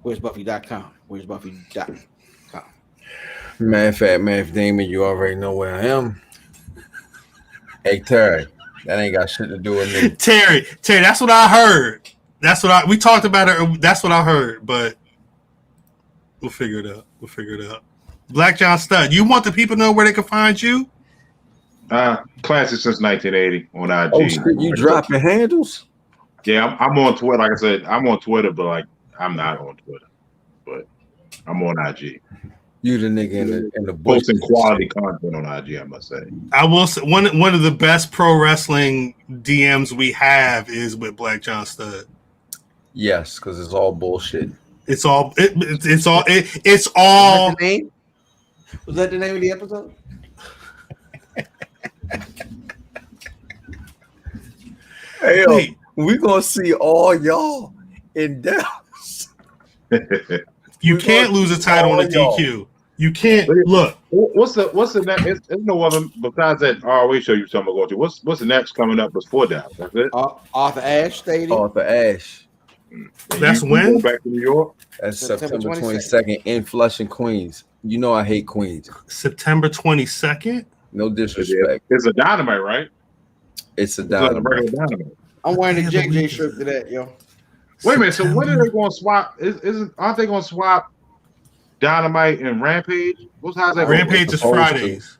Where's Buffy.com? Where's Buffy.com? Man, Fat Man Damon, you already know where I am. Hey Terry, that ain't got shit to do with me. Terry, that's what I heard. We talked about it. That's what I heard, but we'll figure it out. Black John Stud, you want the people to know where they can find you? Classic since 1980 on IG. Oh shit, you dropping handles? Yeah, I'm on Twitter. Like I said, I'm on Twitter, but like I'm not on Twitter. But I'm on IG. You the nigga in the posting quality content on IG, I must say. I will say one of the best pro wrestling DMs we have is with Black John Stud. Yes, because it's all bullshit. It's all. Was that the name of the episode? Hey, yo, we gonna see all y'all in Dallas. You can't lose a title in the DQ. You can't look. What's the next? There's no other besides that ROH show you're talking about. What's the next coming up before that? That's it. Arthur Ashe Stadium. Arthur Ashe. That's when. Go back to New York. That's September 22nd in Flushing, Queens. You know I hate Queens. September 22nd. No disrespect. It's a Dynamite, right? It's a Dynamite. I'm wearing a JJ shirt to that, yo. Wait a minute. So when are they going to swap? Aren't they going to swap Dynamite and Rampage? How's that? Rampage is Fridays.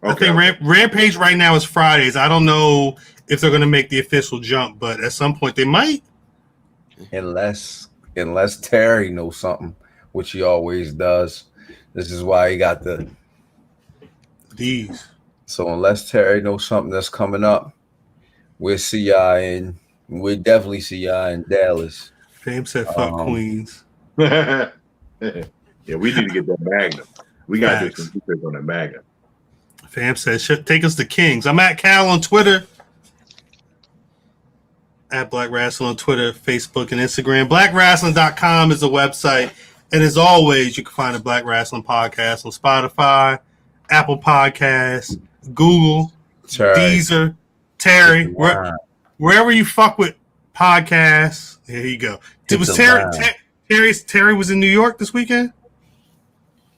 Okay. I think Rampage right now is Fridays. I don't know if they're going to make the official jump, but at some point they might. Unless Terry knows something, which he always does. This is why he got these. So unless Terry knows something that's coming up, we'll definitely see y'all in Dallas. Fame said fuck Queens. Yeah, we need to get that Magnum. We got to do some research on that Magnum. Fam said, take us to Kings. I'm at Cal on Twitter. at Black Rasslin on Twitter, Facebook, and Instagram. BlackRasslin.com is the website. And as always, you can find the Black Rasslin podcast on Spotify, Apple Podcasts, Google, Deezer, Terry, wherever you fuck with podcasts. There you go. Was Terry was in New York this weekend?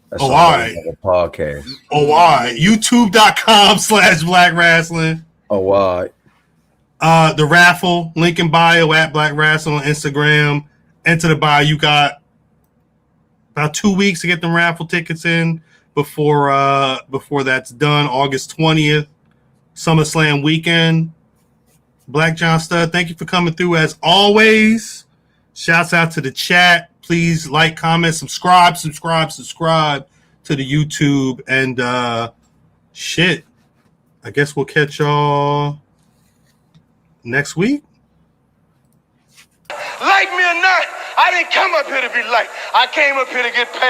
That's all right. Podcast. Oh, all right. YouTube.com/Black Rasslin. Oh, all right. The raffle, link in bio at Black Rasslin on Instagram. Enter the bio. You got about 2 weeks to get them raffle tickets in before that's done. August 20th, SummerSlam weekend. Black John Stud, thank you for coming through as always. Shouts out to the chat. Please like, comment, subscribe to the YouTube. And shit, I guess we'll catch y'all next week. Like me or not, I didn't come up here to be liked. I came up here to get paid.